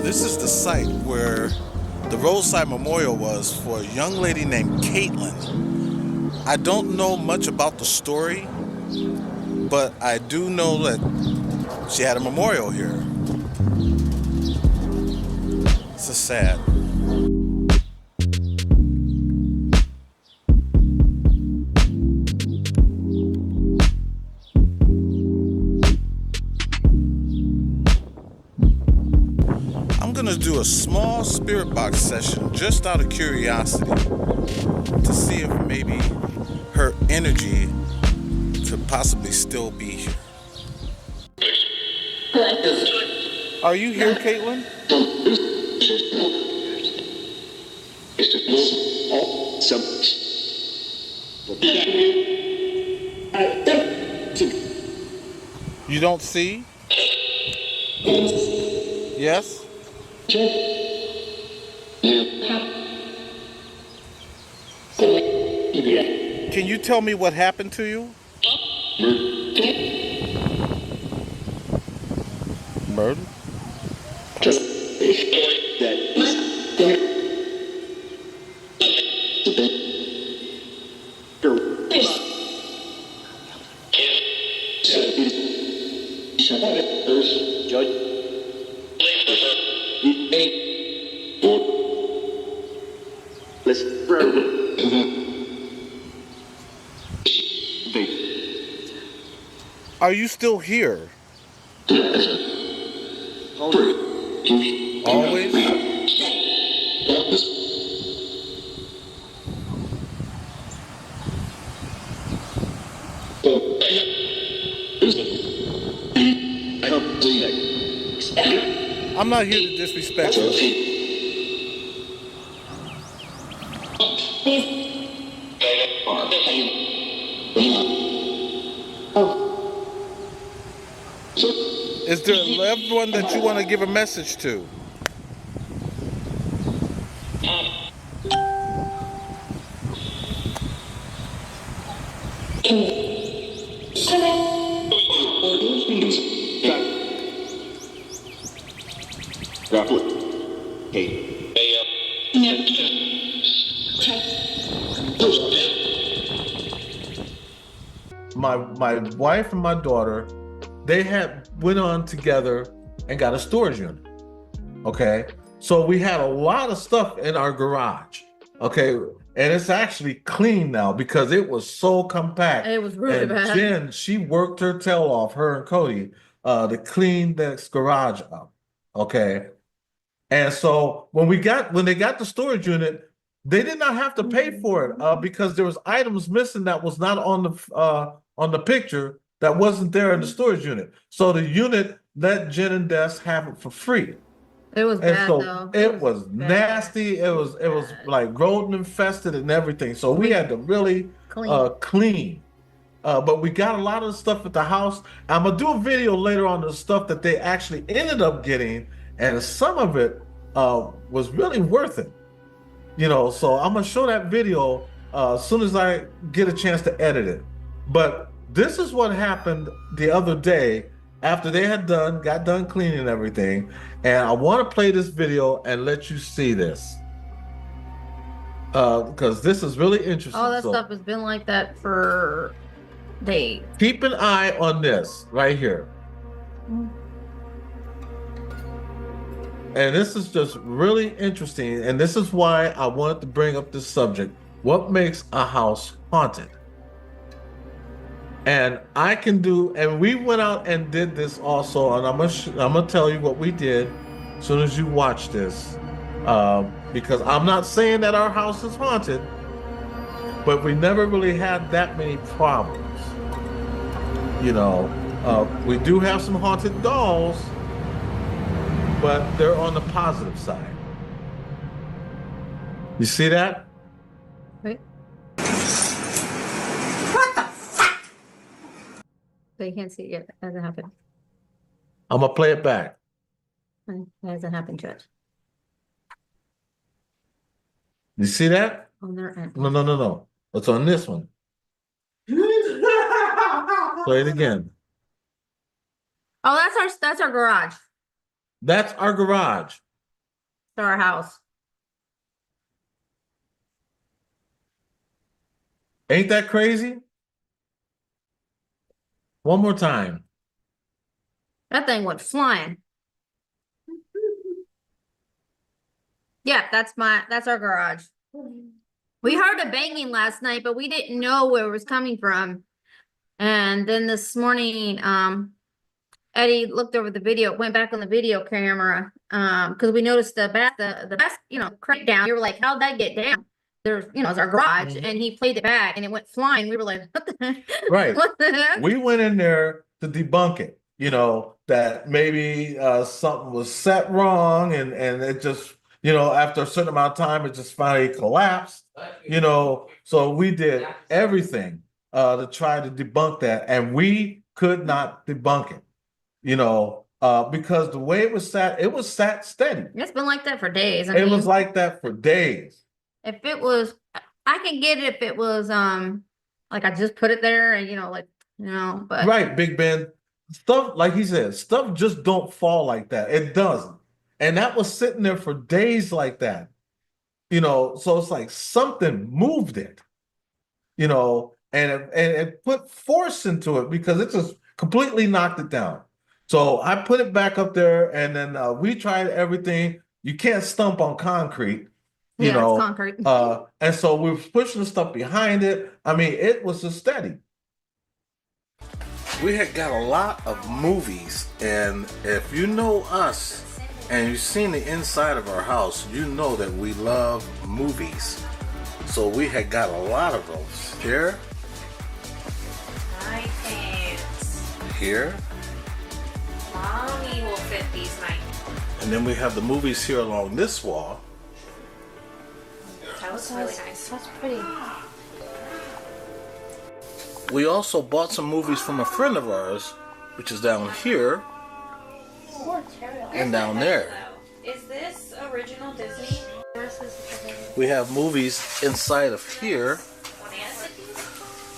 This is the site where the roadside memorial was for a young lady named Caitlin. I don't know much about the story, but I do know that she had a memorial here. It's a sad. I'm gonna do a small spirit box session just out of curiosity to see if maybe her energy could possibly still be here. Are you here, Caitlin? You don't see? Yes? Can you tell me what happened to you? Murder? Are you still here? Always? I'm not here to disrespect you. Is there a loved one that you want to give a message to? My wife and my daughter, they went on together and got a storage unit. Okay, so we had a lot of stuff in our garage. Okay, and it's actually clean now because it was so compact. It was really bad. Jen, she worked her tail off, her and Cody, to clean this garage up. Okay, and so when they got the storage unit, they did not have to pay for it because there was items missing that was not on the picture that wasn't there in the storage unit. So the unit let Jen and Des have it for free. It was And bad so though. it was nasty. It was like rodent infested and everything. So we had to really clean. But we got a lot of the stuff at the house. I'm gonna do a video later on the stuff that they actually ended up getting, and some of it was really worth it. So I'm gonna show that video as soon as I get a chance to edit it. But this is what happened the other day after they got done cleaning everything. And I want to play this video and let you see this. Because this is really interesting. All that stuff has been like that for days. Keep an eye on this right here. And this is just really interesting. And this is why I wanted to bring up this subject. What makes a house haunted? And we went out and did this also, and I'm gonna tell you what we did as soon as you watch this, because I'm not saying that our house is haunted, but we never really had that many problems. We do have some haunted dolls, but they're on the positive side. You see that? Right. So you can't see it yet. It hasn't happened. I'm gonna play it back. It hasn't happened yet. You see that? On their end. No. It's on this one. Play it again. Oh, that's our garage. That's our garage. to our house. Ain't that crazy? One more time. That thing went flying. Yeah, that's our garage. We heard a banging last night, but we didn't know where it was coming from. And then this morning, Eddie looked over the video, went back on the video camera, because we noticed the best, crank down. We were like, how'd that get down? There's, it's our garage, and he played it back, and it went flying. We were like, what the heck? Right. What the heck? We went in there to debunk it, that maybe something was set wrong and it just, after a certain amount of time, it just finally collapsed, So we did everything to try to debunk that, and we could not debunk it, because the way it was sat steady. It's been like that for days. It was like that for days. If it was, I can get it if it was, like I just put it there and, but. Right, Big Ben. Stuff, like he said, stuff just don't fall like that. It doesn't. And that was sitting there for days like that. So it's like something moved it, and it put force into it because it just completely knocked it down. So I put it back up there, and then we tried everything. You can't stump on concrete. It's concrete. And so we were pushing the stuff behind it. I mean, it was just steady. We had got a lot of movies, and if you know us and you've seen the inside of our house, you know that we love movies. So we had got a lot of those. Here. My pants. Here. Mommy will fit these nights. And then we have the movies here along this wall. That was really nice. That's pretty. We also bought some movies from a friend of ours, which is down here and down there. Is this original Disney? We have movies inside of here.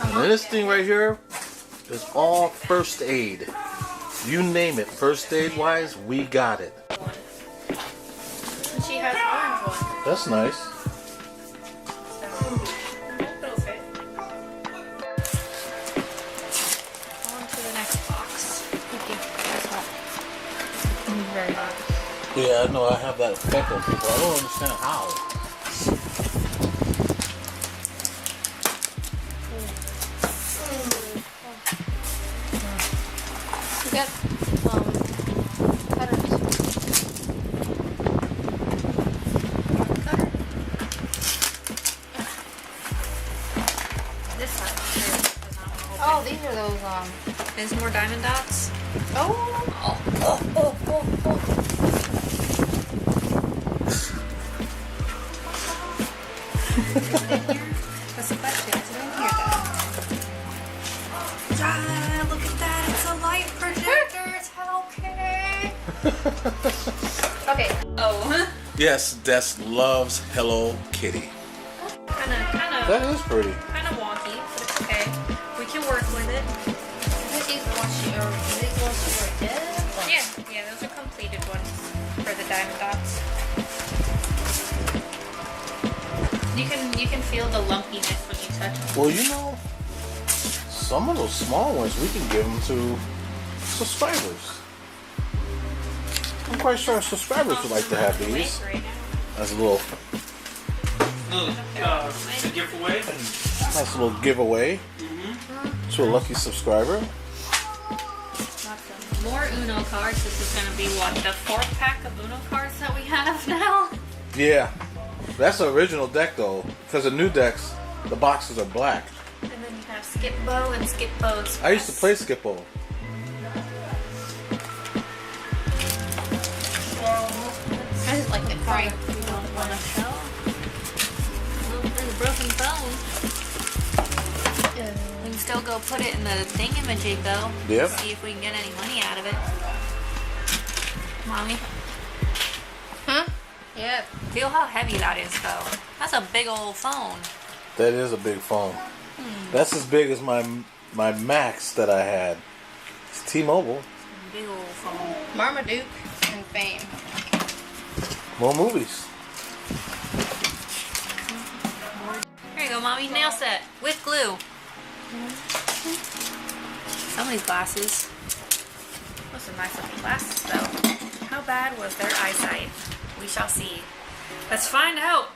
And this thing right here is all first aid. You name it, first aid wise, we got it. She has an orange one. That's nice. It'll fit. On to the next box. Thank you. That's hot. It's very hot. Yeah, I know, I have that effect on people. I don't understand how. We got cutters. This side does not want to open. Oh, these are those There's more diamond dots. What's the question? Is it in here though? Ah, look at that! It's a light projector. It's okay. Okay. Oh. Yes, Des loves Hello Kitty. That is pretty. Kind of wonky, but it's okay. We can work with it. Yeah, those are completed ones for the diamond dots. You can feel the lumpiness when you touch them. Well, some of those small ones we can give them to subscribers. I'm quite sure our subscribers would like to have these as a little giveaway. nice little giveaway to a lucky subscriber. More Uno cards. This is going to be the fourth pack of Uno cards that we have now. Yeah, that's the original deck though, because the new decks, the boxes are black. And then you have Skip Bow and Skip Bow Express. I used to play Skip-Bo. I just like the crank. You don't want to show. Well, there's a broken phone. We can still go put it in the thingamajig though. Yep. See if we can get any money out of it. Mommy, Huh? Yep. feel how heavy that is though. That's a big old phone. That is a big phone. That's as big as my Max that I had. It's T-Mobile. Big old phone. Marmaduke and Fame. More movies. Here you go, Mommy. Nail set with glue. Some of these glasses. Those are nice looking glasses, though. How bad was their eyesight? We shall see. Let's find out.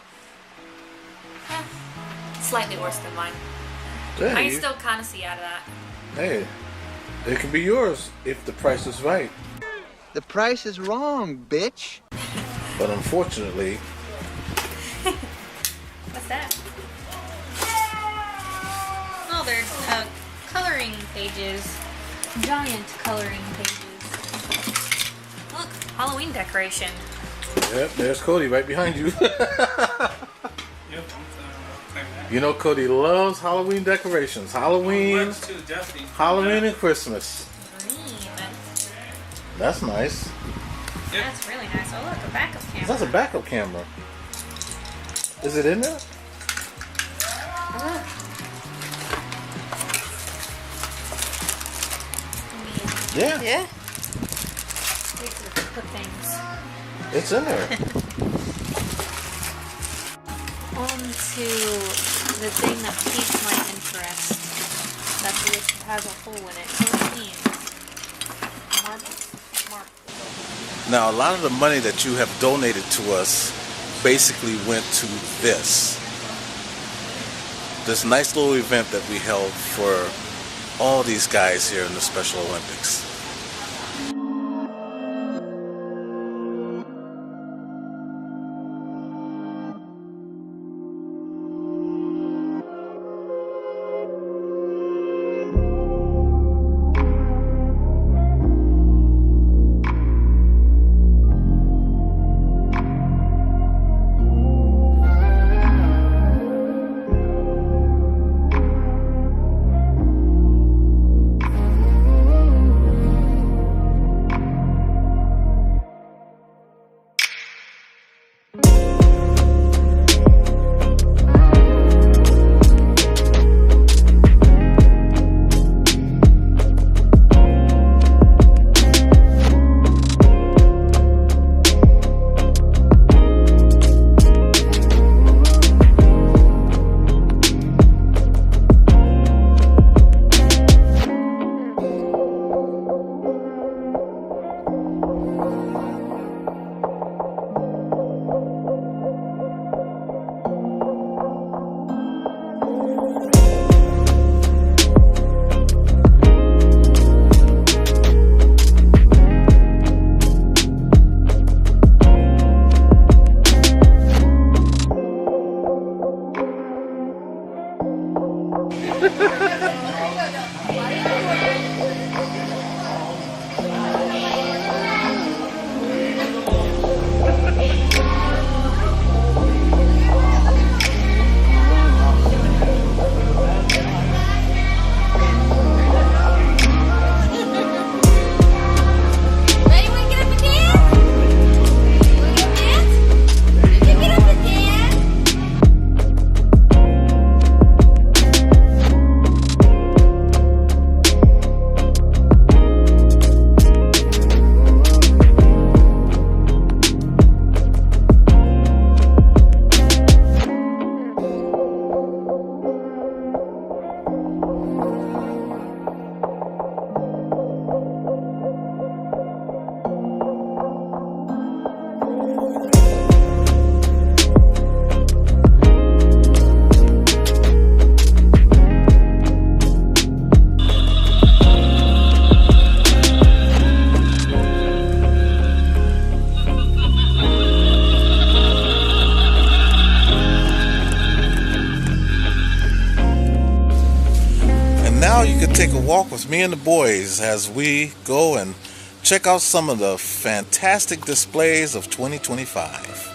Slightly worse than mine. Hey, I can still kind of see out of that. Hey, it can be yours if the price is right. The price is wrong, bitch. But unfortunately, What's that? Oh, there's coloring pages. Giant coloring pages. Look, Halloween decoration. yep, there's Cody right behind you. You know Cody loves Halloween decorations. Halloween, Halloween and Christmas. Green. That's nice. That's really nice. Oh, look, a backup camera. That's a backup camera. Is it in there? Yeah, Yeah. Places to put things. it's in there. On to the thing that piques my interest. That list has a hole in it. What do you mean? Marble. Now, a lot of the money that you have donated to us basically went to this nice little event that we held for all these guys here in the Special Olympics. Take a walk with me and the boys as we go and check out some of the fantastic displays of 2025.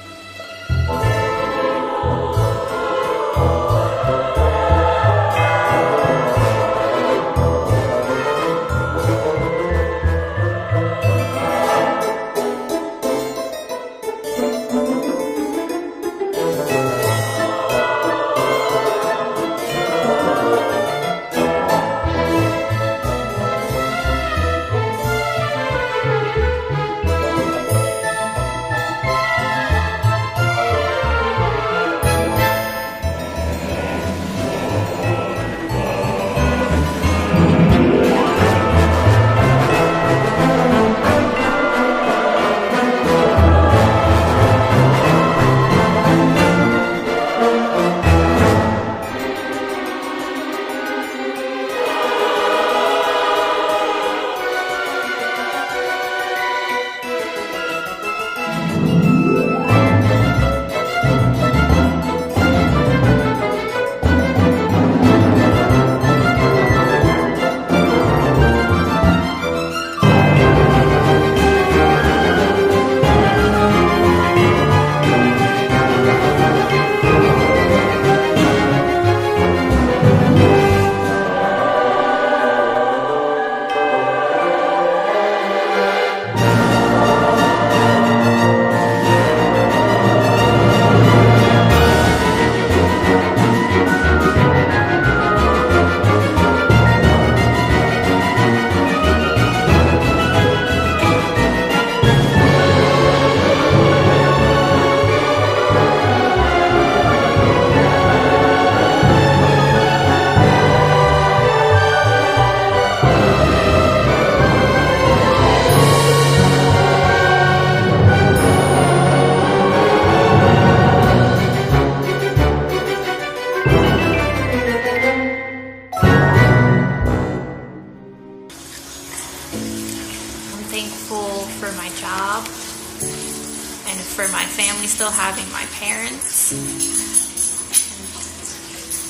and for my family still having my parents,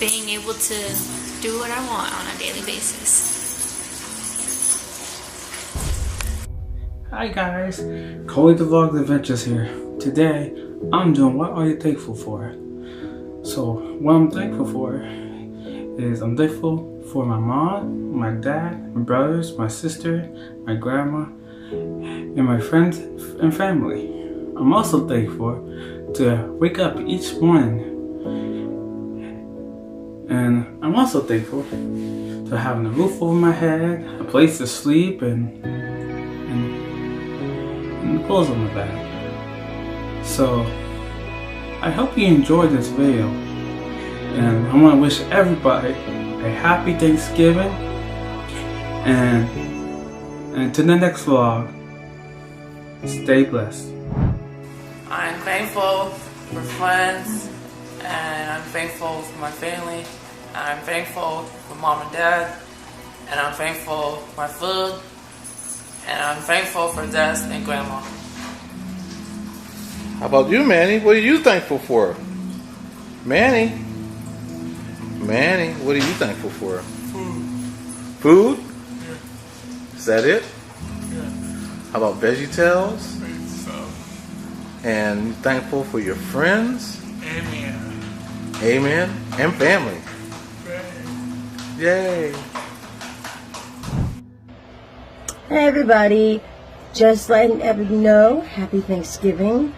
being able to do what I want on a daily basis. Hi guys, Coley the Vlog Adventures here. Today, I'm doing What Are You Thankful For? So, what I'm thankful for is I'm thankful for my mom, my dad, my brothers, my sister, my grandma, and my friends and family. I'm also thankful to wake up each morning. And I'm also thankful to having a roof over my head, a place to sleep, and clothes on my back. So I hope you enjoyed this video, and I want to wish everybody a happy Thanksgiving, and to the next vlog, stay blessed. I'm thankful for friends, and I'm thankful for my family, and I'm thankful for mom and dad, and I'm thankful for my food, and I'm thankful for Des and Grandma. How about you, Manny? What are you thankful for? Manny, what are you thankful for? Food? Yeah. Is that it? Yeah. How about VeggieTales? And you thankful for your friends? Amen. Amen. And family. Yay. Hey everybody, just letting everybody know, happy Thanksgiving.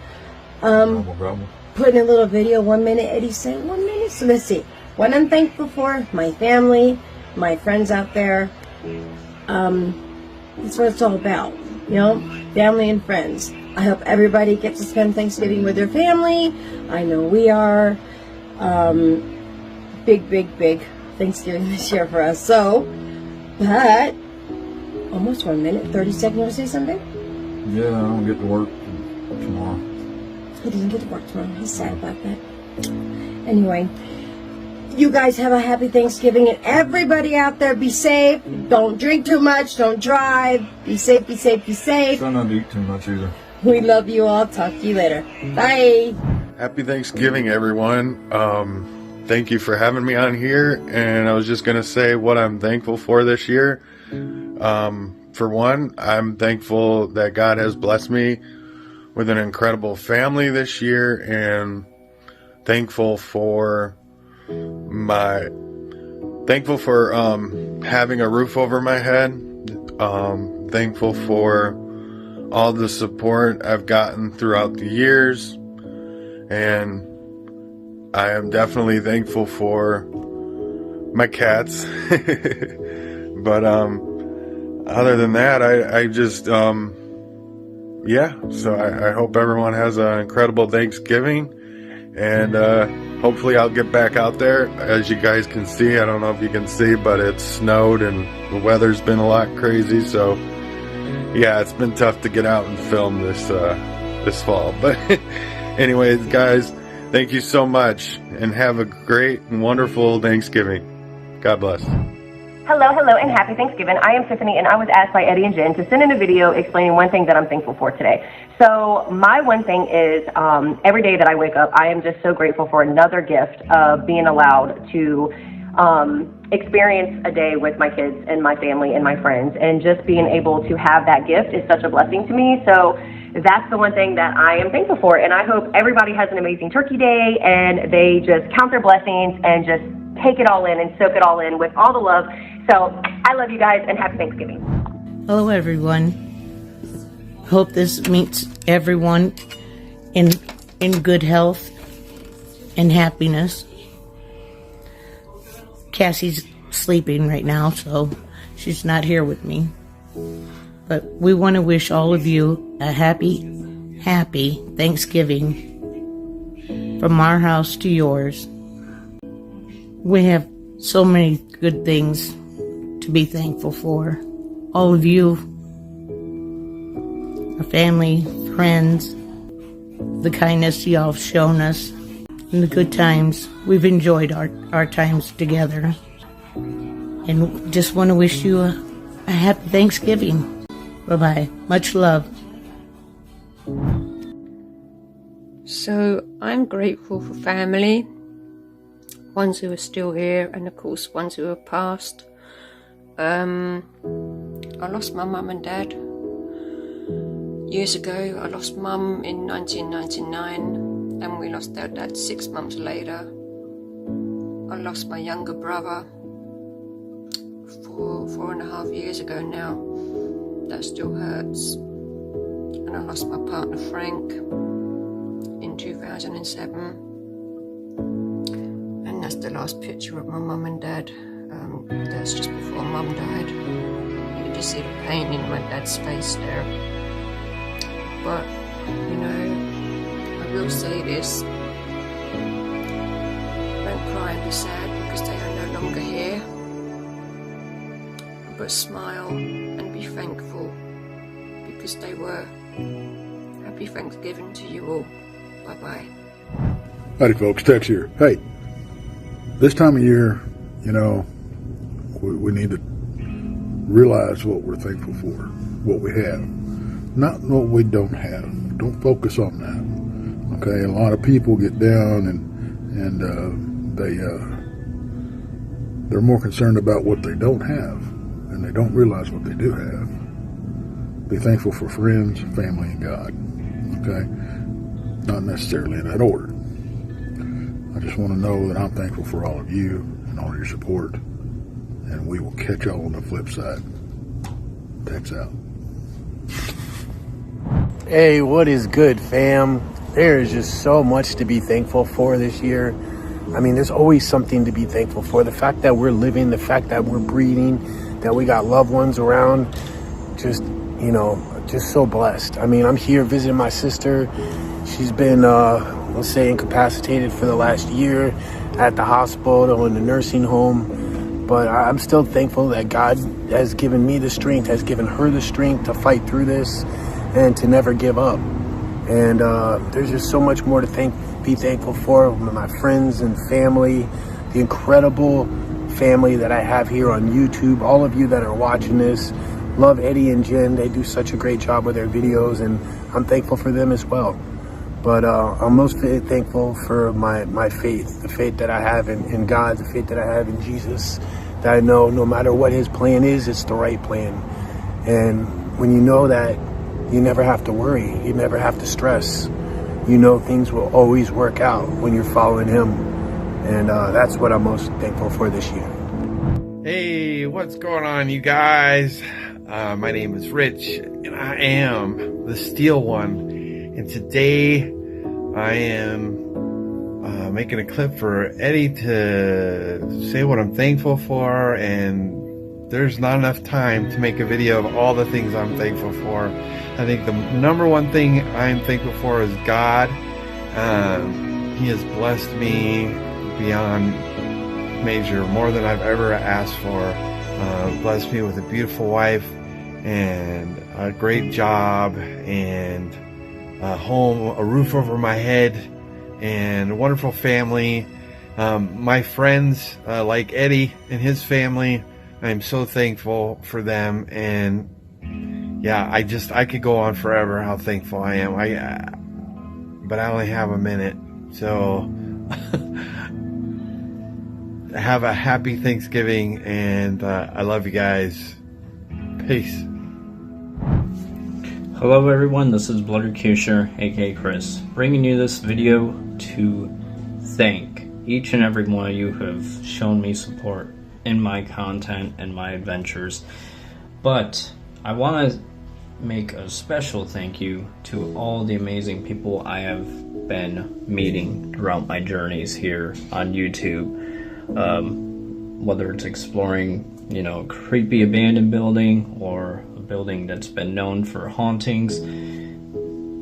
Putting a little video, 1 minute, Eddie said 1 minute, so let's see. What I'm thankful for, my family, my friends out there. That's what it's all about, you know, family and friends. I hope everybody gets to spend Thanksgiving with their family. I know we are. Big Thanksgiving this year for us. So, but almost 1 minute, 30 seconds. You want to say something? Yeah, I don't get to work tomorrow. He doesn't get to work tomorrow. He's sad about that. Anyway, you guys have a happy Thanksgiving, and everybody out there, be safe. Don't drink too much. Don't drive. Be safe, be safe, be safe. Try not to eat too much either. We love you all. Talk to you later. Bye. Happy Thanksgiving, everyone. Thank you for having me on here. And I was just going to say what I'm thankful for this year. For one, I'm thankful that God has blessed me with an incredible family this year, and thankful for having a roof over my head. Thankful for all the support I've gotten throughout the years, and I am definitely thankful for my cats. But other than that, I just yeah, so I hope everyone has an incredible Thanksgiving, and hopefully I'll get back out there. As you guys can see, I don't know if you can see, but it's snowed and the weather's been a lot crazy, so yeah, it's been tough to get out and film this fall. But anyways, guys, thank you so much, and have a great and wonderful Thanksgiving. God bless. Hello, and happy Thanksgiving. I am Tiffany, and I was asked by Eddie and Jen to send in a video explaining one thing that I'm thankful for today. So my one thing is every day that I wake up, I am just so grateful for another gift of being allowed to experience a day with my kids and my family and my friends, and just being able to have that gift is such a blessing to me. So that's the one thing that I am thankful for, and I hope everybody has an amazing turkey day, and they just count their blessings and just take it all in and soak it all in with all the love. So I love you guys, and happy Thanksgiving. Hello everyone. Hope this meets everyone in good health and happiness. Cassie's sleeping right now, so she's not here with me. But we want to wish all of you a happy Thanksgiving from our house to yours. We have so many good things to be thankful for. All of you, our family, friends, the kindness y'all have shown us, and the good times. We've enjoyed our times together. And just want to wish you a happy Thanksgiving. Bye-bye. Much love. So I'm grateful for family, ones who are still here, and of course ones who have passed. I lost my mum and dad years ago. I lost mum in 1999, and we lost our dad 6 months later. I lost my younger brother 4.5 years ago now. That still hurts. And I lost my partner Frank in 2007. And that's the last picture of my mum and dad. That's just before mum died. You can just see the pain in my dad's face there. But, you know, I will say this. Don't cry and be sad because they are no longer here. But smile and be thankful because they were. Happy Thanksgiving to you all. Bye-bye. Howdy folks, Tex here. Hey, this time of year, you know, we need to realize what we're thankful for, what we have, not what we don't have. Don't focus on that. Okay, a lot of people get down and they're more concerned about what they don't have, and they don't realize what they do have. Be thankful for friends, family, and God. Okay, not necessarily in that order. I just want to know that I'm thankful for all of you and all your support, and we will catch y'all on the flip side. Tex out. Hey, what is good, fam? There is just so much to be thankful for this year. I mean, there's always something to be thankful for. The fact that we're living, the fact that we're breathing, that we got loved ones around, just, you know, just so blessed. I mean, I'm here visiting my sister. She's been, let's say, incapacitated for the last year at the hospital, in the nursing home. But I'm still thankful that God has given me the strength, has given her the strength to fight through this and to never give up. And there's just so much more to be thankful for. My friends and family, the incredible family that I have here on YouTube, all of you that are watching this. Love Eddie and Jen. They do such a great job with their videos, and I'm thankful for them as well. But I'm most thankful for my faith, the faith that I have in God, the faith that I have in Jesus, that I know no matter what his plan is, it's the right plan. And when you know that, you never have to worry. You never have to stress. You know things will always work out when you're following him. And that's what I'm most thankful for this year. Hey, what's going on, you guys? My name is Rich, and I am the Steel One. And today I am making a clip for Eddie to say what I'm thankful for, and there's not enough time to make a video of all the things I'm thankful for. I think the number one thing I'm thankful for is God. He has blessed me beyond measure, more than I've ever asked for. Blessed me with a beautiful wife and a great job and a home, a roof over my head, and a wonderful family. My friends, like Eddie and his family, I'm so thankful for them. And yeah, I could go on forever how thankful I am. But I only have a minute, so have a happy Thanksgiving, and I love you guys. Peace. Hello everyone, this is Bloody Kusher, aka Chris, bringing you this video to thank each and every one of you who have shown me support in my content and my adventures. But I want to make a special thank you to all the amazing people I have been meeting throughout my journeys here on YouTube. Whether it's exploring, you know, a creepy abandoned building or a building that's been known for hauntings,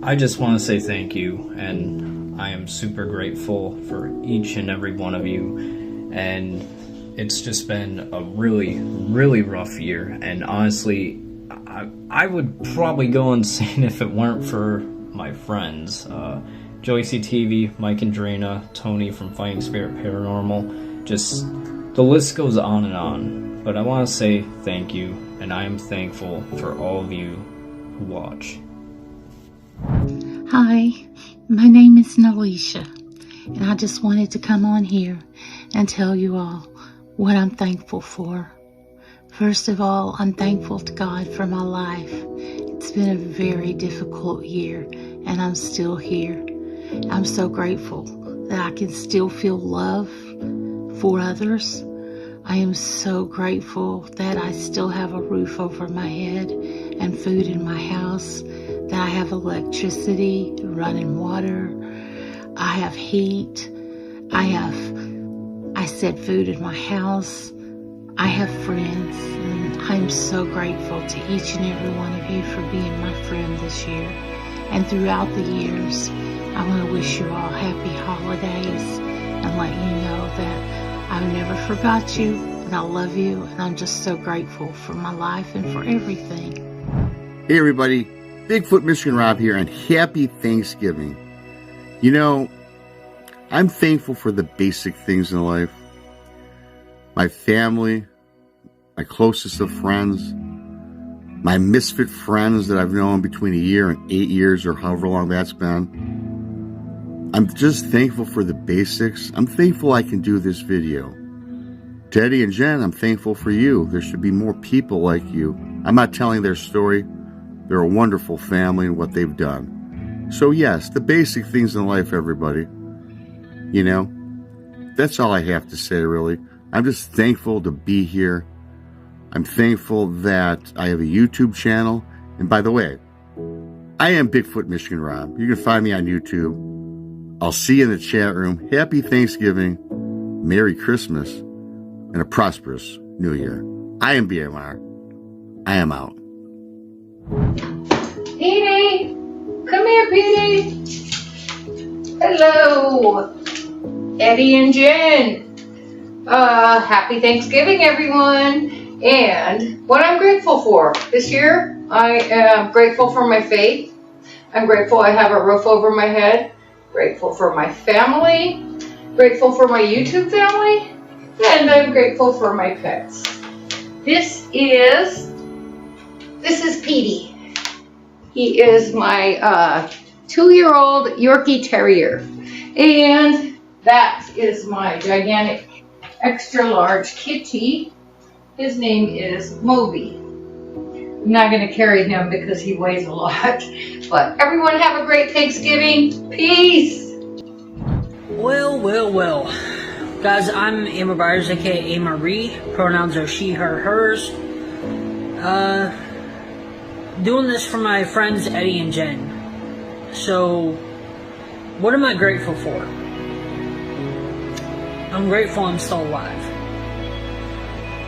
I just want to say thank you, and I am super grateful for each and every one of you. And it's just been a really, really rough year, and honestly, I would probably go insane if it weren't for my friends. Joey CTV, Mike and Drina, Tony from Fighting Spirit Paranormal, just the list goes on and on. But I want to say thank you, and I am thankful for all of you who watch. Hi, My name is Nalisha, and I just wanted to come on here and tell you all what I'm thankful for. First of all, I'm thankful to God for my life. It's been a very difficult year, and I'm still here. I'm so grateful that I can still feel love for others. I am so grateful that I still have a roof over my head and food in my house, that I have electricity, running water, I have heat, I said food in my house, I have friends, and I'm so grateful to each and every one of you for being my friend this year. And throughout the years, I want to wish you all happy holidays and let you know that I've never forgot you, and I love you, and I'm just so grateful for my life and for everything. Hey everybody, Bigfoot Michigan Rob here, and happy Thanksgiving. You know, I'm thankful for the basic things in life. My family, my closest of friends, my misfit friends that I've known between a year and 8 years or however long that's been. I'm just thankful for the basics. I'm thankful I can do this video. To Eddie and Jen, I'm thankful for you. There should be more people like you. I'm not telling their story. They're a wonderful family and what they've done. So yes, the basic things in life, everybody. You know, that's all I have to say, really. I'm just thankful to be here. I'm thankful that I have a YouTube channel. And by the way, I am Bigfoot Michigan Rob. You can find me on YouTube. I'll see you in the chat room. Happy Thanksgiving, Merry Christmas, and a prosperous New Year. I am BMR. I am out. Petey! Come here, Petey! Hello! Eddie and Jen! Happy Thanksgiving, everyone! And what I'm grateful for this year, I am grateful for my faith. I'm grateful I have a roof over my head. Grateful for my family. Grateful for my YouTube family. And I'm grateful for my pets. This is Petey. He is my 2-year-old Yorkie Terrier. And that is my gigantic extra large kitty. His name is Moby. I'm not going to carry him because he weighs a lot. But everyone have a great Thanksgiving. Peace. Well. Guys, I'm Amber Byers, aka Marie. Pronouns are she, her, hers. Doing this for my friends Eddie and Jen. So, what am I grateful for? I'm grateful I'm still alive.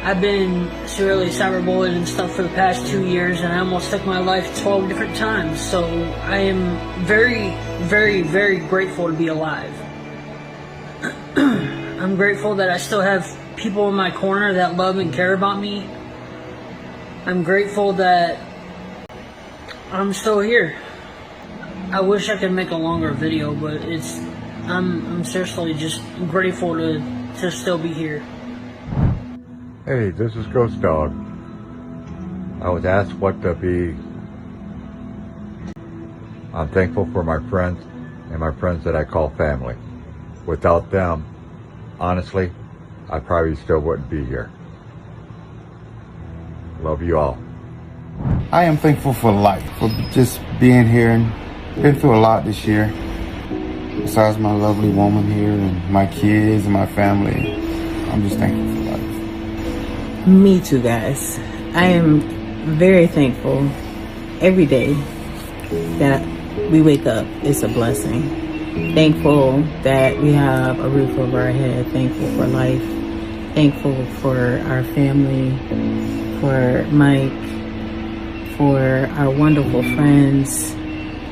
I've been severely cyberbullied and stuff for the past 2 years, and I almost took my life 12 different times. So I am very, very, very grateful to be alive. I'm grateful that I still have people in my corner that love and care about me. I'm grateful that I'm still here. I wish I could make a longer video, but I'm seriously just grateful to still be here. Hey, this is Ghost Dog. I was asked what to be. I'm thankful for my friends and my friends that I call family. Without them, honestly, I probably still wouldn't be here. Love you all. I am thankful for life, for just being here and been through a lot this year. Besides my lovely woman here and my kids and my family, I'm just thankful for life. Me too, guys. I am very thankful every day that we wake up. It's a blessing. Thankful that we have a roof over our head. Thankful for life. Thankful for our family, for Mike, for our wonderful friends,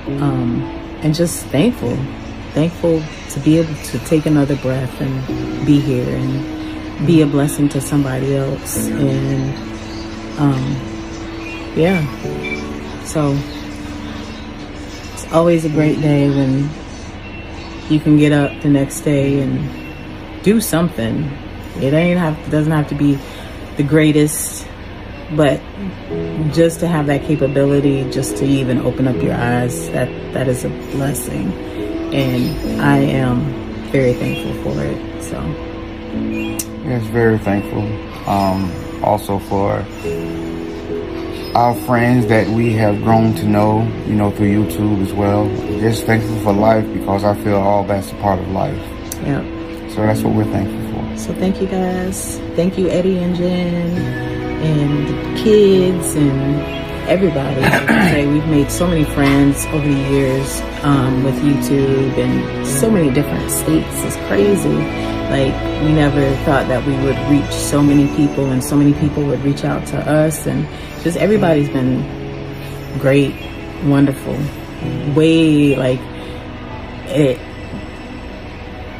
and just thankful to be able to take another breath and be here and be a blessing to somebody else. And yeah, so it's always a great day when you can get up the next day and do something. It doesn't have to be the greatest, but just to have that capability, just to even open up your eyes, that is a blessing. and I am very thankful for it. So, yes, very thankful. Also for our friends that we have grown to know, you know, through YouTube as well. Just thankful for life, because I feel all that's a part of life. yeah. So that's what we're thankful for. So thank you guys. Thank you, Eddie and Jen, and the kids, and everybody. Like I say, we've made so many friends over the years with YouTube and so many different states. It's crazy. Like, we never thought that we would reach so many people, and so many people would reach out to us, and just everybody's been great, wonderful. Way, like, it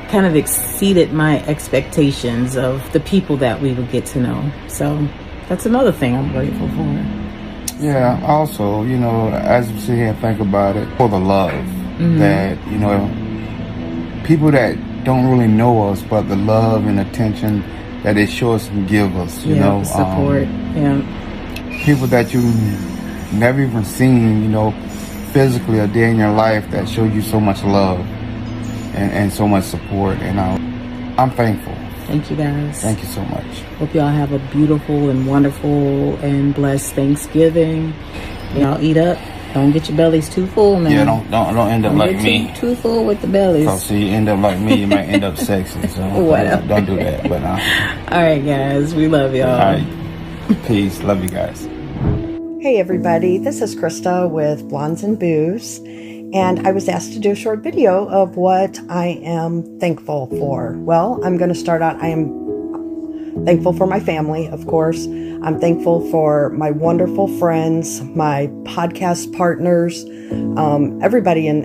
kind of exceeded my expectations of the people that we would get to know. So that's another thing I'm grateful for. Yeah, also, you know, as we sit here and think about it, for the love that, you know, people that don't really know us, but the love and attention that they show us and give us, you know. Support, People that you never even seen, you know, physically a day in your life, that show you so much love and so much support. And I'm thankful. Thank you guys. Thank you so much. Hope y'all have a beautiful and wonderful and blessed Thanksgiving. Y'all eat up. Don't get your bellies too full, man. Yeah, don't end up like get me. Too full with the bellies. So you end up like me, you might end up sexy. So Whatever. don't do that. But all right, guys, we love y'all. All right, peace. Love you guys. Hey everybody, this is Krista with Blondes and Booze, and I was asked to do a short video of what I am thankful for. Well, I'm going to start out. I am thankful for my family, of course. I'm thankful for my wonderful friends, my podcast partners, everybody in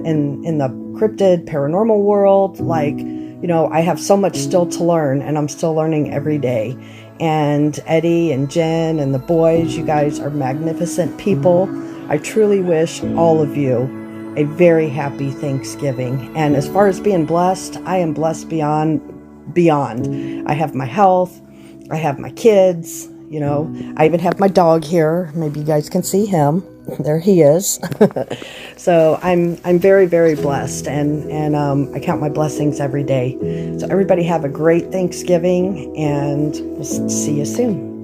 the cryptid paranormal world. Like, you know, I have so much still to learn, and I'm still learning every day. And Eddie and Jen and the boys, you guys are magnificent people. I truly wish all of you a very happy Thanksgiving. And as far as being blessed, I am blessed beyond. I have my health. I have my kids. You know, I even have my dog here. Maybe you guys can see him. There he is. So I'm very, very blessed, and I count my blessings every day. So everybody have a great Thanksgiving, and we'll see you soon.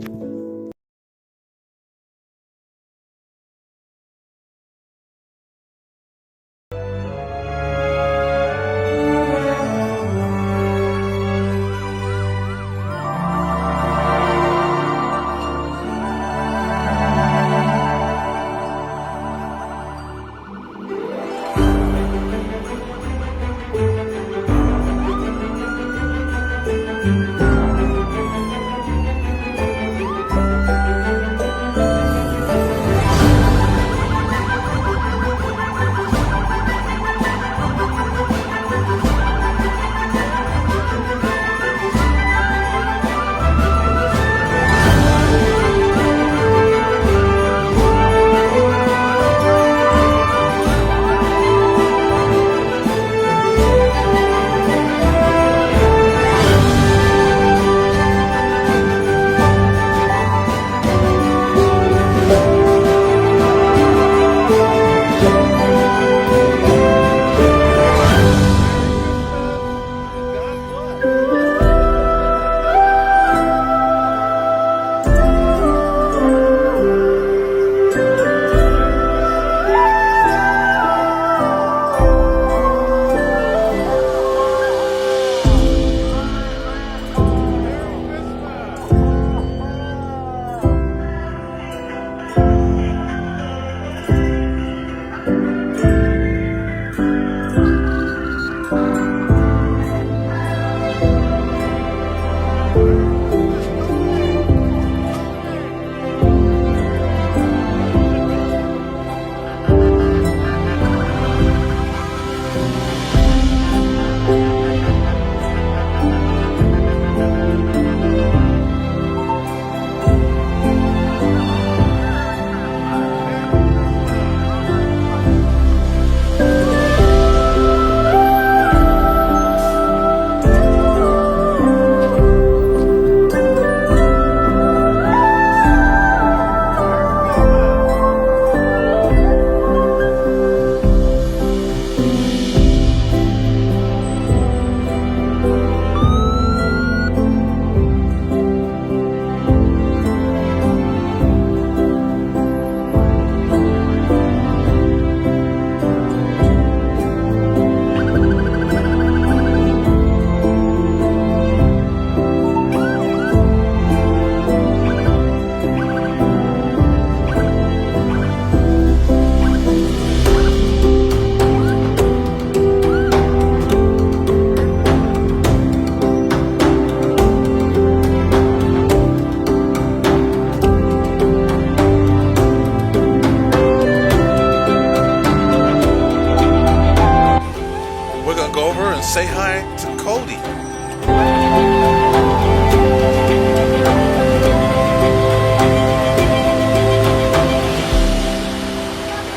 to go over and say hi to Cody.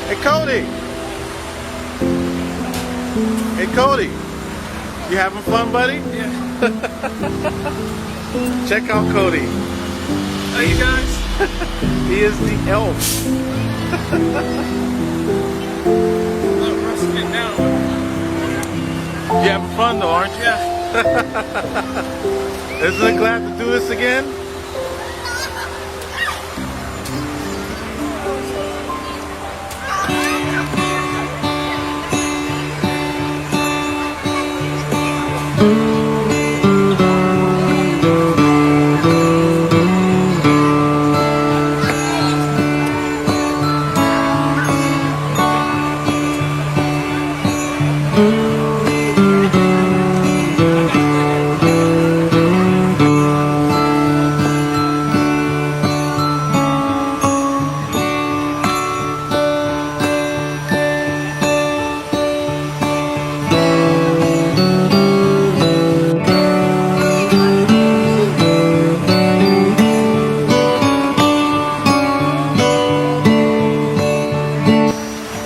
Hey, Cody. Hey, Cody. You having fun, buddy? Yeah. Check out Cody. Hey, you guys. He is the elf. You having fun though, aren't you? Yeah. Isn't it glad to do this again?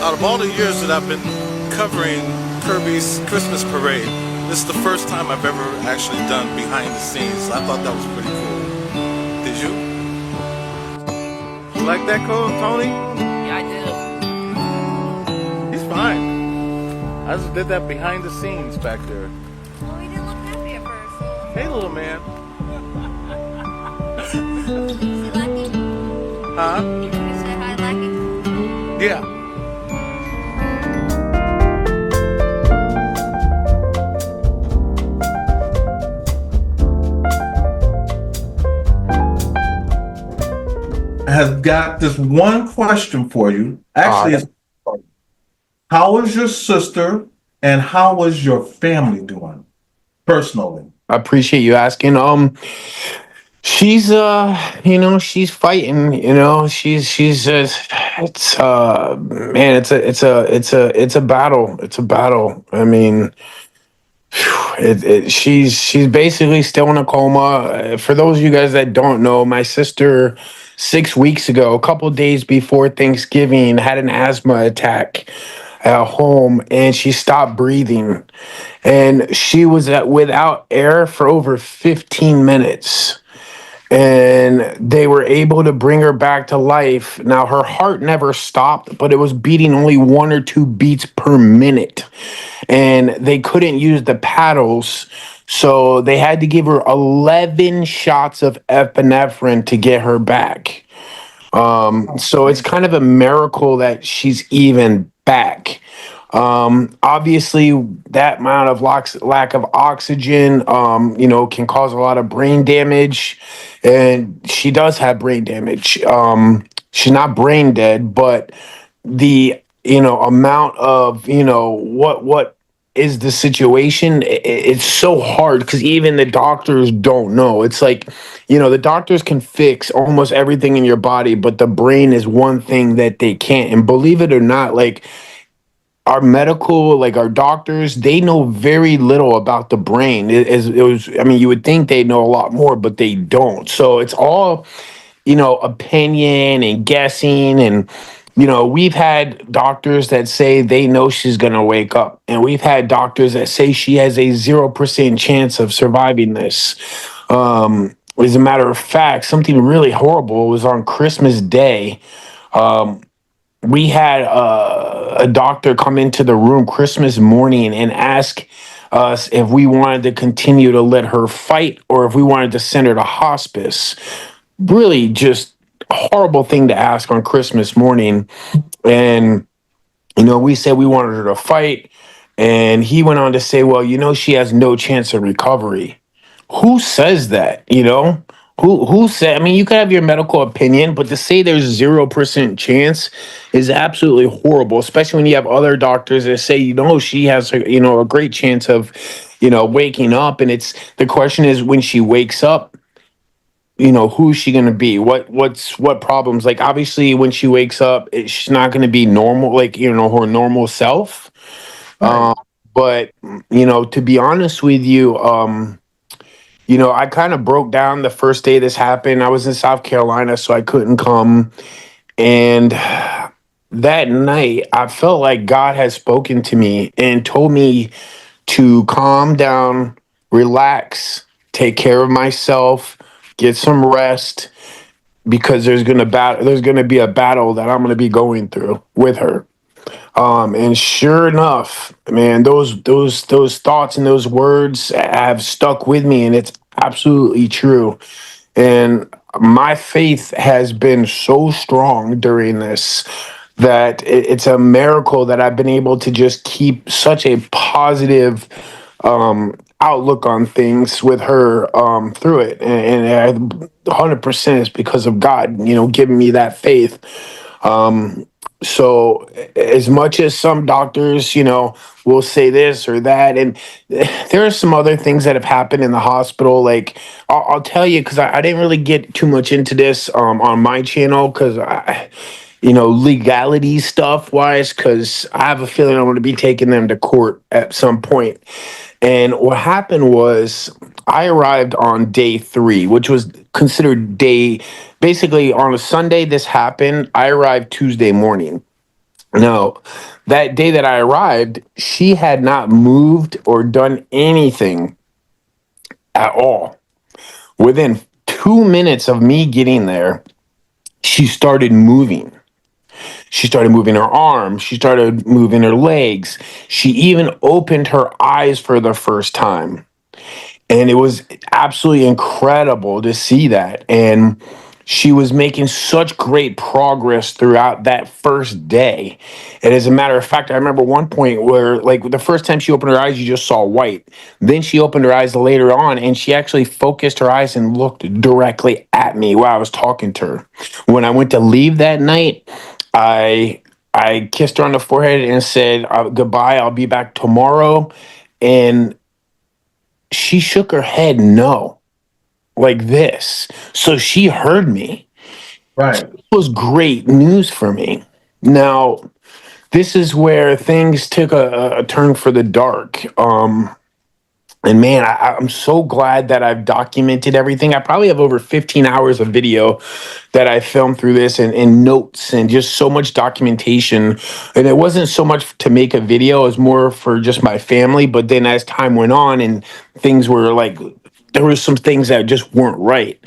Out of all the years that I've been covering Kirby's Christmas parade, this is the first time I've ever actually done behind the scenes. I thought that was pretty cool. Did you? You like that, Tony? Yeah, I did. He's fine. I just did that behind the scenes back there. Well, he didn't look happy at first. Hey, little man. Is he lucky? Huh? You say hi, lucky? Yeah. I have got this one question for you. Actually, it's how is your sister and how is your family doing personally? I appreciate you asking. She's she's fighting, it's a battle. It's a battle. I mean, she's basically still in a coma. For those of you guys that don't know, my sister 6 weeks ago, a couple days before Thanksgiving, had an asthma attack at home and she stopped breathing. And she was without air for over 15 minutes. And they were able to bring her back to life. Now, her heart never stopped, but it was beating only 1 or 2 beats per minute. And they couldn't use the paddles. So they had to give her 11 shots of epinephrine to get her back. So it's kind of a miracle that she's even back. Obviously, that amount of lack of oxygen, can cause a lot of brain damage. And she does have brain damage. She's not brain dead, but the, amount of, what is the situation, it's so hard because even the doctors don't know. It's like, the doctors can fix almost everything in your body, but the brain is one thing that they can't. And believe it or not, like our our doctors, they know very little about the brain. You would think they know a lot more, but they don't. So it's all, opinion and guessing. And, we've had doctors that say they know she's going to wake up. And we've had doctors that say she has a 0% chance of surviving this. As a matter of fact, something really horrible was on Christmas Day. We had a doctor come into the room Christmas morning and ask us if we wanted to continue to let her fight or if we wanted to send her to hospice. Really just a horrible thing to ask on Christmas morning. And, we said we wanted her to fight. And he went on to say, well, she has no chance of recovery. Who says that, Who said? I mean, you could have your medical opinion, but to say there's 0% chance is absolutely horrible, especially when you have other doctors that say, she has, a great chance of, waking up. And the question is when she wakes up, who's she going to be? What problems? Like, obviously, when she wakes up, she's not going to be normal, like, her normal self. Right. But, to be honest with you, I kind of broke down the first day this happened. I was in South Carolina, so I couldn't come. And that night, I felt like God had spoken to me and told me to calm down, relax, take care of myself, get some rest, because there's gonna be a battle that I'm gonna be going through with her. And sure enough, man, those thoughts and those words have stuck with me, and it's absolutely true. And my faith has been so strong during this that it's a miracle that I've been able to just keep such a positive outlook on things with her through it. And 100% is because of God, giving me that faith. So as much as some doctors, will say this or that, and there are some other things that have happened in the hospital. Like I'll tell you, because I didn't really get too much into this on my channel, because legality stuff wise, because I have a feeling I'm going to be taking them to court at some point. And what happened was I arrived on day 3, which was considered basically on a Sunday. This happened. I arrived Tuesday morning. Now, that day that I arrived, she had not moved or done anything at all. Within 2 minutes of me getting there, she started moving. She started moving her arms. She started moving her legs. She even opened her eyes for the first time. And it was absolutely incredible to see that. And she was making such great progress throughout that first day. And as a matter of fact, I remember one point where, like, the first time she opened her eyes, you just saw white. Then she opened her eyes later on, and she actually focused her eyes and looked directly at me while I was talking to her. When I went to leave that night, I kissed her on the forehead and said, goodbye, I'll be back tomorrow. And she shook her head no, like this. So she heard me. Right. It was great news for me. Now, this is where things took a turn for the dark. And man, I'm so glad that I've documented everything. I probably have over 15 hours of video that I filmed through this, and notes, and just so much documentation. And it wasn't so much to make a video, it was more for just my family. But then as time went on and things were like, there were some things that just weren't right.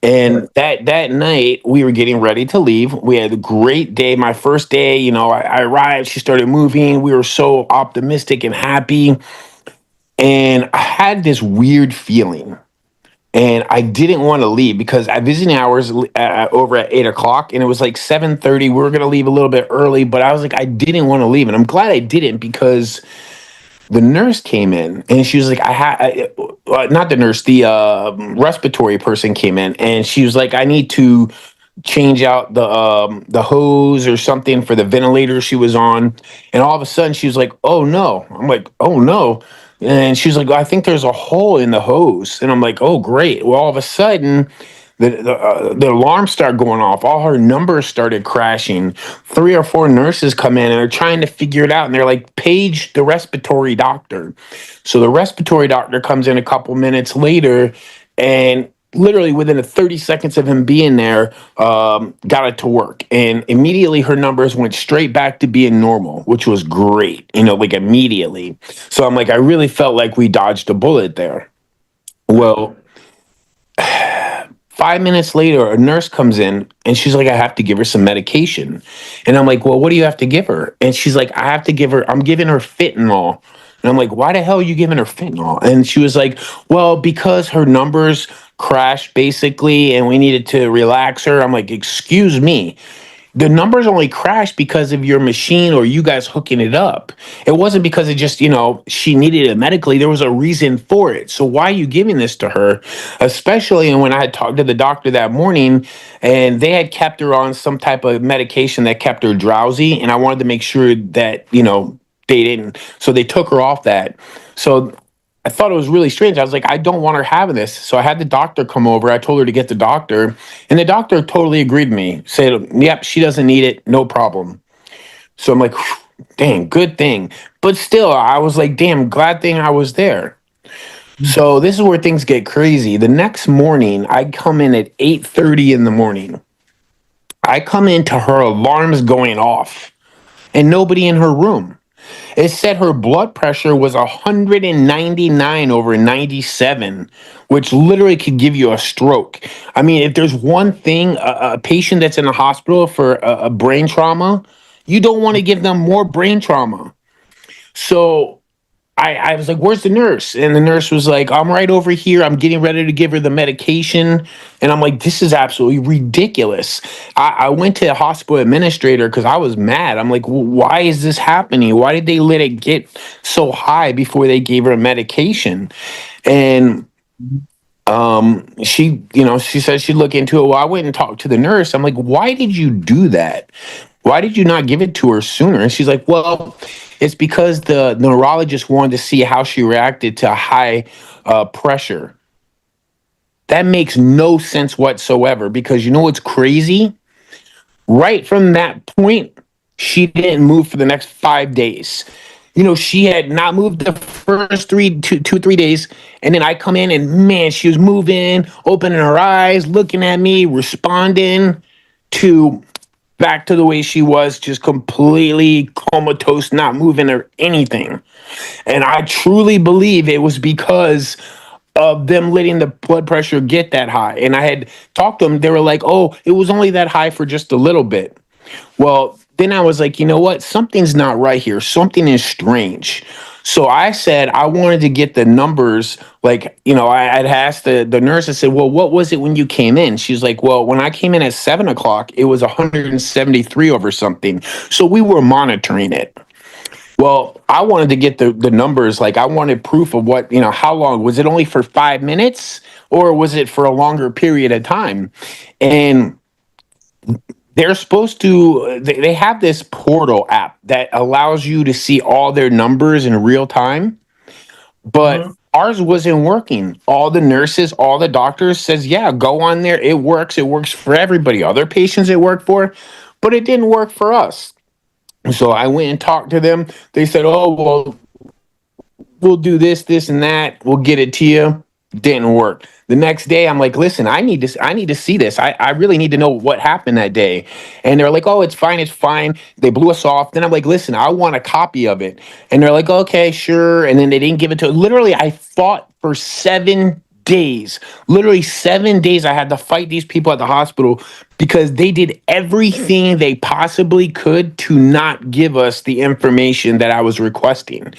And that night we were getting ready to leave. We had a great day. My first day, I arrived, she started moving. We were so optimistic and happy. And I had this weird feeling, and I didn't want to leave because I visiting hours over at 8:00, and it was like 7:30. We were going to leave a little bit early, but I was like, I didn't want to leave. And I'm glad I didn't, because the nurse came in and she was like, not the nurse, the respiratory person came in, and she was like, I need to change out the hose or something for the ventilator she was on. And all of a sudden she was like, oh no. I'm like, oh no. And she was like, I think there's a hole in the hose. And I'm like, oh great. Well, all of a sudden the alarm started going off. All her numbers started crashing. 3 or 4 nurses come in and they're trying to figure it out, and they're like, page the respiratory doctor. So the respiratory doctor comes in a couple minutes later, and literally within 30 seconds of him being there, got it to work. And immediately her numbers went straight back to being normal, which was great, like immediately. So I'm like, I really felt like we dodged a bullet there. Well, 5 minutes later, a nurse comes in and she's like, I have to give her some medication. And I'm like, well, what do you have to give her? And she's like, I'm giving her fentanyl. And I'm like, why the hell are you giving her fentanyl? And she was like, well, because her numbers crashed basically and we needed to relax her. I'm like, excuse me. The numbers only crashed because of your machine or you guys hooking it up. It wasn't because it just, she needed it medically. There was a reason for it. So why are you giving this to her? Especially when I had talked to the doctor that morning and they had kept her on some type of medication that kept her drowsy. And I wanted to make sure that, they didn't. So they took her off that. So I thought it was really strange. I was like, I don't want her having this. So I had the doctor come over. I told her to get the doctor. And the doctor totally agreed with me. Said, yep, she doesn't need it. No problem. So I'm like, dang, good thing. But still, I was like, damn, glad thing I was there. So this is where things get crazy. The next morning, I come in at 8:30 in the morning. I come into her alarms going off and nobody in her room. It said her blood pressure was 199 over 97, which literally could give you a stroke. I mean, if there's one thing, a patient that's in the hospital for a brain trauma, you don't want to give them more brain trauma. So I was like, where's the nurse? And the nurse was like, I'm right over here. I'm getting ready to give her the medication. And I'm like, this is absolutely ridiculous. I went to the hospital administrator because I was mad. I'm like, why is this happening? Why did they let it get so high before they gave her medication? And she said she'd look into it. Well, I went and talked to the nurse. I'm like, why did you do that? Why did you not give it to her sooner? And she's like, well, it's because the neurologist wanted to see how she reacted to high pressure. That makes no sense whatsoever, because you know what's crazy? Right from that point, she didn't move for the next 5 days. She had not moved the first 3 days. And then I come in and man, she was moving, opening her eyes, looking at me, responding to back to the way she was, just completely comatose, not moving or anything. And I truly believe it was because of them letting the blood pressure get that high. And I had talked to them. They were like, oh, it was only that high for just a little bit. Well, then I was like, you know what? Something's not right here. Something is strange. So I said I wanted to get the numbers. Like, I'd asked the nurse. I said, well, what was it when you came in? She's like, well, when I came in at 7:00, it was 173 over something. So we were monitoring it. Well, I wanted to get the numbers. Like, I wanted proof of what, how long. Was it only for 5 minutes or was it for a longer period of time? And they're supposed to, they have this portal app that allows you to see all their numbers in real time, but ours wasn't working. All the nurses, all the doctors says, yeah, go on there. It works. It works for everybody. Other patients it worked for, but it didn't work for us. So I went and talked to them. They said, oh, well, we'll do this, and that. We'll get it to you. Didn't work. The next day, I'm like, listen, I need to see this. I really need to know what happened that day. And they're like, oh, it's fine. They blew us off. Then I'm like, listen, I want a copy of it. And they're like, okay, sure. And then they didn't give it to us. Literally, I fought for 7 days. Literally 7 days I had to fight these people at the hospital because they did everything they possibly could to not give us the information that I was requesting.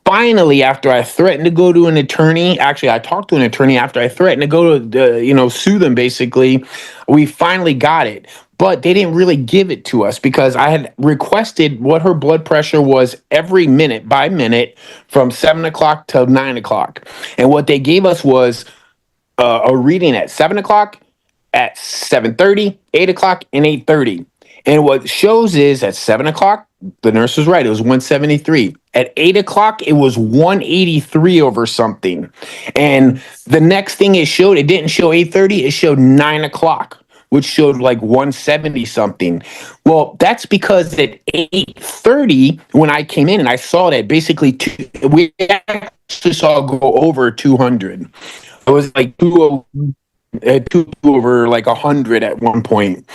Finally, after I threatened to go to an attorney, actually, I talked to an attorney after I threatened to go to, sue them, basically, we finally got it. But they didn't really give it to us because I had requested what her blood pressure was every minute by minute from 7:00 to 9:00. And what they gave us was a reading at 7:00, at 7:30, 8:00, and 8:30. And what shows is at 7:00, the nurse was right. It was 173. At 8:00, it was 183 over something. And the next thing it showed, it didn't show 8:30, it showed 9:00, which showed like 170 something. Well, that's because at 8:30, when I came in and I saw that basically we actually saw go over 200. It was like 2 over like 100 at one point.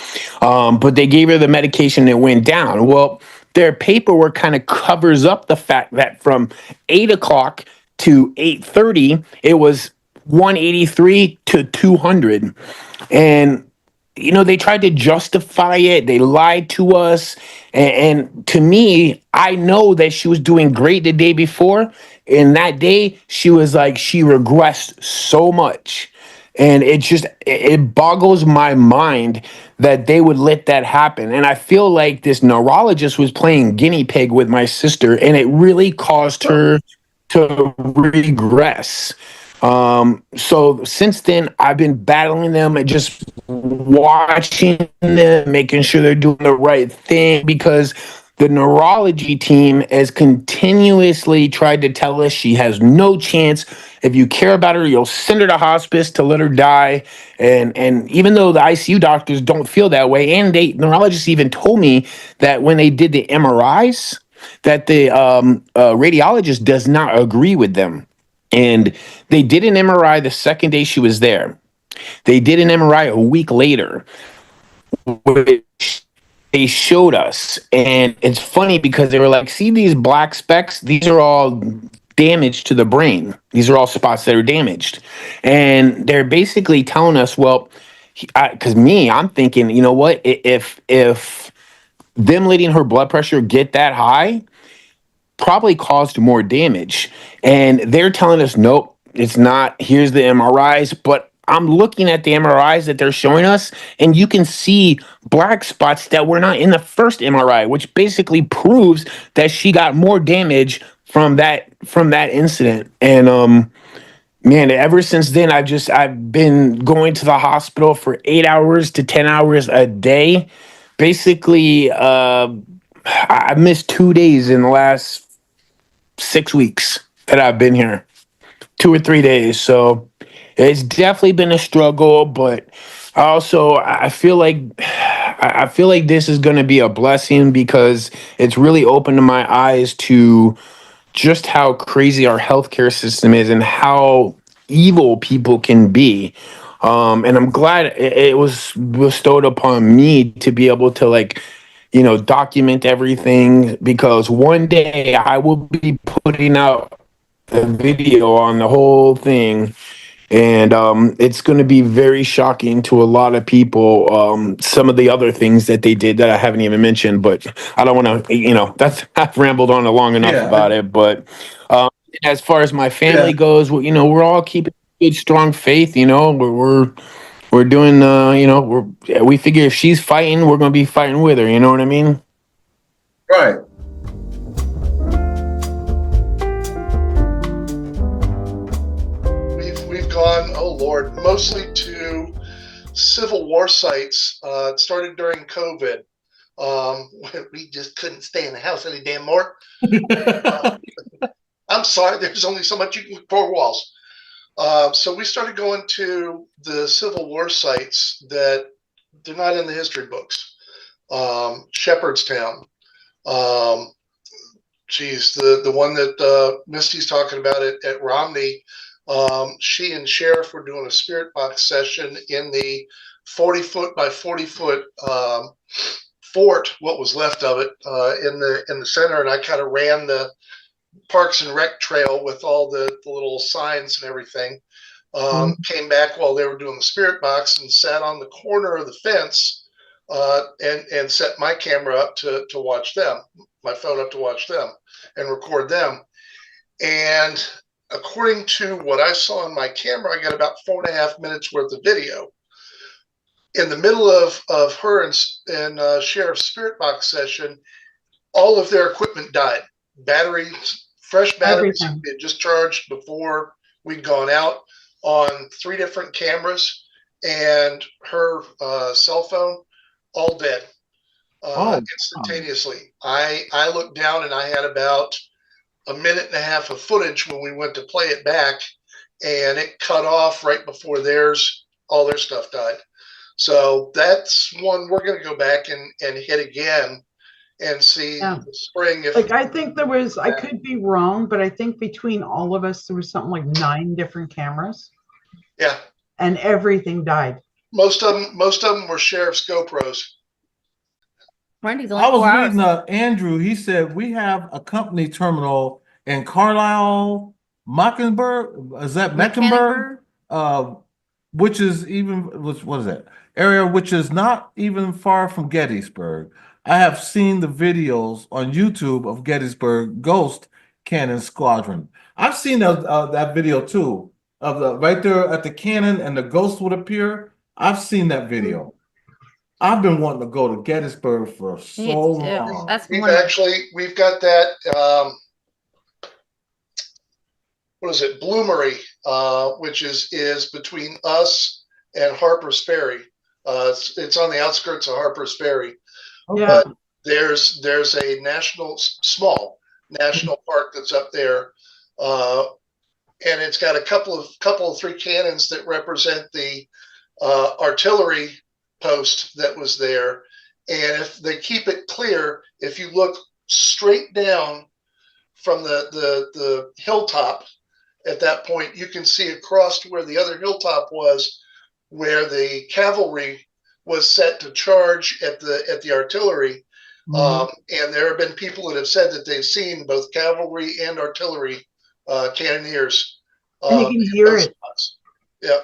But they gave her the medication and it went down. Well, their paperwork kind of covers up the fact that from 8:00 to 8:30, it was 183 to 200. And they tried to justify it. They lied to us. And to me, I know that she was doing great the day before. And that day, she was like, she regressed so much. And it boggles my mind that they would let that happen. And I feel like this neurologist was playing guinea pig with my sister, and it really caused her to regress. So since then, I've been battling them and just watching them, making sure they're doing the right thing, because The neurology team has continuously tried to tell us she has no chance. If you care about her, you'll send her to hospice to let her die. And even though the ICU doctors don't feel that way, and neurologists even told me that when they did the MRIs, that the radiologist does not agree with them. And they did an MRI the second day she was there. They did an MRI a week later, which they showed us. And it's funny because they were like, see these black specks? These are all damage to the brain. These are all spots that are damaged. And they're basically telling us, well, because I'm thinking, you know what? If them letting her blood pressure get that high probably caused more damage. And they're telling us, nope, it's not. Here's the MRIs. But I'm looking at the MRIs that they're showing us, and you can see black spots that were not in the first MRI, which basically proves that she got more damage from that incident. And man, ever since then, I've been going to the hospital for 8 hours to 10 hours a day. Basically, I missed 2 days in the last 6 weeks that I've been here, 2 or 3 days. So it's definitely been a struggle, but also I feel like this is going to be a blessing because it's really opened my eyes to just how crazy our healthcare system is and how evil people can be. And I'm glad it was bestowed upon me to be able to document everything, because one day I will be putting out a video on the whole thing, and it's going to be very shocking to a lot of people. Some of the other things that they did that I haven't even mentioned, but I don't want to, I've rambled on long enough about it. But as far as my family goes, we're all keeping good, strong faith. We're doing, we figure if she's fighting, we're going to be fighting with her. You know what I mean? Right. We've gone, oh Lord, mostly to Civil War sites. It started during COVID. We just couldn't stay in the house any damn more. I'm sorry, there's only so much you can put four walls. So we started going to the Civil War sites that they're not in the history books. Shepherdstown. The one that Misty's talking about at Romney. She and Sheriff were doing a spirit box session in the 40-foot by 40-foot fort, what was left of it, in the center, and I kind of ran the Parks and Rec trail with all the little signs and everything. Came back while they were doing the spirit box and sat on the corner of the fence and set my camera up to watch them, my phone up to watch them and record them. And according to what I saw on my camera, I got about 4.5 minutes worth of video. In the middle of her and Sheriff's spirit box session, all of their equipment died. Fresh batteries had been just charged before we'd gone out on 3 different cameras, and her cell phone, all dead instantaneously. I looked down and I had about 1.5 minutes of footage when we went to play it back, and it cut off right before all their stuff died. So that's one we're going to go back and hit again and see the spring. I think there was, I could be wrong, but I think between all of us, there was something like 9 different cameras. Yeah. And everything died. Most of them were Sheriff's GoPros. I was reading Andrew. He said we have a company terminal in Carlisle, Mockingbird. Is that Mecklenburg? Which is what is that area? Which is not even far from Gettysburg. I have seen the videos on YouTube of Gettysburg Ghost Cannon Squadron. I've seen that video too, of the right there at the cannon and the ghost would appear. I've seen that video. I've been wanting to go to Gettysburg for so long. We've got that. What is it? Bloomery, which is between us and Harper's Ferry. It's on the outskirts of Harper's Ferry. Yeah. there's a small national park that's up there, and it's got a couple of 3 cannons that represent the artillery post that was there. And if they keep it clear, if you look straight down from the hilltop at that point, you can see across to where the other hilltop was, where the cavalry was set to charge at the artillery. And there have been people that have said that they've seen both cavalry and artillery cannoneers. And you can hear it. Yeah.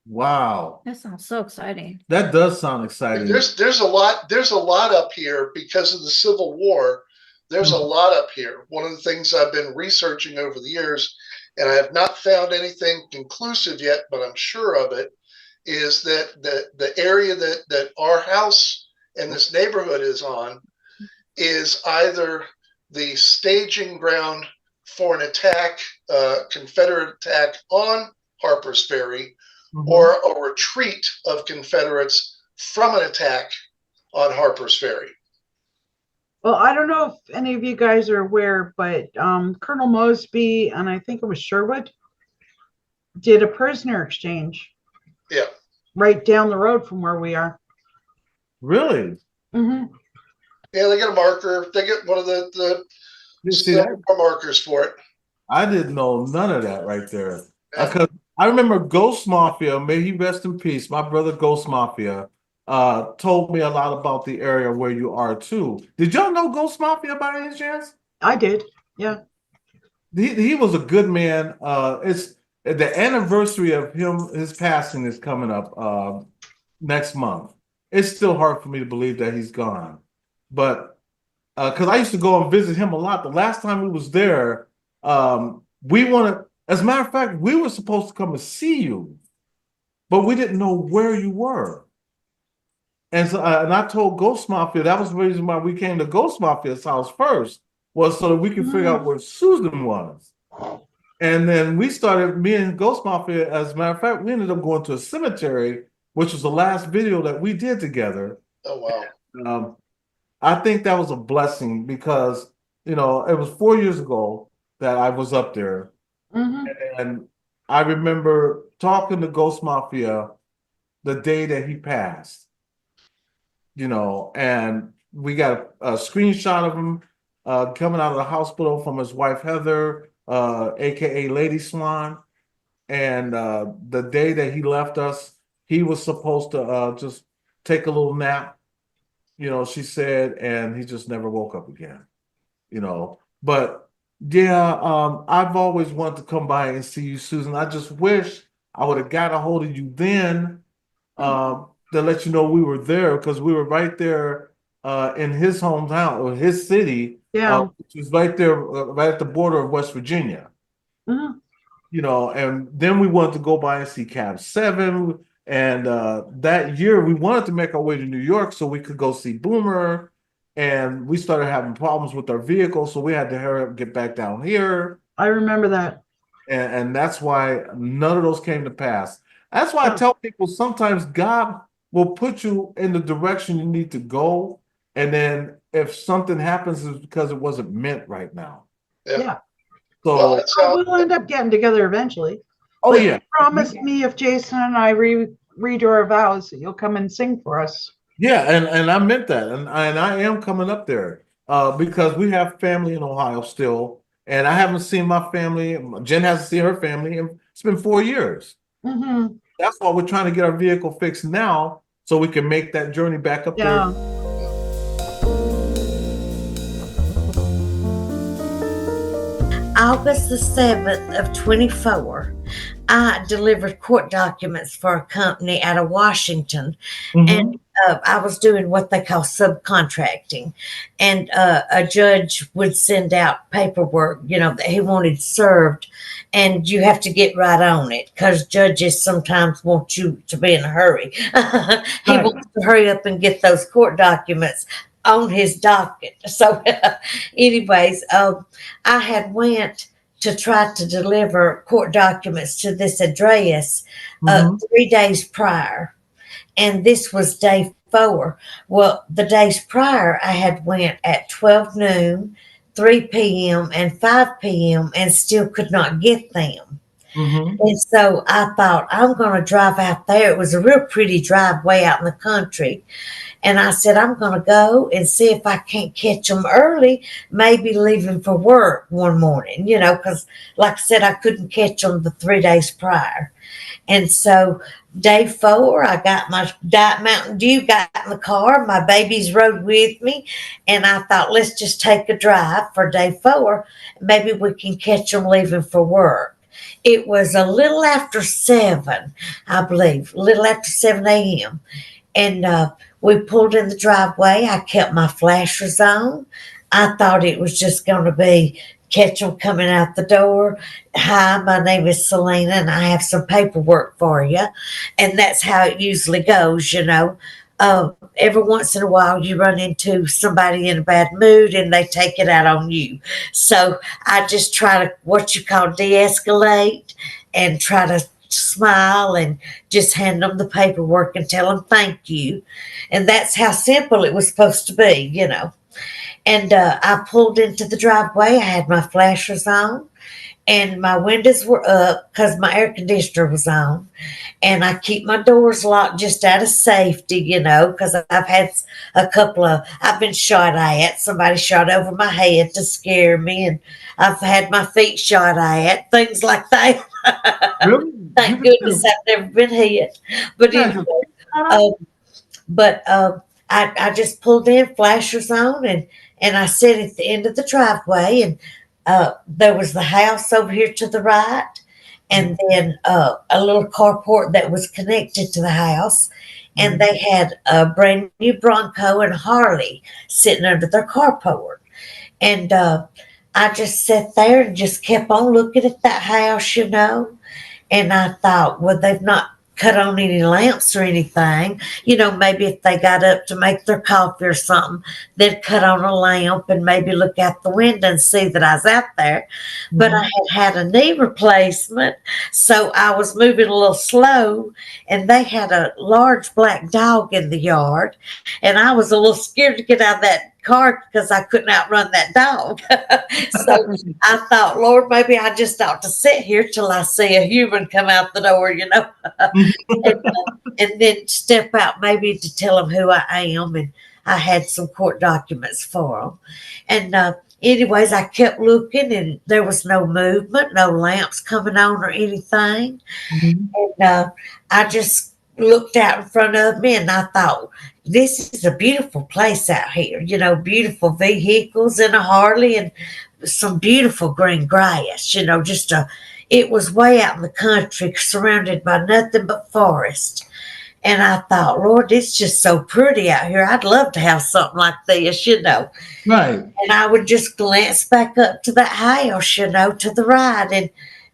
Wow. That sounds so exciting. That does sound exciting. There's a lot up here because of the Civil War. There's a lot up here. One of the things I've been researching over the years, and I have not found anything conclusive yet, but I'm sure of it, is that the area that our house and this neighborhood is on is either the staging ground for an attack, Confederate attack on Harper's Ferry, or a retreat of Confederates from an attack on Harper's Ferry. Well, I don't know if any of you guys are aware, but Colonel Mosby and I think it was Sherwood did a prisoner exchange. Yeah. Right down the road from where we are. Really? Mm-hmm. Yeah, they get a marker. They get one of the markers for it. I didn't know none of that right there. Because I remember Ghost Mafia, may he rest in peace, my brother Ghost Mafia, told me a lot about the area where you are too. Did y'all know Ghost Mafia by any chance? I did, yeah. He was a good man. It's the anniversary of his passing is coming up next month. It's still hard for me to believe that he's gone. But because I used to go and visit him a lot. The last time we was there, as a matter of fact, we were supposed to come and see you, but we didn't know where you were. And so, and I told Ghost Mafia, that was the reason why we came to Ghost Mafia's house first, was so that we could figure out where Susan was. And then me and Ghost Mafia, as a matter of fact, we ended up going to a cemetery, which was the last video that we did together. Oh, wow. I think that was a blessing because, it was 4 years ago that I was up there. And I remember talking to Ghost Mafia the day that he passed, and we got a screenshot of him coming out of the hospital from his wife, Heather, AKA Lady Swan. And the day that he left us, he was supposed to just take a little nap, she said, and he just never woke up again, But yeah, I've always wanted to come by and see you, Susan. I just wish I would have got a hold of you then to let you know we were there, because we were right there in his hometown or his city, which was right there, right at the border of West Virginia. And then we wanted to go by and see Cab 7. And that year we wanted to make our way to New York so we could go see Boomer. And we started having problems with our vehicle, so we had to hurry up and get back down here. I remember that. And that's why none of those came to pass. That's why I tell people sometimes God will put you in the direction you need to go. And then if something happens, it's because it wasn't meant right now. Yeah. So we'll end up getting together eventually. Oh, but yeah. You promised me if Jason and I redo our vows that you'll come and sing for us. Yeah, and I meant that, and I am coming up there because we have family in Ohio still, and I haven't seen my family. Jen hasn't seen her family, and it's been 4 years. That's why we're trying to get our vehicle fixed now, so we can make that journey back up there. August the 7th of 24, I delivered court documents for a company out of Washington, and I was doing what they call subcontracting, and a judge would send out paperwork, that he wanted served, and you have to get right on it because judges sometimes want you to be in a hurry. He wants to hurry up and get those court documents on his docket. So anyways, I had went to try to deliver court documents to this address 3 days prior. And this was day 4. Well, the days prior, I had went at 12 noon, 3 p.m., and 5 p.m. and still could not get them. And so I thought, I'm going to drive out there. It was a real pretty drive way out in the country. And I said, I'm going to go and see if I can't catch them early, maybe leaving for work one morning, you know, because like I said, I couldn't catch them the 3 days prior. And so day 4, I got my Diet Mountain Dew, got in the car. My babies rode with me. And I thought, let's just take a drive for day 4. Maybe we can catch them leaving for work. It was a little after 7, I believe, a little after 7 a.m. And we pulled in the driveway. I kept my flashers on. I thought it was just going to be catch them coming out the door. Hi, my name is Selena, and I have some paperwork for you. And that's how it usually goes, you know. Every once in a while, you run into somebody in a bad mood, and they take it out on you. So I just try to, what you call, de-escalate and try to smile and just hand them the paperwork and tell them thank you. And that's how simple it was supposed to be, you know. And I pulled into the driveway. I had my flashers on, and my windows were up because my air conditioner was on. And I keep my doors locked just out of safety, you know, because I've had a couple of, I've been shot at. Somebody shot over my head to scare me, and I've had my feet shot at, things like that. Really? Thank goodness I've never been hit. But anyway, I just pulled in, flashers on, and I sat at the end of the driveway, and there was the house over here to the right, and then a little carport that was connected to the house, and they had a brand new Bronco and Harley sitting under their carport. And I just sat there and just kept on looking at that house, you know. And I thought, well, they've not cut on any lamps or anything. You know, maybe if they got up to make their coffee or something, they'd cut on a lamp and maybe look out the window and see that I was out there. But I had a knee replacement, so I was moving a little slow, and they had a large black dog in the yard, and I was a little scared to get out of that car because I couldn't outrun that dog. So I thought, Lord, maybe I just ought to sit here till I see a human come out the door, you know, and then step out maybe to tell them who I am. And I had some court documents for them. And anyways, I kept looking, and there was no movement, no lamps coming on or anything. And I just looked out in front of me, and I thought, this is a beautiful place out here, you know, beautiful vehicles and a Harley and some beautiful green grass, you know, it was way out in the country, surrounded by nothing but forest. And I thought, Lord, it's just so pretty out here. I'd love to have something like this, you know. Right. And I would just glance back up to that house, you know, to the right, and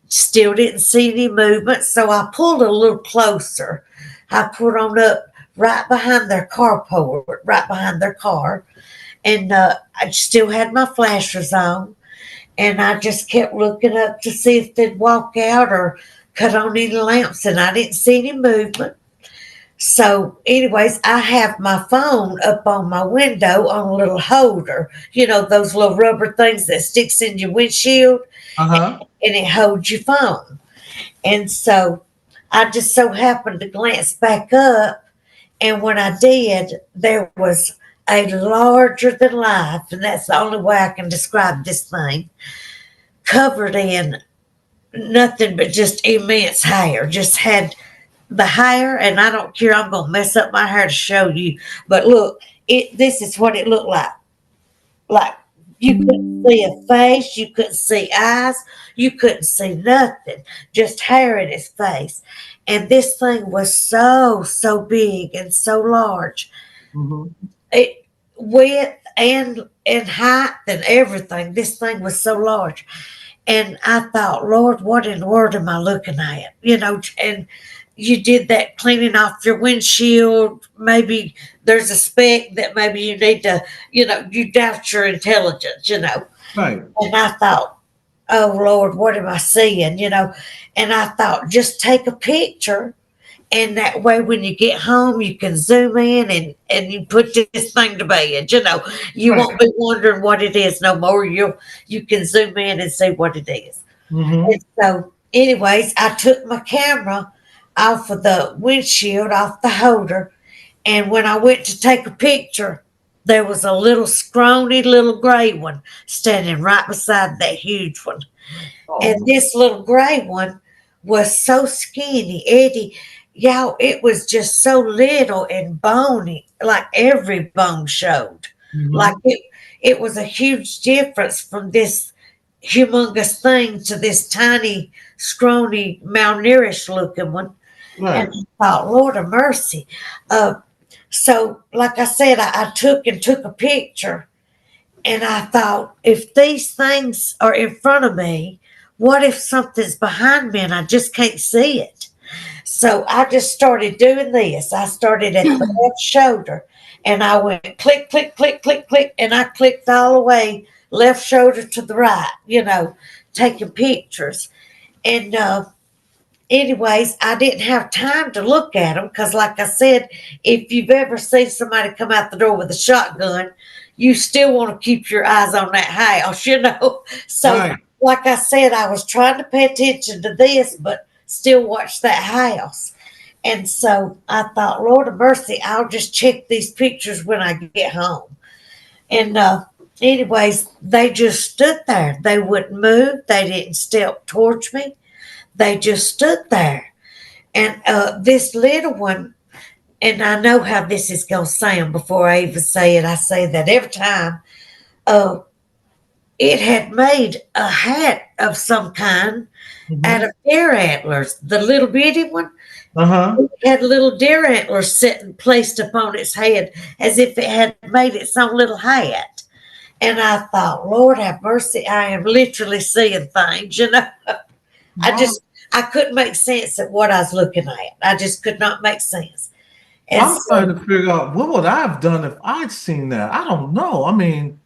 still didn't see any movement. So I pulled a little closer. I pulled on up right behind their carport, right behind their car. And I still had my flashers on. And I just kept looking up to see if they'd walk out or cut on any lamps. And I didn't see any movement. So anyways, I have my phone up on my window on a little holder. You know, those little rubber things that sticks in your windshield. And it holds your phone. And so I just so happened to glance back up, and when I did, there was a larger than life, and that's the only way I can describe this thing, covered in nothing but just immense hair. Just had the hair, and I don't care, I'm going to mess up my hair to show you, but look, this is what it looked like. Like, you couldn't see a face, you couldn't see eyes, you couldn't see nothing, just hair in his face. And this thing was so big and so large. It width and height and everything. This thing was so large. And I thought, Lord, what in the world am I looking at? You know, and you did that cleaning off your windshield. Maybe there's a speck that maybe you need to, you know, you doubt your intelligence, you know. Right. And I thought, oh, Lord, what am I seeing, you know? And I thought, just take a picture And that way, when you get home, you can zoom in and you put this thing to bed. You know, you won't be wondering what it is no more. You can zoom in and see what it is. And so, anyways, I took my camera off of the windshield, off the holder, and when I went to take a picture, there was a little scrawny little gray one standing right beside that huge one. And this little gray one was so skinny, Eddie. Y'all, it was just so little and bony, like every bone showed. Like it was a huge difference from this humongous thing to this tiny, scrawny, malnourished looking one. Right. And I thought, Lord of mercy. So, like I said, I took a picture, and I thought, if these things are in front of me, what if something's behind me and I just can't see it? So I just started doing this. I started at the left shoulder, and I went click, click, click, click, click, and I clicked all the way left shoulder to the right, you know, taking pictures. And anyways, I didn't have time to look at them because, like I said, if you've ever seen somebody come out the door with a shotgun, you still want to keep your eyes on that house, you know. So, like I said, I was trying to pay attention to this, but still watch that house. And so I thought, Lord of mercy, I'll just check these pictures when I get home. And anyways, they just stood there. They wouldn't move. They didn't step towards me. They just stood there. And this little one, and I know how this is going to sound before I even say it. I say that every time. It had made a hat of some kind out of deer antlers. The little bitty one it had little deer antlers sitting placed upon its head as if it had made its own little hat. And I thought, Lord have mercy, I am literally seeing things, you know. I couldn't make sense of what I was looking at. I just could not make sense. And I'm trying to figure out what would I have done if I'd seen that. I don't know. I mean,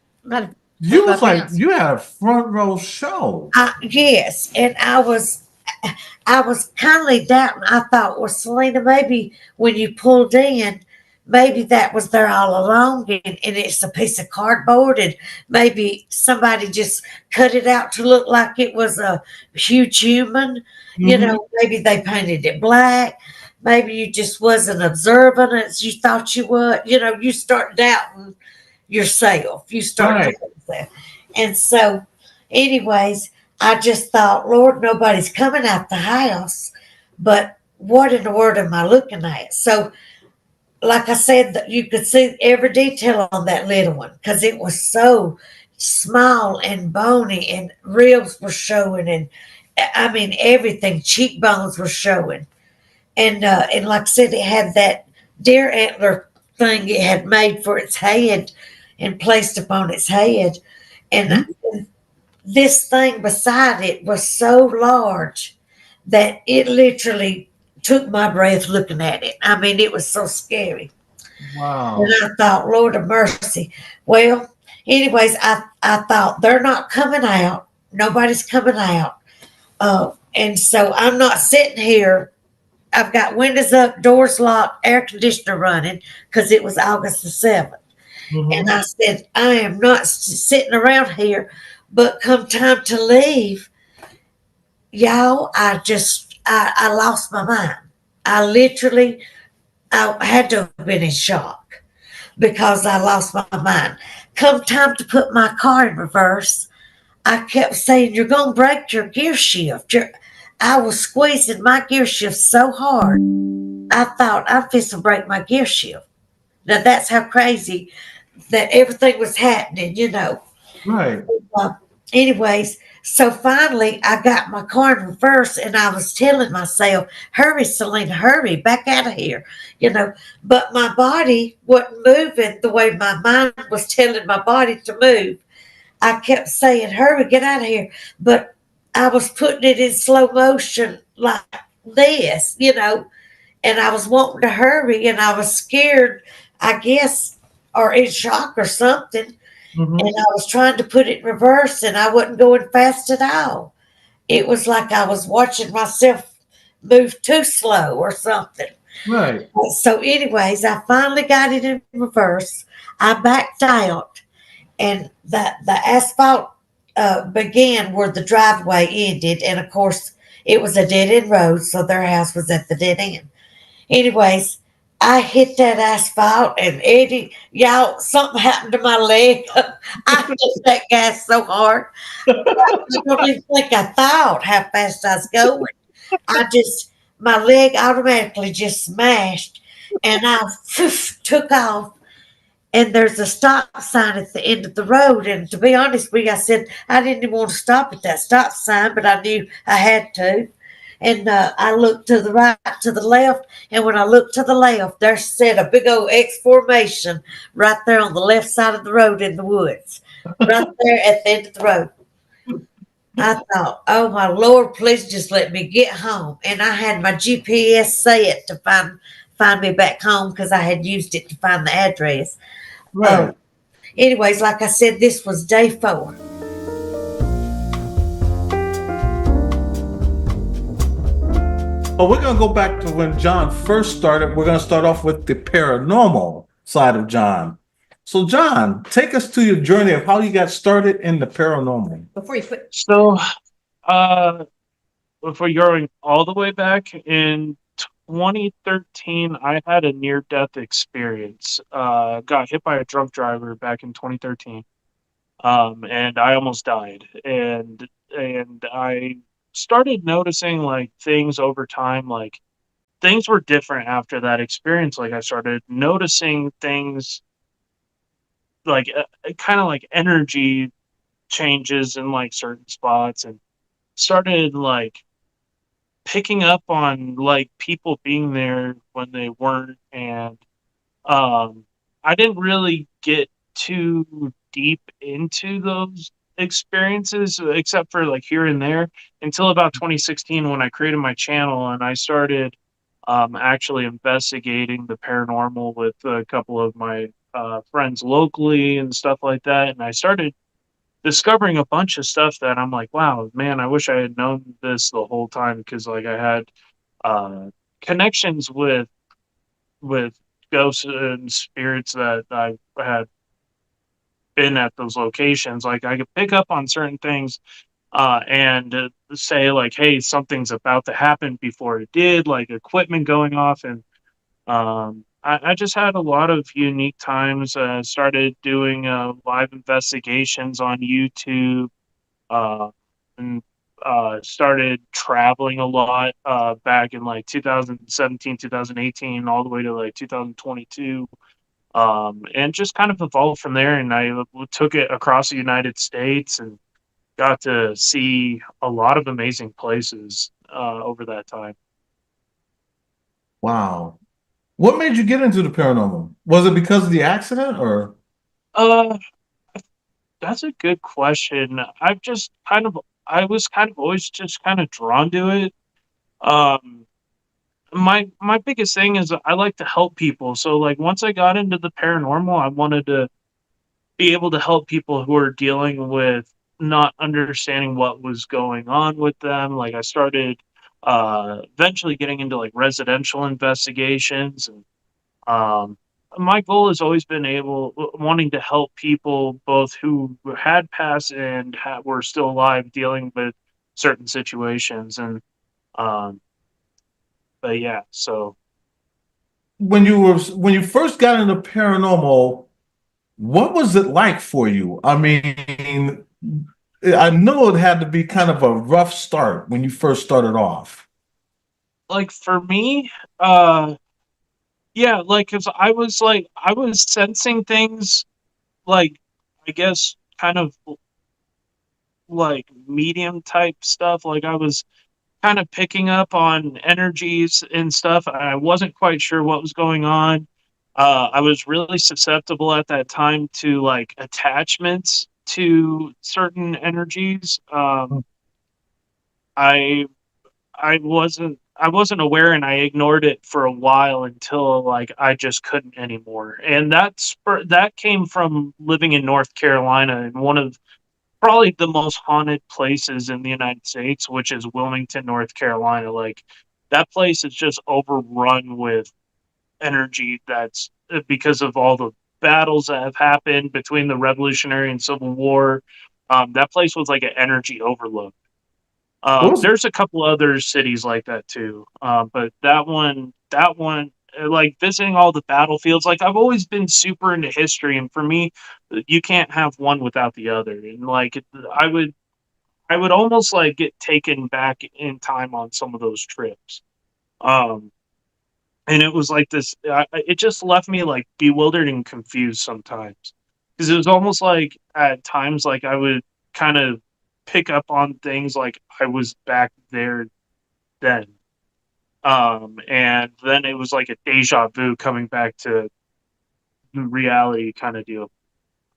you was like you had a front row show. Yes, and I was kindly doubting. I thought, well, Selena, maybe when you pulled in, maybe that was there all along, and it's a piece of cardboard, and maybe somebody just cut it out to look like it was a huge human. You know, maybe they painted it black. Maybe you just wasn't observant as you thought you would. You know, you start doubting yourself. You start doing that. And so, anyways, I just thought, Lord, nobody's coming out the house, but what in the world am I looking at? So, like I said, you could see every detail on that little one because it was so small and bony, and ribs were showing, and I mean everything. Cheekbones were showing, and like I said, it had that deer antler thing it had made for its head and placed upon its head, and this thing beside it was so large that it literally took my breath looking at it. I mean, it was so scary. Wow. And I thought, Lord of mercy. Well, anyways, I thought they're not coming out. Nobody's coming out. And so I'm not sitting here. I've got windows up, doors locked, air conditioner running because it was August the 7th. And I said, I am not sitting around here, but come time to leave, y'all, I lost my mind. I had to have been in shock because I lost my mind. Come time to put my car in reverse, I kept saying, you're going to break your gear shift. I was squeezing my gear shift so hard, I thought I'm fixing to break my gear shift. Now, that's how crazy that everything was happening, you know. Right. Anyways, so finally I got my car in reverse, and I was telling myself, hurry, Selena, hurry, back out of here, you know. But my body wasn't moving the way my mind was telling my body to move. I kept saying, hurry, get out of here. But I was putting it in slow motion like this, you know, and I was wanting to hurry, and I was scared, I guess, or in shock or something. And I was trying to put it in reverse, and I wasn't going fast at all. It was like I was watching myself moved too slow or something. Right. So, anyways, I finally got it in reverse. I backed out, and the asphalt began where the driveway ended, and of course, it was a dead end road, so their house was at the dead end. Anyways, I hit that asphalt, and Eddie, y'all, something happened to my leg. I hit that gas so hard. I don't even think I thought how fast I was going. My leg automatically just smashed, and I took off. And there's a stop sign at the end of the road. And to be honest with you, I said I didn't even want to stop at that stop sign, but I knew I had to. And I looked to the right, to the left, and when I looked to the left, there said a big old X formation right there on the left side of the road in the woods, right there at the end of the road. I thought, oh my Lord, please just let me get home. And I had my GPS set to find me back home because I had used it to find the address. Right. Anyways, like I said, this was day 4. Well, we're going to go back to when John first started. We're going to start off with the paranormal side of John. So, John, take us to your journey of how you got started in the paranormal. Before you put So, before going all the way back in 2013, I had a near-death experience. Got hit by a drunk driver back in 2013, and I almost died. And I started noticing like things over time, like things were different after that experience. Like I started noticing things like kind of like energy changes in like certain spots, and started like picking up on like people being there when they weren't. And I didn't really get too deep into those experiences except for like here and there until about 2016 when I created my channel and I started actually investigating the paranormal with a couple of my friends locally and stuff like that. And I started discovering a bunch of stuff that I'm like, wow, man, I wish I had known this the whole time, because like I had uh, connections with ghosts and spirits that I had been at those locations. Like I could pick up on certain things and say like, hey, something's about to happen before it did, like equipment going off. And I just had a lot of unique times. Started doing live investigations on YouTube, uh, and started traveling a lot back in like 2017, 2018, all the way to like 2022. And just kind of evolved from there. And I took it across the United States and got to see a lot of amazing places over that time. Wow. What made you get into the paranormal? Was it because of the accident or? Uh, that's a good question. I was kind of always just kind of drawn to it. Um, my biggest thing is I like to help people. So like once I got into the paranormal, I wanted to be able to help people who are dealing with not understanding what was going on with them. Like I started eventually getting into like residential investigations, and my goal has always been wanting to help people both who had passed and were still alive dealing with certain situations. And um, but yeah, so When you first got into paranormal, what was it like for you? I mean, I know it had to be kind of a rough start when you first started off. like for me, yeah, like, cause I was sensing things like, I guess, kind of like medium type stuff. Like I was kind of picking up on energies and stuff. I wasn't quite sure what was going on. I was really susceptible at that time to like attachments to certain energies. I I wasn't aware, and I ignored it for a while until like I just couldn't anymore. And that came from living in North Carolina, in one of probably the most haunted places in the United States, which is Wilmington, North Carolina. Like that place is just overrun with energy that's because of all the battles that have happened between the Revolutionary and Civil War. That place was like an energy overload. There's a couple other cities like that too, but that one, like visiting all the battlefields. Like I've always been super into history, and for me, you can't have one without the other. And like I would almost like get taken back in time on some of those trips. Um, and it was like this. It just left me like bewildered and confused sometimes because it was almost like at times like I would kind of pick up on things like I was back there then. And then it was like a deja vu coming back to reality kind of deal.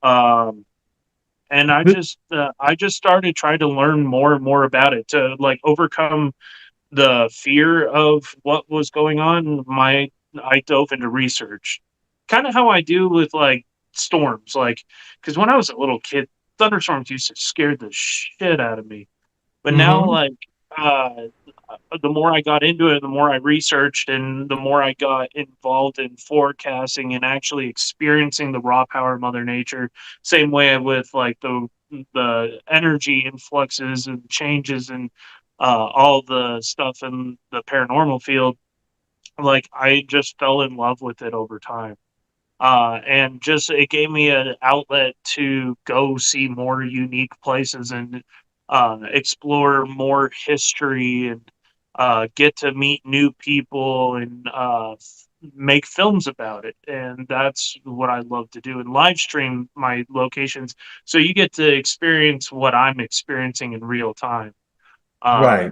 Um, and I just started trying to learn more and more about it to like overcome the fear of what was going on. I dove into research, kind of how I do with like storms, like because when I was a little kid, thunderstorms used to scare the shit out of me. But now, Mm-hmm. like, uh, the more I got into it, the more I researched, and the more I got involved in forecasting and actually experiencing the raw power of Mother Nature. Same way with like the energy influxes and changes and all the stuff in the paranormal field. Like, I just fell in love with it over time. And just it gave me an outlet to go see more unique places and explore more history and get to meet new people and make films about it. And that's what I love to do and live stream my locations. So you get to experience what I'm experiencing in real time. Right.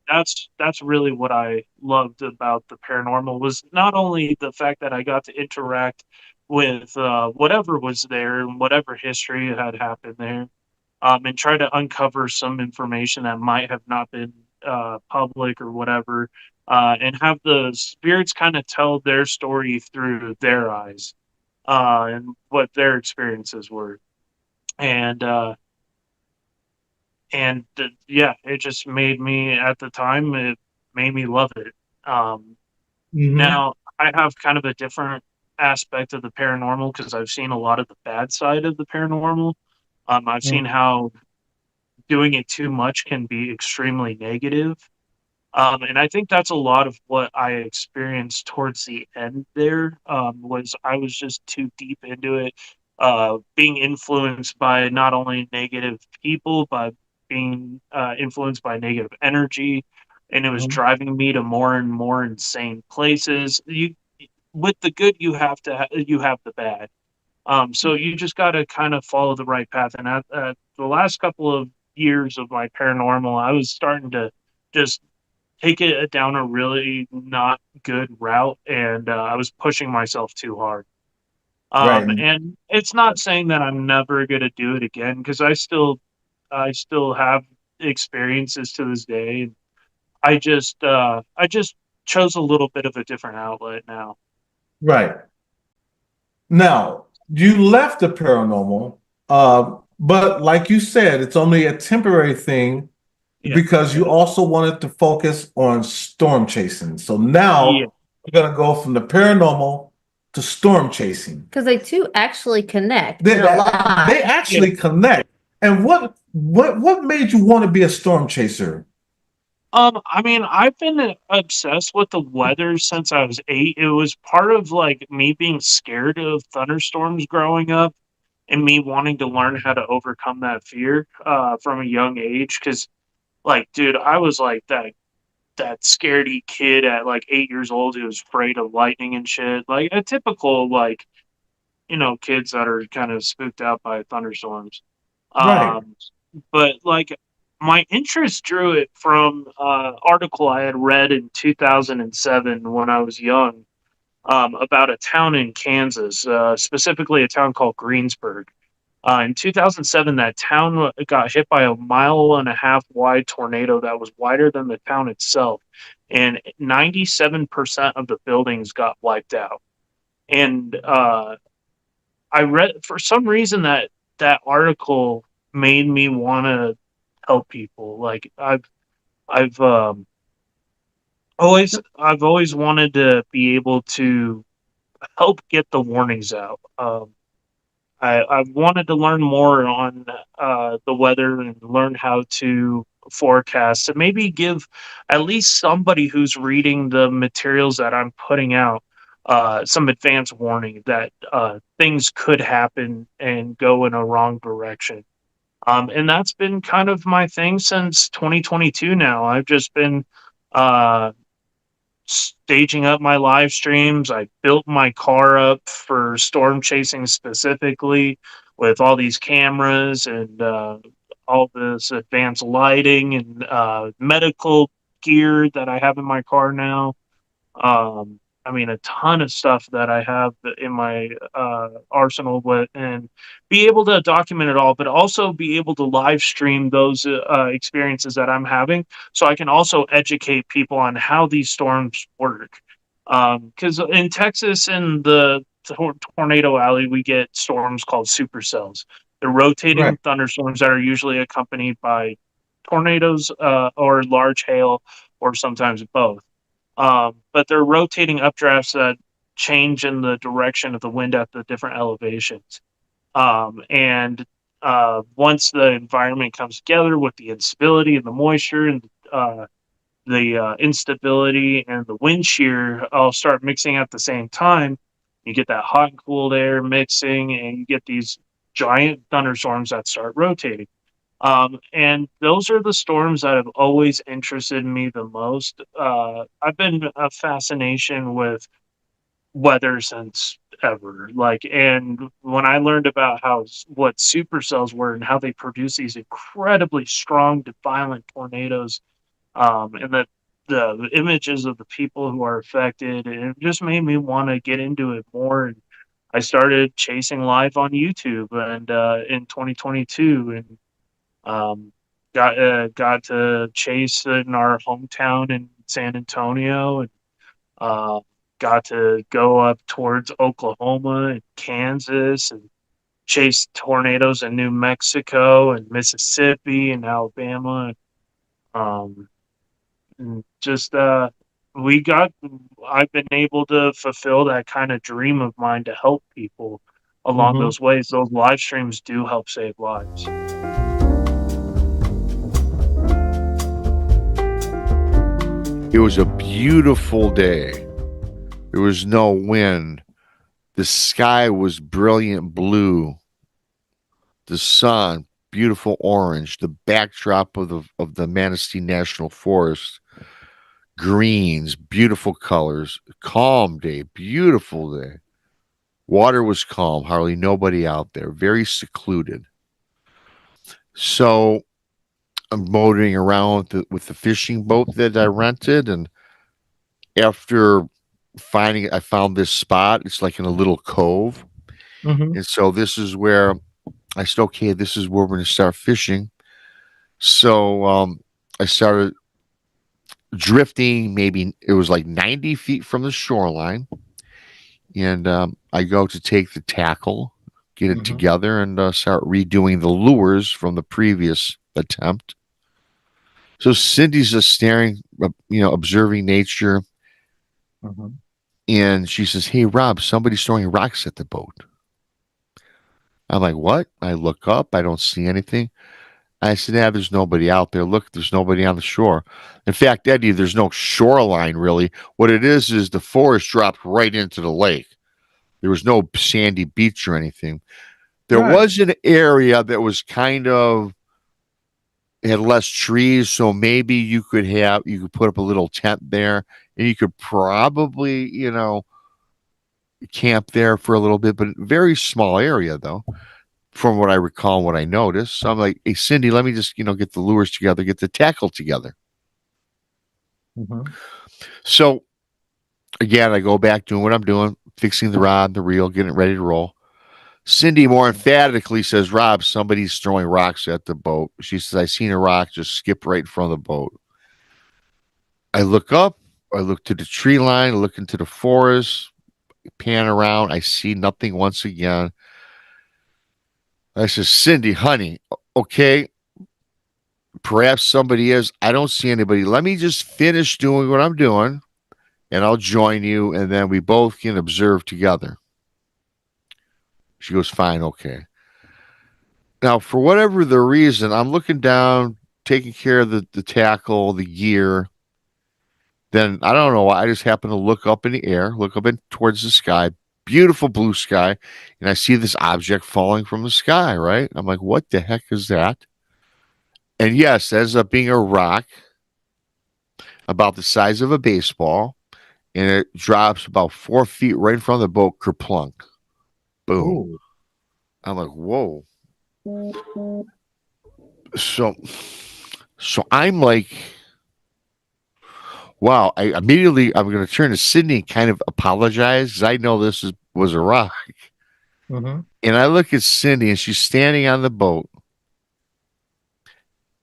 That's really what I loved about the paranormal was not only the fact that I got to interact with whatever was there and whatever history had happened there, and try to uncover some information that might have not been public or whatever, and have the spirits kind of tell their story through their eyes and what their experiences were, and yeah, it just made me at the time it made me love it. Um, Mm-hmm. Now I have kind of a different aspect of the paranormal because I've seen a lot of the bad side of the paranormal. I've seen how doing it too much can be extremely negative. And I think that's a lot of what I experienced towards the end there, was I was just too deep into it, being influenced by not only negative people, but being influenced by negative energy. And it was driving me to more and more insane places. With the good, you have the bad. So you just got to kind of follow the right path. And at the last couple of years of my paranormal, I was starting to just take it down a really not good route, and I was pushing myself too hard. Right. And it's not saying that I'm never gonna do it again because I still have experiences to this day. I just chose a little bit of a different outlet now. Right. Now, you left the paranormal, but like you said, it's only a temporary thing because you also wanted to focus on storm chasing. So Yeah. now you're going to go from the paranormal to storm chasing. Because they two actually connect They, in a lot. they actually connect. And what made you want to be a storm chaser? I mean, I've been obsessed with the weather since I was 8. It was part of like me being scared of thunderstorms growing up and me wanting to learn how to overcome that fear from a young age. Because, like, dude, I was like that scaredy kid at like 8 years old who was afraid of lightning and shit. Like a typical like kids that are kind of spooked out by thunderstorms. Right. But like my interest drew it from article I had read in 2007 when I was young, about a town in Kansas, specifically a town called Greensburg. In 2007, that town got hit by a 1.5 mile wide tornado that was wider than the town itself, and 97% of the buildings got wiped out. And I read for some reason that article made me want to help people. Like I've I've always wanted to be able to help get the warnings out. I wanted to learn more on the weather and learn how to forecast and maybe give at least somebody who's reading the materials that I'm putting out some advance warning that things could happen and go in a wrong direction. And that's been kind of my thing since 2022 now. I've just been uh, staging up my live streams. I built my car up for storm chasing specifically with all these cameras and all this advanced lighting and medical gear that I have in my car now. I mean, a ton of stuff that I have in my arsenal, and be able to document it all, but also be able to live stream those experiences that I'm having, so I can also educate people on how these storms work. Because in Texas, in the tornado alley, we get storms called supercells. They're rotating Right. thunderstorms that are usually accompanied by tornadoes or large hail, or sometimes both. But they're rotating updrafts that change in the direction of the wind at the different elevations. And once the environment comes together with the instability and the moisture and the instability and the wind shear all start mixing at the same time, you get that hot and cool air mixing, and you get these giant thunderstorms that start rotating. And those are the storms that have always interested me the most. I've been a fascination with weather since ever. Like, and when I learned about what supercells were and how they produce these incredibly strong, violent tornadoes, and the images of the people who are affected, it just made me want to get into it more. And I started chasing live on YouTube, and in 2022, and got to chase in our hometown in San Antonio, and uh, got to go up towards Oklahoma and Kansas and chase tornadoes in New Mexico and Mississippi and Alabama. Um, and just we got I've been able to fulfill that kind of dream of mine to help people along Mhm. those ways. Those live streams do help save lives. It was a beautiful day. There was no wind. The sky was brilliant blue. The sun, beautiful orange. The backdrop of the Manistee National Forest, greens, beautiful colors. Calm day, beautiful day. Water was calm, hardly nobody out there, very secluded. So I'm motoring around with the fishing boat that I rented, and after I found this spot. It's like in a little cove. Mhm. And so this is where I said, okay, this is where we're going to start fishing. So I started drifting, maybe it was like 90 feet from the shoreline. And I go to take the tackle, get it together, and start redoing the lures from the previous attempt. So Cindy's just staring, observing nature. And she says, hey, Rob, somebody's throwing rocks at the boat. I'm like, what? I look up. I don't see anything. I said, yeah, there's nobody out there. Look, there's nobody on the shore. In fact, Eddie, there's no shoreline really. What it is the forest dropped right into the lake. There was no sandy beach or anything. There was an area that was kind of had less trees, so maybe you could put up a little tent there, and you could probably, camp there for a little bit, but very small area though, from what I recall and what I noticed. So I'm like, hey, Cindy, let me just, get the lures together, get the tackle together. So again, I go back doing what I'm doing, fixing the rod, the reel, getting it ready to roll. Cindy more emphatically says, Rob, somebody's throwing rocks at the boat. She says, I seen a rock just skip right in front of the boat. I look up, I look to the tree line, I look into the forest, pan around, I see nothing once again. I said, Cindy, honey, okay, perhaps somebody is. I don't see anybody. Let me just finish doing what I'm doing, and I'll join you, and then we both can observe together. She goes, fine, okay. Now, for whatever the reason, I'm looking down, taking care of the tackle, the gear. Then, I don't know, I just happen to look up in the air, look up in towards the sky, beautiful blue sky, and I see this object falling from the sky, right? I'm like, what the heck is that? And yes, it ends up being a rock about the size of a baseball, and it drops about 4 feet right in front of the boat, kerplunk. Boom. Ooh. I'm like, whoa. So I'm like, wow. I'm going to turn to Sydney and kind of apologize because I know this was a rock. Mm-hmm. And I look at Cindy, and she's standing on the boat.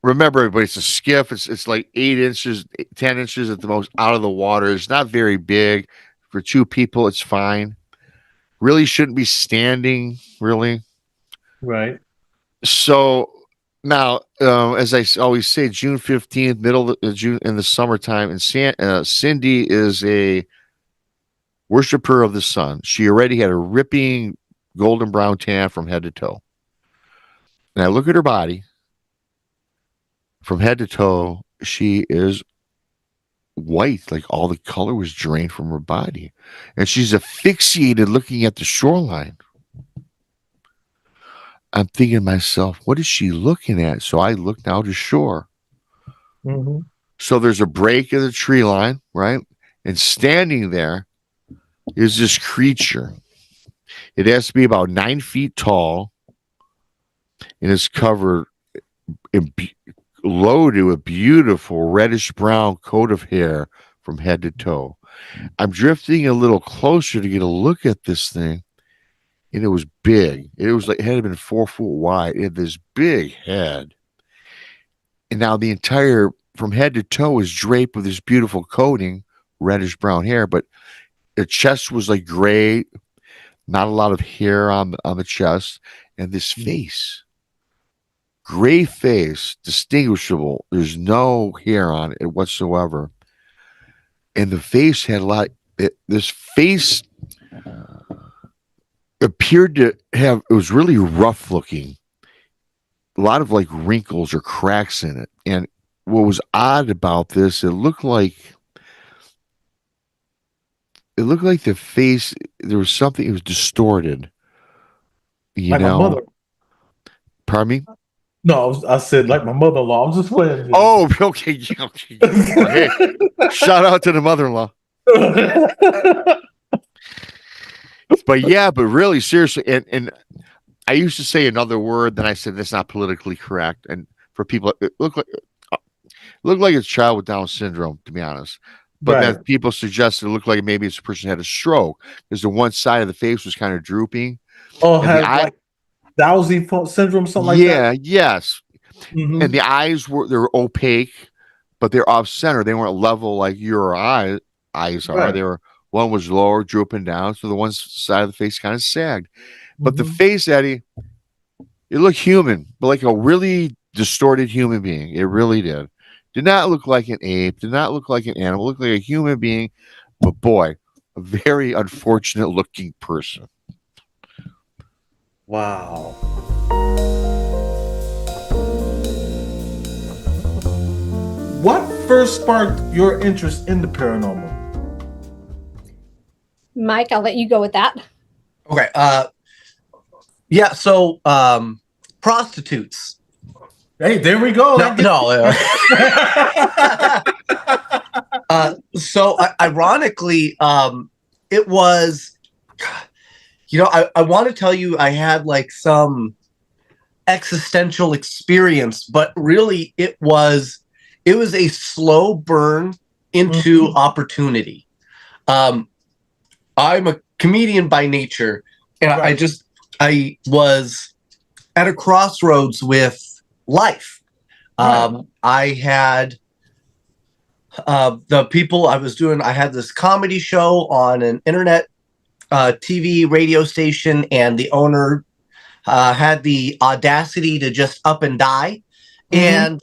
Remember, everybody, it's a skiff. It's like 8 inches, 10 inches at the most out of the water. It's not very big. For 2 people, it's fine. Really shouldn't be standing, really. Right. So now, as I always say, June 15th, middle of June in the summertime, and Cindy is a worshiper of the sun. She already had a ripping golden brown tan from head to toe. And I look at her body. From head to toe, she is white, like all the color was drained from her body. And she's asphyxiated looking at the shoreline. I'm thinking to myself, what is she looking at? So I look now to shore. Mm-hmm. So there's a break in the tree line, right? And standing there is this creature. It has to be about 9 feet tall, and it's covered loaded with beautiful reddish brown coat of hair from head to toe. I'm drifting a little closer to get a look at this thing, and it was big. It was like it had been 4 foot wide. It had this big head, and now the entire from head to toe is draped with this beautiful coating, reddish brown hair. But the chest was like gray, not a lot of hair on the chest, and this face. Gray face, distinguishable. There's no hair on it whatsoever. And the face had a lot. This face appeared to have, it was really rough looking. A lot of like wrinkles or cracks in it. And what was odd about this, it looked like the face, there was something, it was distorted. You like know? My mother. Pardon me? No, I said like my mother-in-law. I'm just playing. Oh, okay. Hey, shout out to the mother-in-law. but really, seriously, and I used to say another word, then I said that's not politically correct. And for people, it looked like a child with Down syndrome, to be honest. But then people suggested it looked like maybe this person had a stroke because the one side of the face was kind of drooping. Oh, had like Dowsy syndrome, something like that. Yeah, yes. Mm-hmm. And the eyes were opaque, but they're off center. They weren't level like your eyes are. Right. They were, one was lower, drooping down, so the one side of the face kind of sagged. Mm-hmm. But the face, Eddie, it looked human, but like a really distorted human being. It really did. Did not look like an ape. Did not look like an animal. Looked like a human being. But boy, a very unfortunate looking person. Wow. What first sparked your interest in the paranormal? Mike, I'll let you go with that. Okay. Yeah. So, prostitutes. Hey, there we go. So ironically, it was, I want to tell you I had like some existential experience, but really it was a slow burn into opportunity. I'm a comedian by nature, and I was at a crossroads with life. I had the people I was doing, I had this comedy show on an internet TV radio station, and the owner had the audacity to just up and die. And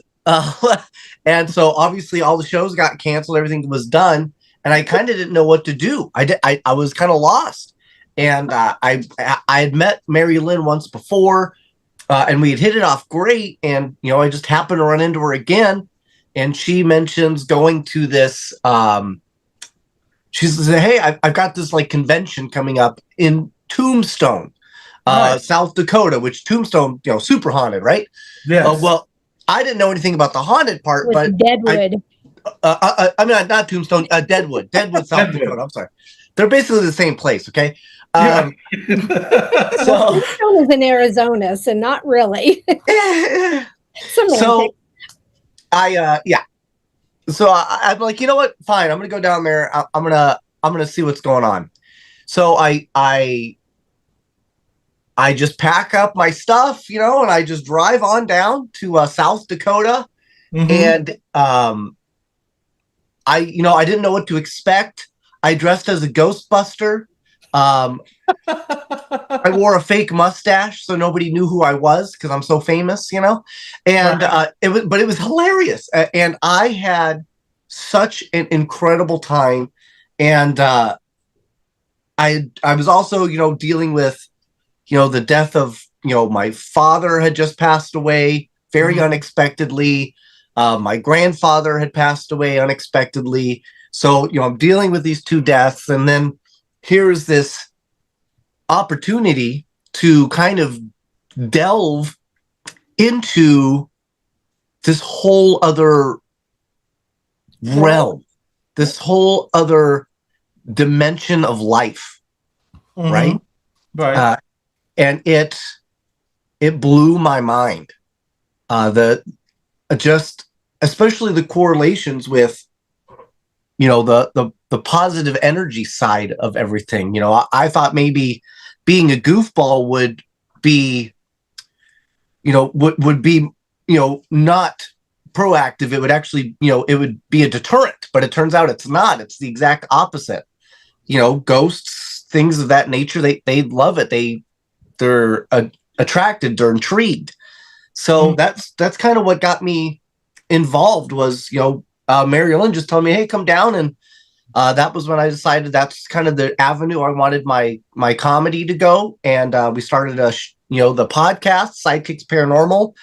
And so obviously all the shows got canceled, everything was done, and I kind of didn't know what to do. I was kind of lost, and I had met Mary Lynn once before, and we had hit it off great, and I just happened to run into her again, and she mentions going to this. She says, "Hey, I've got this like convention coming up in Tombstone, South Dakota, which Tombstone, super haunted, right?" Yes. Well, I didn't know anything about the haunted part, With but Deadwood. I mean, not Tombstone, Deadwood, South Dakota. I'm sorry, they're basically the same place. Okay. Well, Tombstone is in Arizona, so not really. So So I'm like, you know what? Fine, I'm gonna go down there. I'm gonna see what's going on. So I just pack up my stuff, and I just drive on down to South Dakota, and I didn't know what to expect. I dressed as a Ghostbuster. I wore a fake mustache so nobody knew who I was because I'm so famous, and it was hilarious, and I had such an incredible time, and I was also dealing with the death of my father had just passed away very unexpectedly. My grandfather had passed away unexpectedly, so I'm dealing with these two deaths, and then here's this opportunity to kind of delve into this whole other realm, this whole other dimension of life, right? And it blew my mind. Especially the correlations with the positive energy side of everything. I thought maybe being a goofball would be would be not proactive. It would actually it would be a deterrent, but it turns out it's not. It's the exact opposite. Ghosts, things of that nature, they love it. They're attracted, they're intrigued. So that's kind of what got me involved was Mary Lynn just told me, hey, come down, and that was when I decided that's kind of the avenue I wanted my comedy to go, and we started the podcast Sidekicks Paranormal,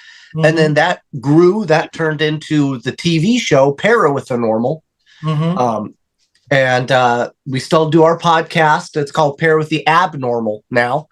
and then that grew. That turned into the TV show Para with the Normal, and we still do our podcast. It's called Para with the Abnormal now,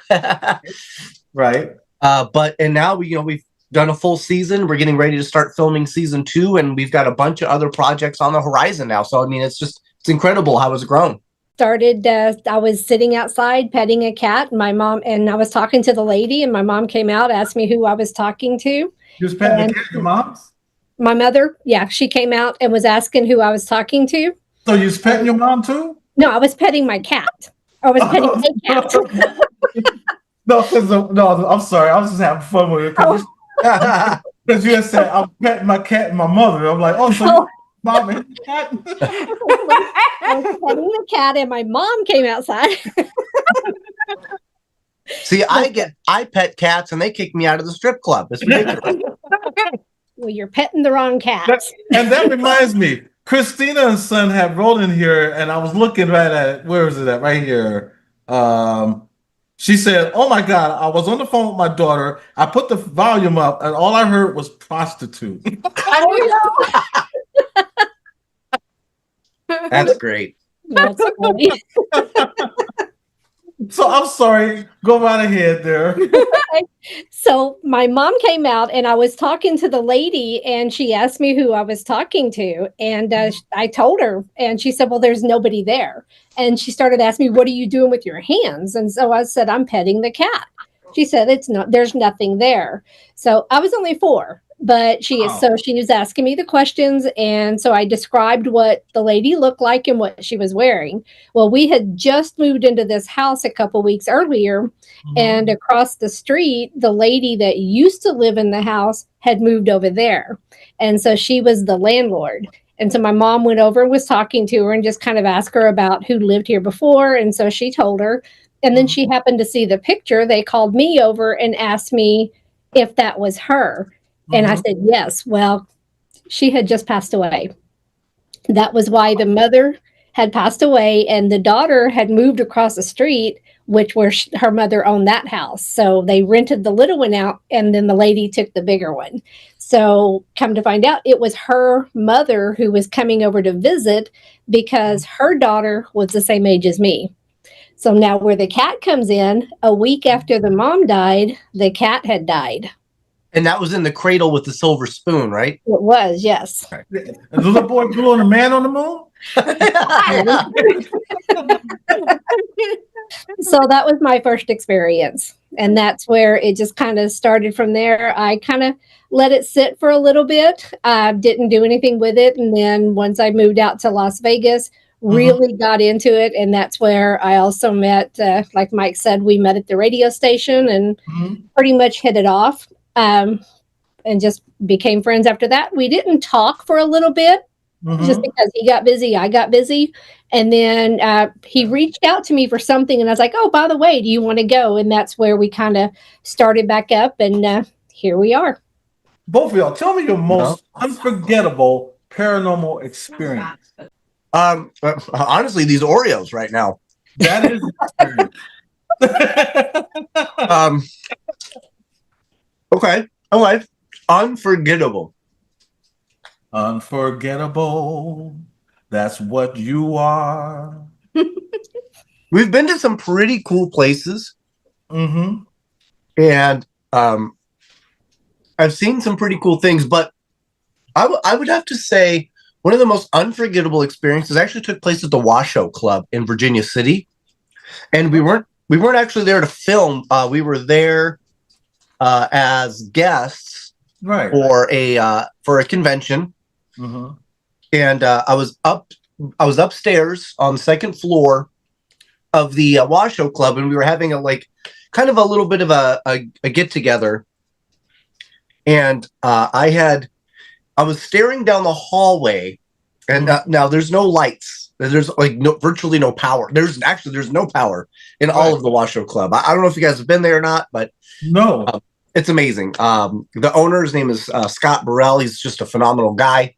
right? But now we've done a full season. We're getting ready to start filming season 2, and we've got a bunch of other projects on the horizon now. So I mean, it's incredible how it's grown. Started, I was sitting outside petting a cat, and I was talking to the lady, and my mom came out, asked me who I was talking to. You was petting the cat, your mom's? My mother, yeah, she came out and was asking who I was talking to. So you was petting your mom too? No, I was petting my cat. I was petting a cat. No, I'm sorry. I was just having fun with it. Because you had said, I'm petting my cat and my mother. I'm like, so mom and the cat? I was petting the cat, and my mom came outside. See, I pet cats, and they kick me out of the strip club. It's ridiculous. Well, you're petting the wrong cat. And that reminds me, Christina and son have rolled in here, and I was looking right at, where is it at? Right here. She said, oh my God, I was on the phone with my daughter. I put the volume up, and all I heard was prostitute. That's great. That's funny. So I'm sorry. Go right ahead there. So my mom came out, and I was talking to the lady, and she asked me who I was talking to. And I told her, and she said, well, there's nobody there. And she started asking me, what are you doing with your hands? And so I said, I'm petting the cat. She said, there's nothing there. So I was only 4. But she was asking me the questions, and so I described what the lady looked like and what she was wearing. Well, we had just moved into this house a couple weeks earlier, and across the street, the lady that used to live in the house had moved over there, and so she was the landlord. And so my mom went over and was talking to her and just kind of asked her about who lived here before, and so she told her. And then she happened to see the picture. They called me over and asked me if that was her. And I said, yes. Well, she had just passed away. That was why the mother had passed away, and the daughter had moved across the street, which where her mother owned that house. So they rented the little one out, and then the lady took the bigger one. So come to find out, it was her mother who was coming over to visit because her daughter was the same age as me. So now where the cat comes in, a week after the mom died, the cat had died. And that was in the cradle with the silver spoon, right? It was, yes. Right. The little boy blew on the man on the moon? So that was my first experience. And that's where it just kind of started from there. I kind of let it sit for a little bit. I didn't do anything with it. And then once I moved out to Las Vegas, really got into it. And that's where I also met, like Mike said, we met at the radio station and pretty much hit it off. And just became friends after that. We didn't talk for a little bit just because he got busy, I got busy. And then he reached out to me for something and I was like, oh, by the way, do you want to go? And that's where we kind of started back up and here we are. Both of y'all, tell me your most unforgettable paranormal experience. Honestly, these Oreos right now. That is okay. All right. Unforgettable. Unforgettable. That's what you are. We've been to some pretty cool places. And I've seen some pretty cool things, but I would have to say one of the most unforgettable experiences actually took place at the Washoe Club in Virginia City. And we weren't actually there to film. We were there as guests for a convention. And I was upstairs on the second floor of the Washoe Club, and we were having a little bit of a get together. And I was staring down the hallway, and now there's no lights. There's virtually no power. There's no power in all of the Washoe Club. I don't know if you guys have been there or not, but no, it's amazing. The owner's name is Scott Burrell. He's just a phenomenal guy.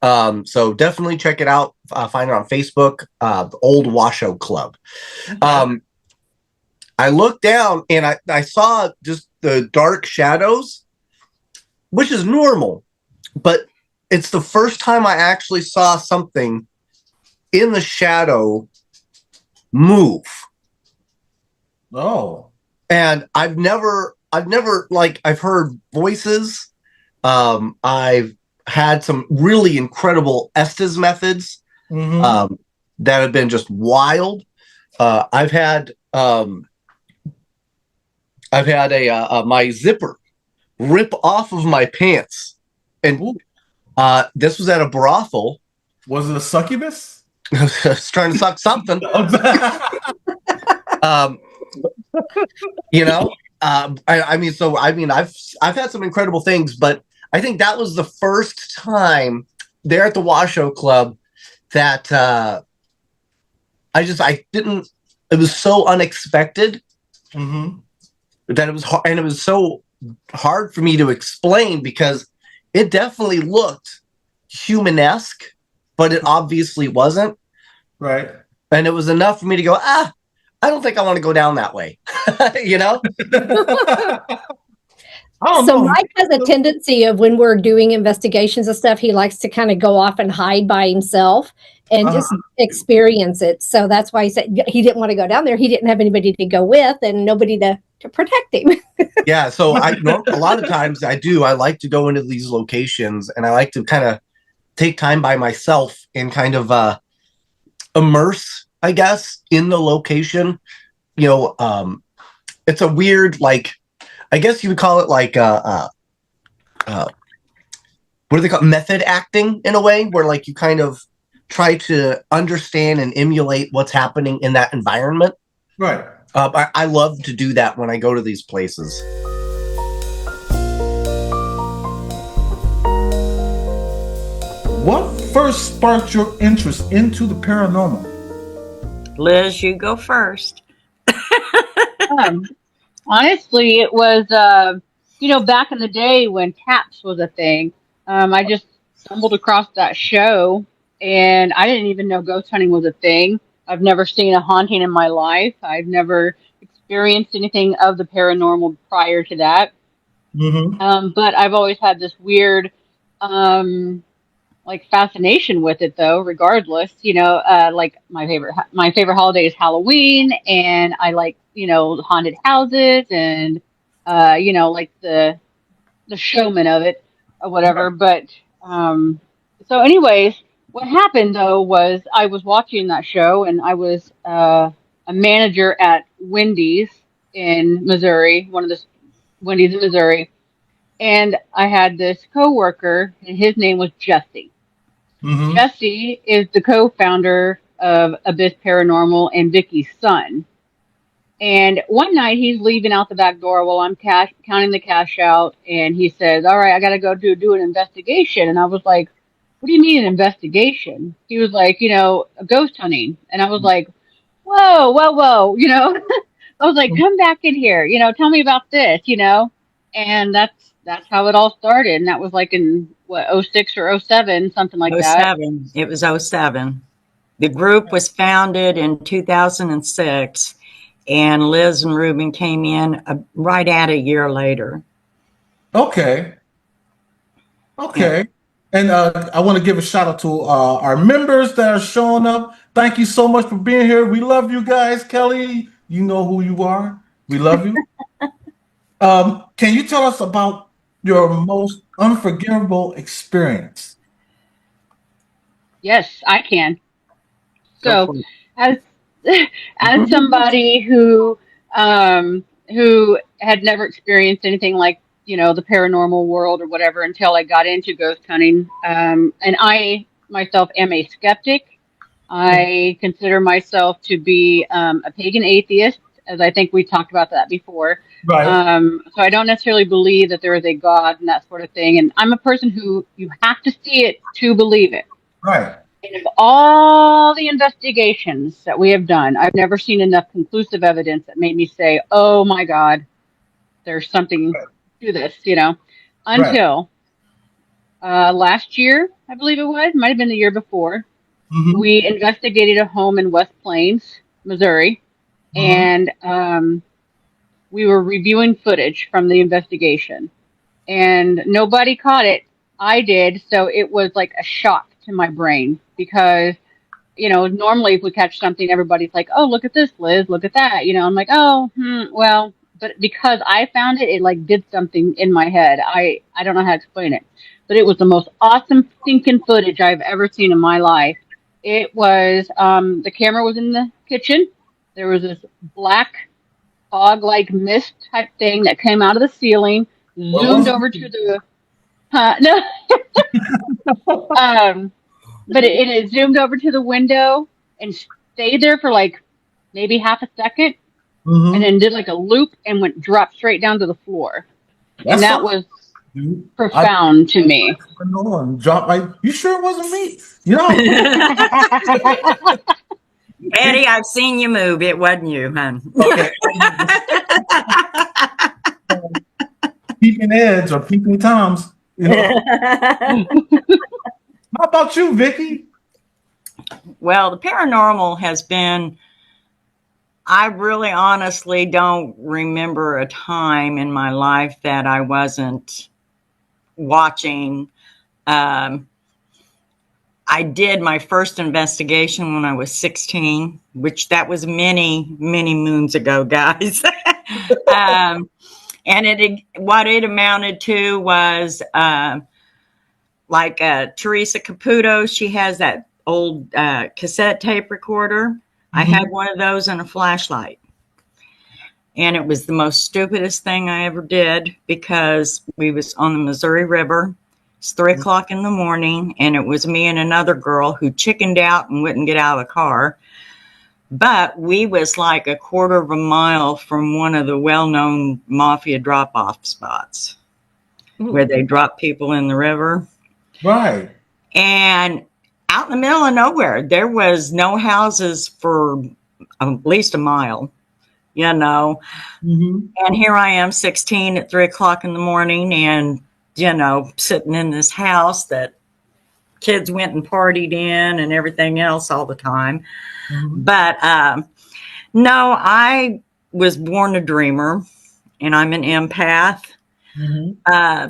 So definitely check it out. Find it on Facebook, the Old Washoe Club. I looked down and I saw just the dark shadows, which is normal, but it's the first time I actually saw something in the shadow move. Oh. And I've heard voices. I've had some really incredible Estes methods that have been just wild. I've had my zipper rip off of my pants, and this was at a brothel. Was it a succubus? I was trying to suck something. I've had some incredible things, but I think that was the first time there at the Washoe Club that it was so unexpected that it was hard, and it was so hard for me to explain because it definitely looked humanesque, but it obviously wasn't. Right. And it was enough for me to go, I don't think I want to go down that way. So Mike has a tendency of when we're doing investigations and stuff, he likes to kind of go off and hide by himself and just experience it. So that's why he said he didn't want to go down there. He didn't have anybody to go with and nobody to protect him. Yeah. So a lot of times I like to go into these locations and I like to kind of take time by myself and kind of immerse, I guess, in the location. It's a weird, I guess you would call it what do they call it? Method acting in a way where you kind of try to understand and emulate what's happening in that environment. Right. I love to do that when I go to these places. What first sparked your interest into the paranormal? Liz, you go first. Honestly, it was, back in the day when taps was a thing. I just stumbled across that show, and I didn't even know ghost hunting was a thing. I've never seen a haunting in my life. I've never experienced anything of the paranormal prior to that. But I've always had this weird, like fascination with it, though. Regardless, like my favorite holiday is Halloween, and I like haunted houses and like the showman of it or whatever. But so anyways, what happened though was I was watching that show, and I was a manager at Wendy's in Missouri, one of the Wendy's in Missouri, and I had this coworker, and his name was Jesse. Jesse is the co-founder of Abyss Paranormal and Vicky's son. And one night he's leaving out the back door while I'm counting the cash out, and he says, "All right, I got to go do an investigation." And I was like, "What do you mean an investigation?" He was like, "A ghost hunting." And I was like, "Whoa, whoa, whoa!" I was like, "Come back in here, tell me about this," And that's how it all started. And that was like in what, 06 or 07, something like that. 07. It was 07. The group was founded in 2006. And Liz and Ruben came in right at a year later. Okay. And I want to give a shout out to our members that are showing up. Thank you so much for being here. We love you guys. Kelly, you know who you are. We love you. Can you tell us about your most unforgettable experience? Yes, I can. So as somebody who had never experienced anything like the paranormal world or whatever until I got into ghost hunting, and I myself am a skeptic. I consider myself to be a pagan atheist, as I think we talked about that before. Right. So I don't necessarily believe that there is a God and that sort of thing. And I'm a person who you have to see it to believe it. Right. And of all the investigations that we have done, I've never seen enough conclusive evidence that made me say, "Oh my God, there's something to this," until last year, I believe it was, might have been the year before. We investigated a home in West Plains, Missouri, and we were reviewing footage from the investigation, and nobody caught it. I did, so it was like a shock to my brain because, normally if we catch something, everybody's like, "Oh, look at this, Liz, look at that." I'm like, "Oh, well," but because I found it, it like did something in my head. I don't know how to explain it, but it was the most awesome stinking footage I've ever seen in my life. It was, the camera was in the kitchen. There was this black fog-like mist type thing that came out of the ceiling, zoomed over to the, no, but it zoomed over to the window and stayed there for like maybe half a second, and then did like a loop and dropped straight down to the floor. And that was profound to me. You sure it wasn't me? Eddie, I've seen you move. It wasn't you, hon. Okay. Peeping Eds or Peeping Toms. How about you, Vicky? Well, the paranormal has been, I really honestly don't remember a time in my life that I wasn't watching. I did my first investigation when I was 16, which that was many, many moons ago, guys. And what it amounted to was like Teresa Caputo. She has that old cassette tape recorder. I had one of those and a flashlight. And it was the most stupidest thing I ever did because we was on the Missouri River. It's 3 o'clock in the morning, and it was me and another girl who chickened out and wouldn't get out of the car. But we was like a quarter of a mile from one of the well-known mafia drop-off spots where they drop people in the river. Right. And out in the middle of nowhere, there was no houses for at least a mile, And here I am, 16 at 3 o'clock in the morning, and sitting in this house that kids went and partied in and everything else all the time. But no, I was born a dreamer, and I'm an empath.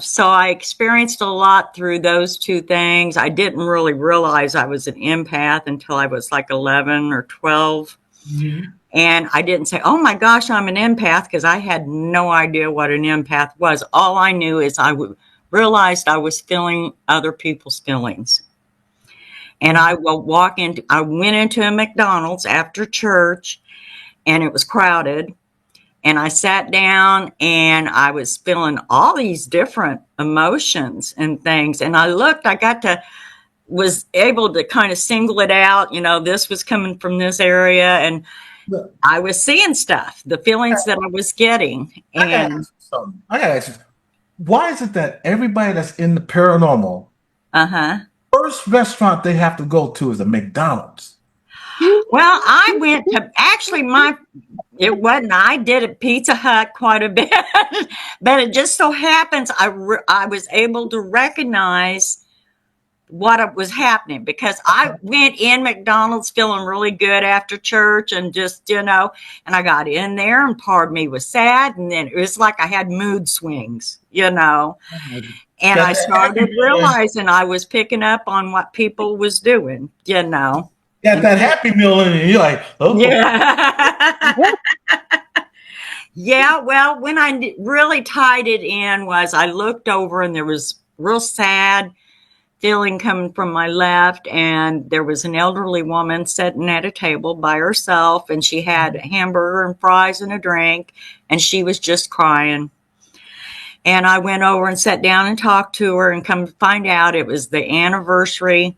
So I experienced a lot through those two things. I didn't really realize I was an empath until I was like 11 or 12. And I didn't say, oh my gosh, I'm an empath, because I had no idea what an empath was. All I knew is realized I was feeling other people's feelings. And I went into a McDonald's after church, and it was crowded. And I sat down, and I was feeling all these different emotions and things. And I was able to kind of single it out. This was coming from this area, and I was seeing stuff, the feelings that I was getting. And I gotta ask you, why is it that everybody that's in the paranormal, first restaurant they have to go to is a McDonald's? Well, I went to it wasn't. I did at Pizza Hut quite a bit, but it just so happens I was able to recognize what was happening, because I went in McDonald's feeling really good after church, and just, and I got in there, and part of me was sad, and then it was like I had mood swings, and I started realizing I was picking up on what people was doing, Got that Happy Meal in it. You're like, oh. Yeah. Yeah, well, when I really tied it in was I looked over, and there was real sad feeling coming from my left, and there was an elderly woman sitting at a table by herself, and she had a hamburger and fries and a drink, and she was just crying. And I went over and sat down and talked to her, and come to find out it was the anniversary,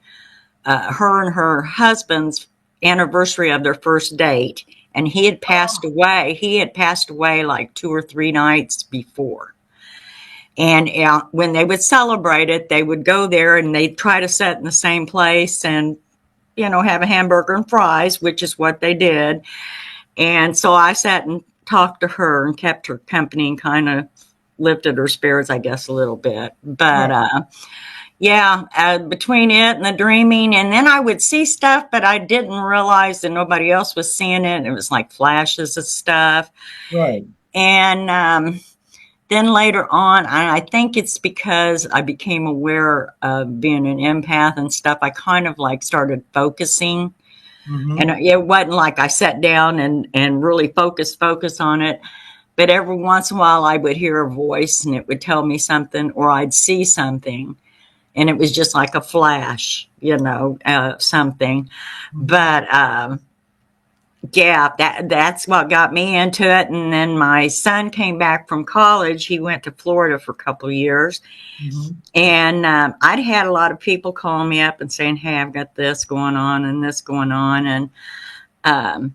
her and her husband's anniversary of their first date, and he had passed away. He had passed away like 2 or 3 nights before. And when they would celebrate it, they would go there, and they'd try to sit in the same place and, have a hamburger and fries, which is what they did. And so I sat and talked to her and kept her company, and kind of lifted her spirits, I guess, a little bit. But between it and the dreaming, and then I would see stuff, but I didn't realize that nobody else was seeing it. It was like flashes of stuff. Right. And then later on, I think it's because I became aware of being an empath and stuff, I kind of like started focusing. And it wasn't like I sat down and really focus on it. But every once in a while I would hear a voice, and it would tell me something, or I'd see something. And it was just like a flash, something. But that's what got me into it. And then my son came back from college. He went to Florida for a couple of years. And I'd had a lot of people calling me up and saying, hey, I've got this going on and this going on. And I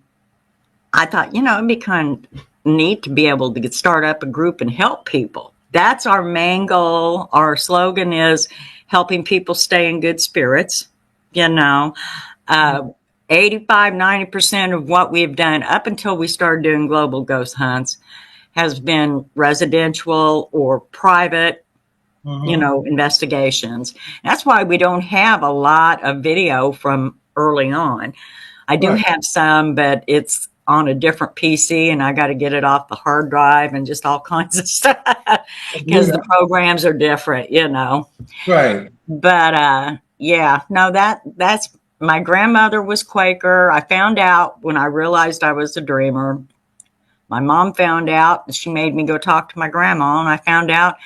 thought, it'd be kind of neat to be able to start up a group and help people. That's our main goal. Our slogan is helping people stay in good spirits. 85-90% of what we've done up until we started doing global ghost hunts has been residential or private, investigations. That's why we don't have a lot of video from early on. I do have some, but it's on a different PC, and I got to get it off the hard drive and just all kinds of stuff, because the programs are different, Right. But that's my grandmother was Quaker. I found out when I realized I was a dreamer. My mom found out, and she made me go talk to my grandma, and I found out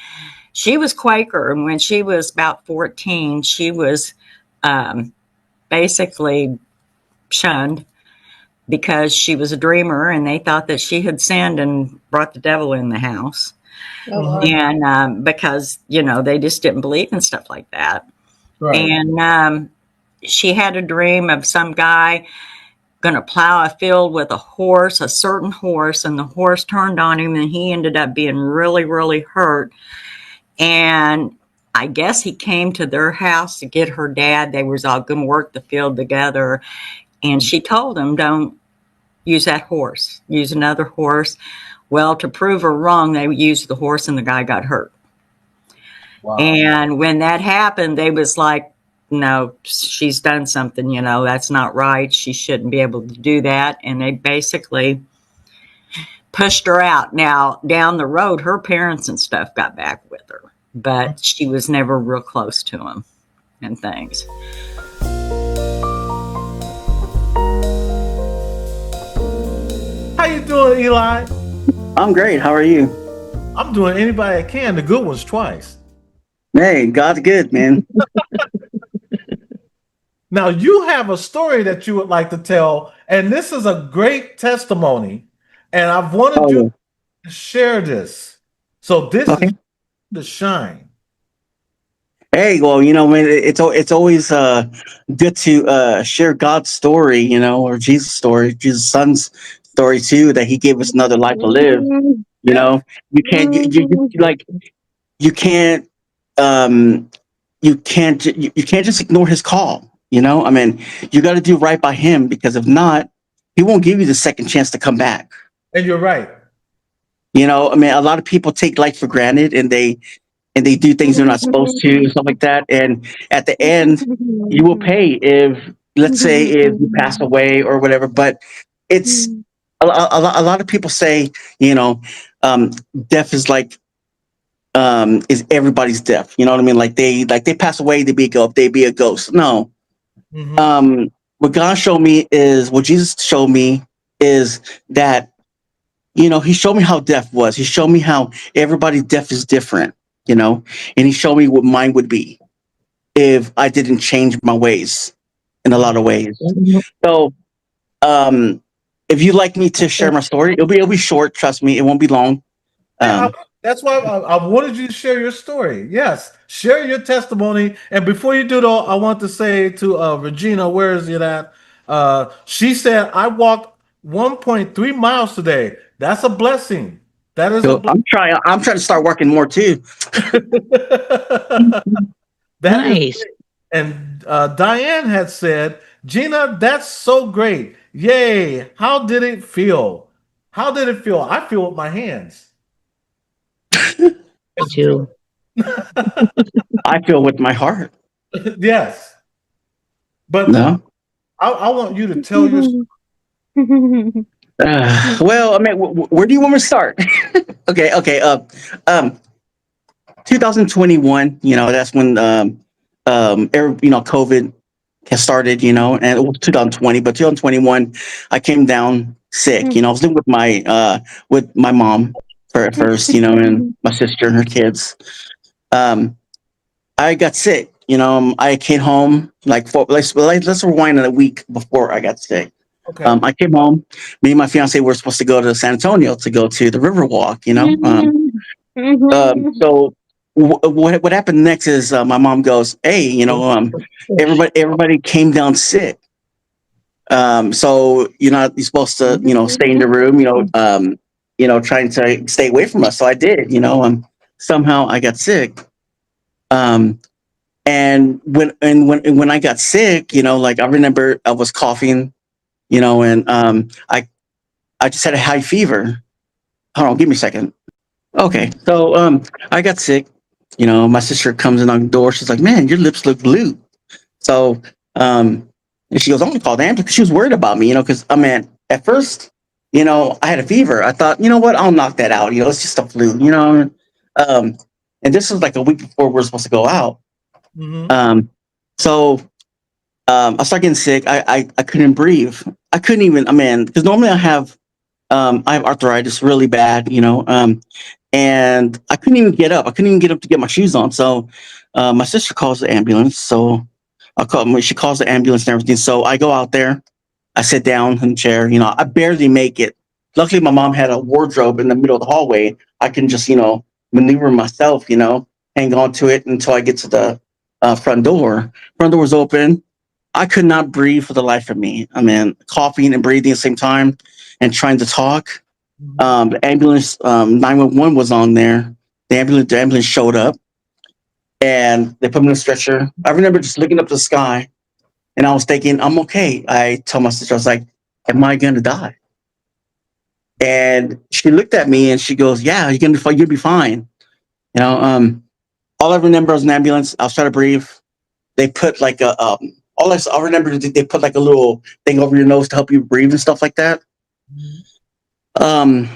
she was Quaker. And when she was about 14, she was basically shunned because she was a dreamer, and they thought that she had sinned and brought the devil in the house. And because, they just didn't believe in stuff like that. Right. And she had a dream of some guy going to plow a field with a certain horse, and the horse turned on him, and he ended up being really, really hurt. And I guess he came to their house to get her dad. They was all going to work the field together. And she told him, don't use that horse, use another horse. Well, to prove her wrong, they used the horse, and the guy got hurt. Wow. And when that happened, they was like, no, she's done something, that's not right. She shouldn't be able to do that. And they basically pushed her out. Now, down the road, her parents and stuff got back with her, but she was never real close to them and things. How you doing, Eli? I'm great. How are you? I'm doing anybody I can. The good ones twice. Hey, God's good, man. Now, you have a story that you would like to tell, and this is a great testimony, and I've wanted you to share this. So this is the shine. Hey, well, man, it's always good to share God's story, or Jesus' story, Jesus' son's story too, that he gave us another life to live. You can't you can't just ignore his call. I mean, you got to do right by him, because if not, he won't give you the second chance to come back. And you're right. I mean, a lot of people take life for granted, and they do things they're not supposed to, stuff like that. And at the end, you will pay if, let's say, if you pass away or whatever. But it's a lot of people say, death is like, is everybody's death. You know what I mean? Like they pass away, they be a ghost. No. What God showed me is, what Jesus showed me is that, he showed me how death was. He showed me how everybody's death is different, and he showed me what mine would be if I didn't change my ways in a lot of ways. So, if you'd like me to share my story, it'll be short. Trust me, it won't be long. That's why I wanted you to share your story. Yes, share your testimony. And before you do though, I want to say to Regina, where is it at? She said, I walked 1.3 miles today. That's a blessing. That is a blessing. I'm trying to start working more too. Nice. And Diane had said, Gina, that's so great. Yay. How did it feel? How did it feel? I feel with my hands. Me too. I feel with my heart. Yes. But no. I want you to tell your story. Well, I mean, where do you want me to start? Okay. 2021, that's when COVID has started, and it was 2020, but 2021, I came down sick. I was living with my mom at first, and my sister and her kids. I got sick. I came home let's rewind a week before I got sick. Okay. I came home. Me and my fiance were supposed to go to San Antonio to go to the Riverwalk. So what happened next is my mom goes, "Hey, everybody came down sick. So you're supposed to stay in the room. Trying to stay away from us." So I did. Somehow I got sick. And when I got sick, I remember I was coughing. And I just had a high fever. Hold on, give me a second. Okay, so I got sick. My sister comes in on the door. She's like, "Man, your lips look blue." So and she goes, "I'm gonna call the ambulance," because she was worried about me. Because at first, I had a fever. I thought, what, I'll knock that out. It's just a flu. And this was like a week before we were supposed to go out. So I started getting sick. I couldn't breathe. I couldn't even, because normally I have arthritis really bad, and I couldn't even get up. I couldn't even get up to get my shoes on. So my sister calls the ambulance. So she calls the ambulance and everything. So I go out there. I sit down in the chair. I barely make it. Luckily, my mom had a wardrobe in the middle of the hallway. I can just, maneuver myself, hang on to it until I get to the front door. Front door was open. I could not breathe for the life of me. Coughing and breathing at the same time and trying to talk. The ambulance, 911 was on there. The ambulance showed up and they put me in a stretcher. I remember just looking up to the sky and I was thinking, I'm okay. I told my sister, I was like, am I going to die? And she looked at me and she goes, yeah, you'll be fine. All I remember was an ambulance. I was trying to breathe. they put like I remember they put like a little thing over your nose to help you breathe and stuff like that. And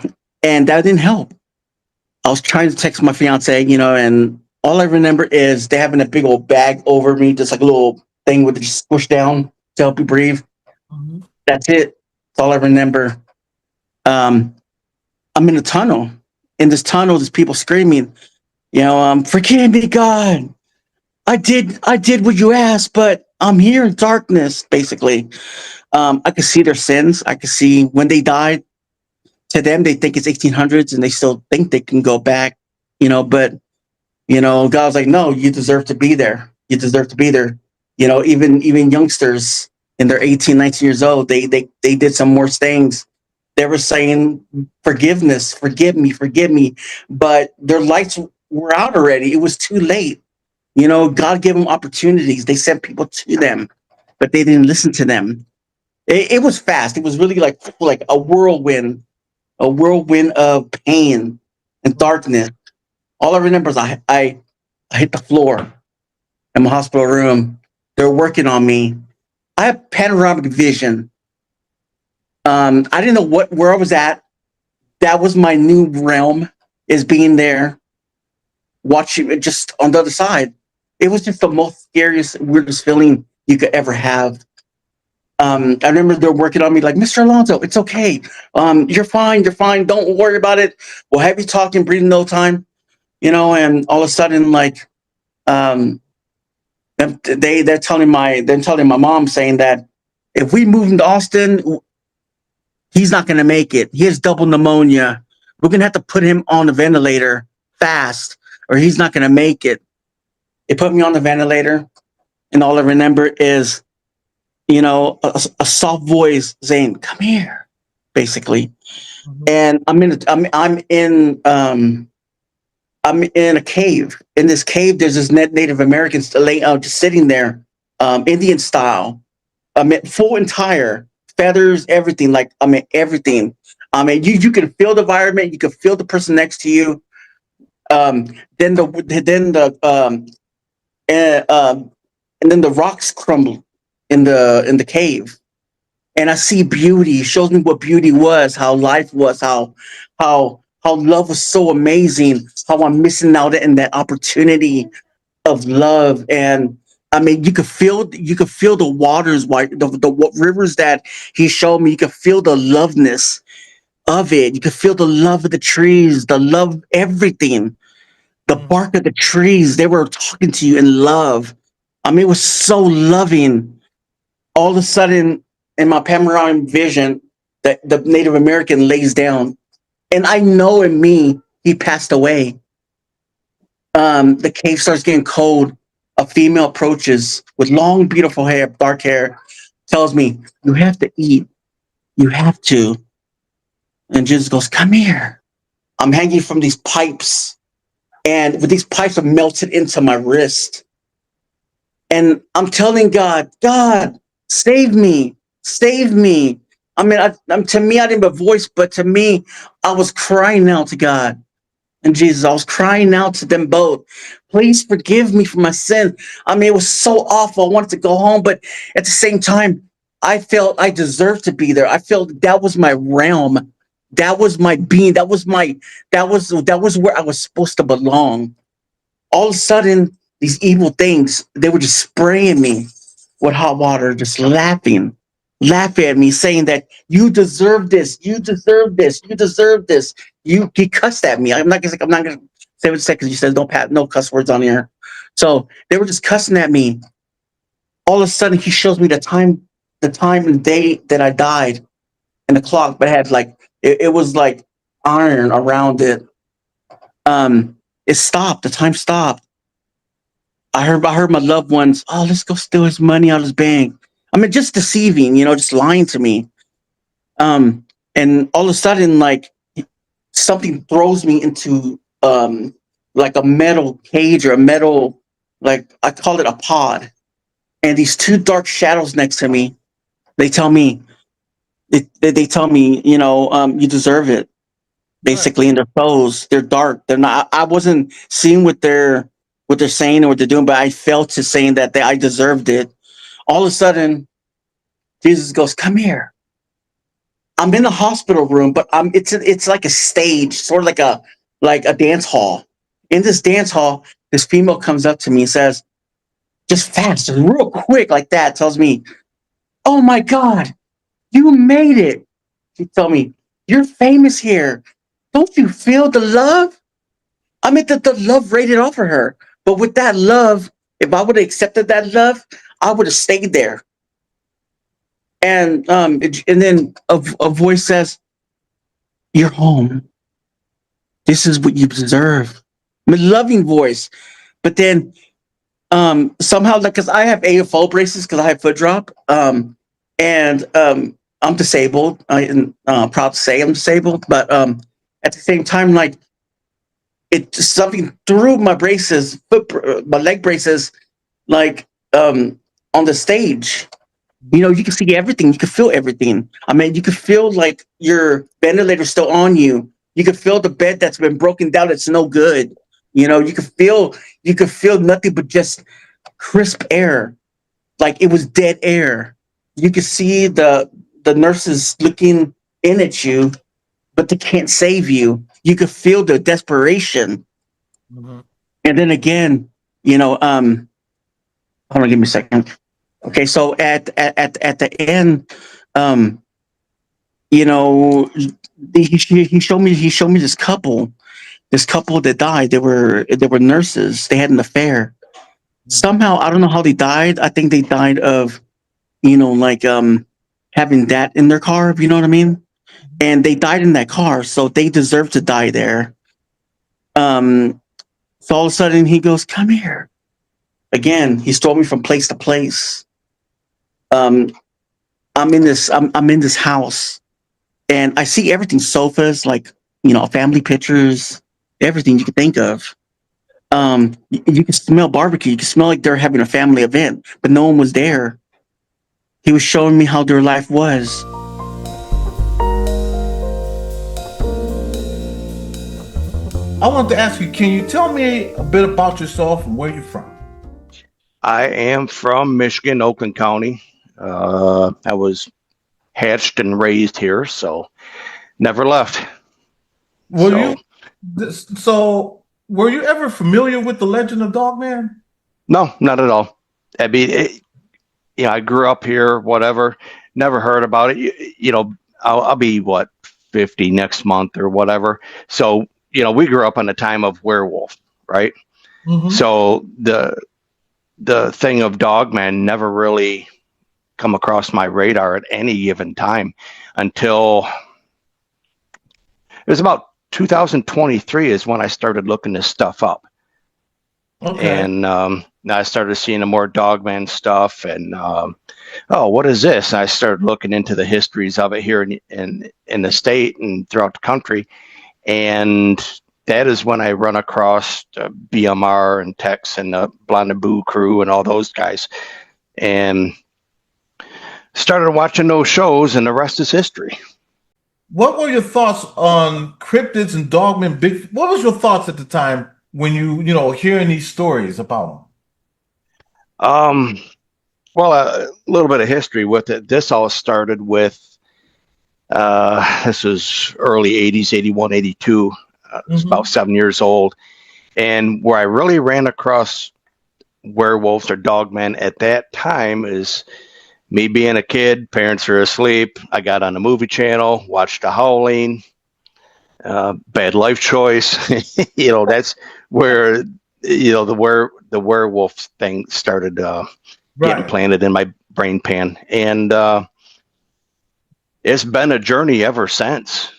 that didn't help. I was trying to text my fiance, and all I remember is they having a big old bag over me, just like a little thing with it just squish down to help you breathe. That's it. That's all I remember. I'm in a tunnel. In this tunnel, there's people screaming, forgive me, God. I did what you asked, but I'm here in darkness, basically. I could see their sins. I could see when they died. To them, they think it's 1800s and they still think they can go back, but, God's like, no, you deserve to be there. You deserve to be there. Even youngsters in their 18, 19 years old, they did some worse things. They were saying forgiveness, forgive me, but their lights were out already. It was too late. God gave them opportunities. They sent people to them, but they didn't listen to them. It was fast. It was really like a whirlwind of pain and darkness. All I remember is I hit the floor in my hospital room. They're working on me. I have panoramic vision. I didn't know where I was at. That was my new realm, is being there, watching it just on the other side. It was just the most scariest, weirdest feeling you could ever have. I remember they're working on me like, Mr. Alonso, it's okay. You're fine. Don't worry about it. We'll have you talking, breathing no time, and all of a sudden, like, they're telling my mom, saying that if we move into Austin, he's not going to make it. He has double pneumonia. We're going to have to put him on the ventilator fast, or he's not going to make it. They put me on the ventilator, and all I remember is, a soft voice saying, "Come here," basically. And I'm in a cave. In this cave, there's this Native Americans just sitting there, Indian style. Full entire feathers, everything. Everything. You can feel the environment. You can feel the person next to you. And then the rocks crumble in the cave, and I see beauty. It shows me what beauty was, how life was, how love was so amazing, how I'm missing out in that opportunity of love. And you could feel the waters, the rivers that he showed me. You could feel the loveness of it. You could feel the love of the trees, the love of everything, the bark of the trees. They were talking to you in love. It was so loving. All of a sudden, in my panoramic vision, the Native American lays down, and I know in me he passed away. The cave starts getting cold. A female approaches with long, beautiful hair, dark hair, tells me, "You have to eat. You have to." And Jesus goes, "Come here." I'm hanging from these pipes, and these pipes are melted into my wrist. And I'm telling God, save me, save me. To me, I didn't have a voice, but to me, I was crying out to God and Jesus. I was crying out to them both. Please forgive me for my sin. It was so awful. I wanted to go home, but at the same time, I felt I deserved to be there. I felt that was my realm. That was my being. That was where I was supposed to belong. All of a sudden, these evil things, they were just spraying me with hot water, just laughing at me, saying that you deserve this, you deserve this, you deserve this. He cussed at me. I'm not gonna say what seconds. You said no cuss words on here. So they were just cussing at me. All of a sudden, he shows me the time and day that I died, and the clock, but it had it was like iron around it. It stopped. The time stopped. I heard my loved ones, "Oh, let's go steal his money out of his bank." Just deceiving, just lying to me. And all of a sudden, something throws me into like a metal cage or a metal, I call it a pod. And these two dark shadows next to me, they tell me, you deserve it. Basically, in their clothes, they're dark. They're not. I wasn't seeing with their what they're saying and what they're doing, but I felt to saying that I deserved it. All of a sudden, Jesus goes, "Come here." I'm in the hospital room, but it's like a stage, sort of like a dance hall. In this dance hall, this female comes up to me and says, just fast, just real quick like that, tells me, "Oh my God, you made it." She told me, "You're famous here. Don't you feel the love?" I mean, the love rated off of her. But with that love, if I would have accepted that love, I would have stayed there. And then a voice says, "You're home. This is what you deserve." I mean, loving voice. But then somehow, like, because I have AFO braces because I have foot drop, and I'm disabled. I am proud to say I'm disabled, but at the same time, like, it something through my braces, my leg braces, like on the stage. You know, you can see everything. You can feel everything. I mean, you can feel like your ventilator's still on you. You can feel the bed that's been broken down. It's no good. You know, you can feel nothing but just crisp air, like it was dead air. You can see the nurses looking in at you, but they can't save you. You could feel the desperation. Mhm. And then again, you know, hold on, give me a second. Okay, so at the end, you know, he showed me this couple that died. They were nurses. They had an affair. Somehow, I don't know how they died. I think they died of, you know, like having that in their car. You know what I mean? And they died in that car, so they deserve to die there. So all of a sudden he goes, "Come here." Again, he stole me from place to place. I'm in this house, and I see everything: sofas, like, you know, family pictures, everything you can think of. You can smell barbecue. You can smell like they're having a family event, but no one was there. He was showing me how their life was. I want to ask you, can you tell me a bit about yourself and where you're from? I am from Michigan, Oakland County. I was hatched and raised here, so never left. So were you ever familiar with the legend of Dogman? No, not at all. I mean, I grew up here, whatever, never heard about it. You know, I'll be, 50 next month or whatever. So, you know, we grew up in a time of werewolf, right? Mm-hmm. So the thing of Dogman never really come across my radar at any given time until it was about 2023 is when I started looking this stuff up. Okay. And I started seeing the more Dogman stuff, and what is this? And I started looking into the histories of it here in the state and throughout the country, and that is when I run across BMR and Tex and the Blonde and Boo crew and all those guys, and started watching those shows, and the rest is history. What were your thoughts on cryptids and Dogman? What was your thoughts at the time when you hearing these stories about them? Well, a little bit of history with it. This all started with this was early 80s, 81, 82. I was about 7 years old. And where I really ran across werewolves or Dogmen at that time is me being a kid, parents are asleep. I got on the movie channel, watched The Howling, Bad Life Choice. You know, that's where, you know, the werewolf thing started getting planted in my brain pan. And it's been a journey ever since.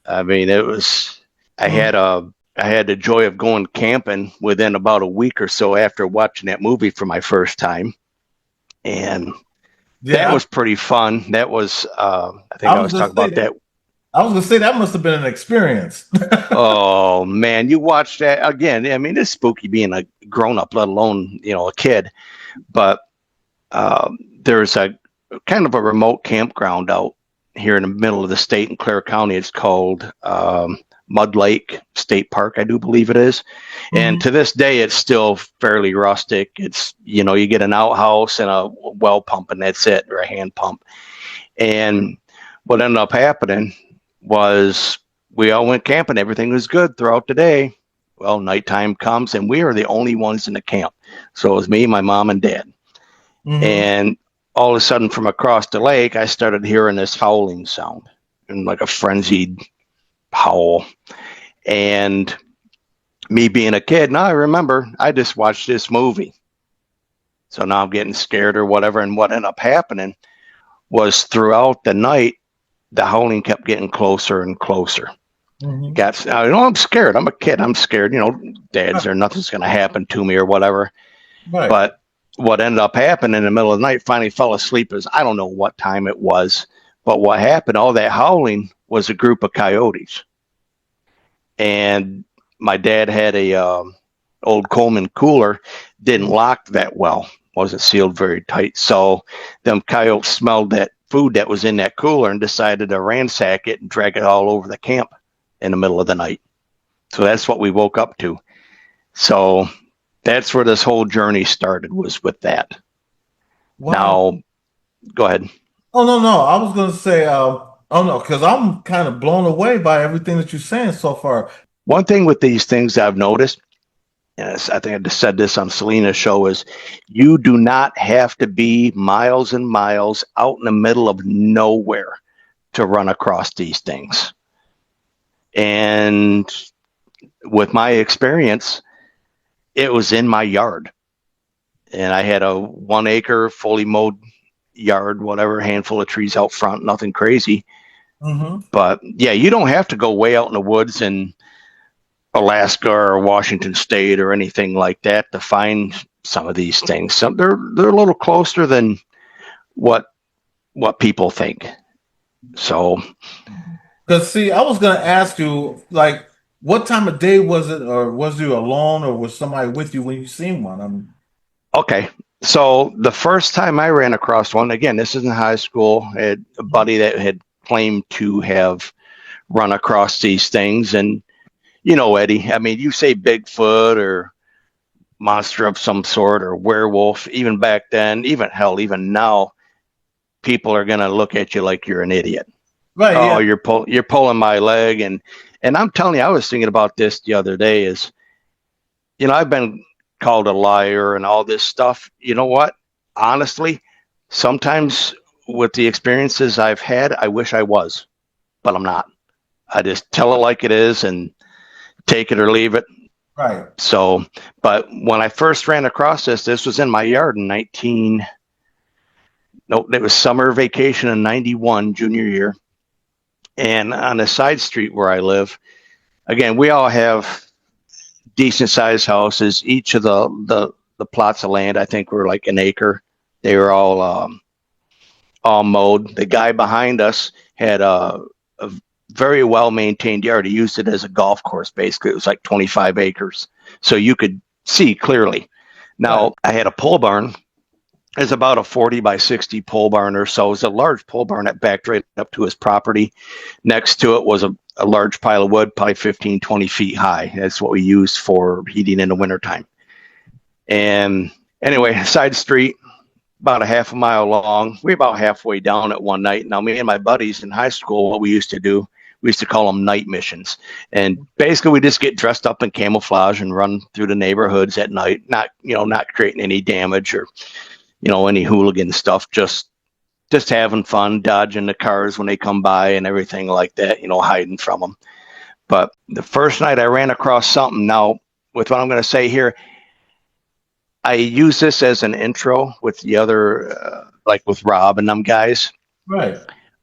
I mean, I had the joy of going camping within about a week or so after watching that movie for my first time. And that was pretty fun. That was, I think I was talking about that. I was going to say that must have been an experience. Oh man, you watch that again. I mean, it's spooky being a grown up, let alone, you know, a kid. But there's a kind of a remote campground out here in the middle of the state in Clare County. It's called Mud Lake State Park, I do believe it is. And to this day, it's still fairly rustic. It's, you know, you get an outhouse and a well pump and that's it, or a hand pump. And what ended up happening was we all went camping. Everything was good throughout the day. Well, nighttime comes and we are the only ones in the camp. So it was me, my mom, and dad. And all of a sudden from across the lake, I started hearing this howling sound and like a frenzied howl. And me being a kid, now I remember I just watched this movie. So now I'm getting scared or whatever. And what ended up happening was throughout the night, the howling kept getting closer and closer. I'm scared. I'm a kid. I'm scared. You know, dad's there. Nothing's going to happen to me or whatever. Right. But what ended up happening in the middle of the night, finally fell asleep, is I don't know what time it was. But what happened, all that howling was a group of coyotes. And my dad had a old Coleman cooler, didn't lock that well, wasn't sealed very tight. So them coyotes smelled that food that was in that cooler and decided to ransack it and drag it all over the camp in the middle of the night. So that's what we woke up to. So that's where this whole journey started, was with that. Wow. Now, go ahead. Oh, no. I was going to say, because I'm kind of blown away by everything that you're saying so far. One thing with these things I've noticed, and I think I just said this on Selena's show, is you do not have to be miles and miles out in the middle of nowhere to run across these things. And with my experience, it was in my yard. And I had a 1 acre fully mowed yard, whatever, handful of trees out front, nothing crazy. But yeah, you don't have to go way out in the woods in Alaska or Washington State or anything like that to find some of these things. They're a little closer than what people think. So, because see, I was going to ask you, like, what time of day was it, or was you alone, or was somebody with you when you seen one? Okay. So the first time I ran across one, again, this is in high school, I had a buddy that had claimed to have run across these things. And, you know, Eddie, I mean, you say Bigfoot or monster of some sort or werewolf, even back then, even now, people are going to look at you like you're an idiot. Right. Oh, yeah. You're pulling my leg. And I'm telling you, I was thinking about this the other day is, you know, I've been called a liar and all this stuff. You know what? Honestly, sometimes with the experiences I've had, I wish I was, but I'm not. I just tell it like it is and take it or leave it. Right. So, but when I first ran across this was in my yard in it was summer vacation in 91, junior year. And on a side street where I live, again, we all have decent sized houses. Each of the plots of land, I think, were like an acre. They were all mowed. The guy behind us had a very well maintained yard. He used it as a golf course. Basically, it was like 25 acres, so you could see clearly. Now, I had a pole barn. It's about a 40 by 60 pole barn or so. It was a large pole barn that backed right up to his property. Next to it was a large pile of wood, probably 15, 20 feet high. That's what we used for heating in the wintertime. And anyway, side street, about a half a mile long. We were about halfway down it one night. Now, me and my buddies in high school, what we used to do, we used to call them night missions. And basically, we just get dressed up in camouflage and run through the neighborhoods at night, not creating any damage or, any hooligan stuff, just having fun, dodging the cars when they come by and everything like that, hiding from them. But the first night I ran across something. Now, with what I'm going to say here, I use this as an intro with the other, like with Rob and them guys. Right.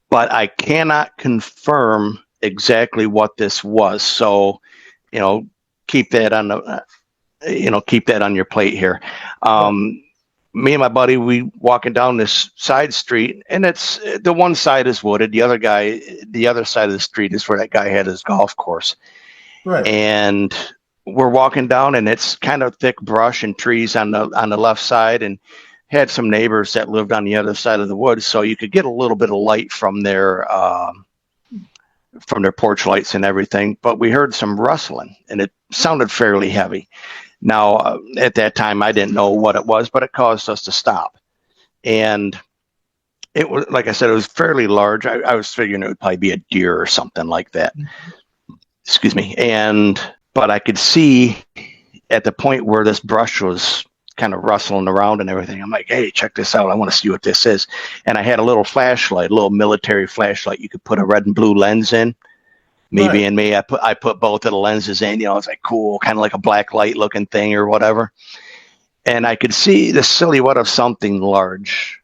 But I cannot confirm exactly what this was. So, keep that on your plate here. Me and my buddy, we walking down this side street, and it's the one side is wooded. The other side of the street is where that guy had his golf course. Right. And we're walking down, and it's kind of thick brush and trees on the left side, and had some neighbors that lived on the other side of the woods, so you could get a little bit of light from their from their porch lights and everything, but we heard some rustling, and it sounded fairly heavy. Now, at that time, I didn't know what it was, but it caused us to stop. And it was, like I said, it was fairly large. I was figuring it would probably be a deer or something like that. Excuse me. But I could see at the point where this brush was kind of rustling around and everything, I'm like, hey, check this out. I want to see what this is. And I had a little flashlight, a little military flashlight. You could put a red and blue lens in. Maybe in me, I put both of the lenses in. You know, it's like cool, kind of like a black light looking thing or whatever. And I could see the silhouette of something large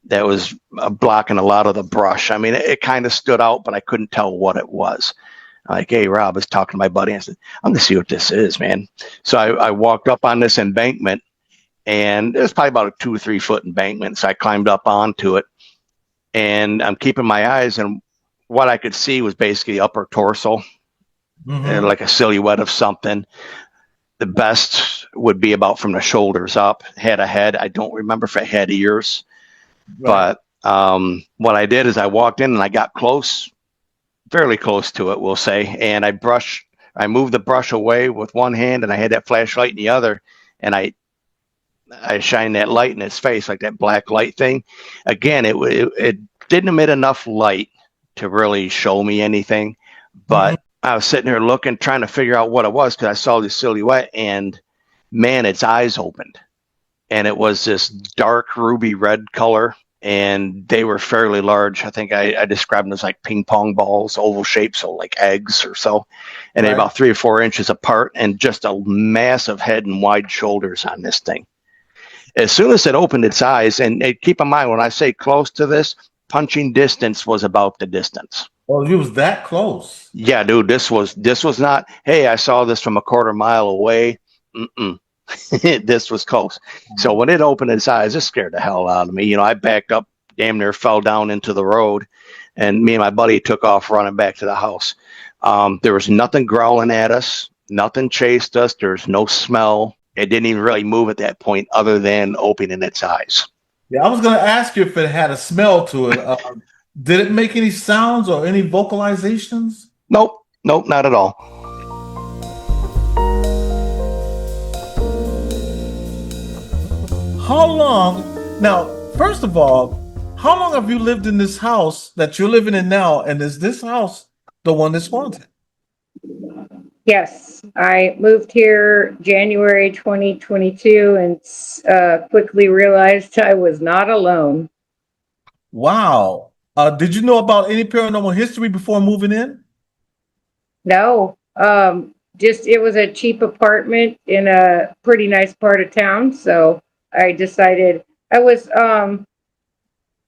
that was blocking a lot of the brush. I mean, it kind of stood out, but I couldn't tell what it was. Like, hey, Rob, I was talking to my buddy. I said, I'm going to see what this is, man. So I walked up on this embankment, and it was probably about a 2 or 3 foot embankment. So I climbed up onto it, and I'm keeping my eyes, and what I could see was basically upper torso, like a silhouette of something. The best would be about from the shoulders up, head a head. I don't remember if it had ears, but what I did is I walked in and I got close, fairly close to it, we'll say, and I moved the brush away with one hand, and I had that flashlight in the other, and I shined that light in its face, like that black light thing. Again, it didn't emit enough light to really show me anything, but I was sitting here looking, trying to figure out what it was, because I saw the silhouette, and man, its eyes opened, and it was this dark ruby red color, and they were fairly large. I think I described them as like ping pong balls, oval shaped, so like eggs or so, and they're about 3 or 4 inches apart, and just a massive head and wide shoulders on this thing. As soon as it opened its eyes, and keep in mind, when I say close to this, punching distance was about the distance. Oh, it was that close. Yeah, dude, this was not, hey, I saw this from a quarter mile away. This was close. So when it opened its eyes, it scared the hell out of me. You know, I backed up, damn near fell down into the road, and me and my buddy took off running back to the house. There was nothing growling at us. Nothing chased us. There's no smell. It didn't even really move at that point other than opening its eyes. Yeah, I was going to ask you if it had a smell to it. Did it make any sounds or any vocalizations? Nope, not at all. How long? Now, first of all, how long have you lived in this house that you're living in now? And is this house the one that's haunted? Yes, I moved here January 2022 and quickly realized I was not alone. Wow. Did you know about any paranormal history before moving in? No, just it was a cheap apartment in a pretty nice part of town. So I decided I was on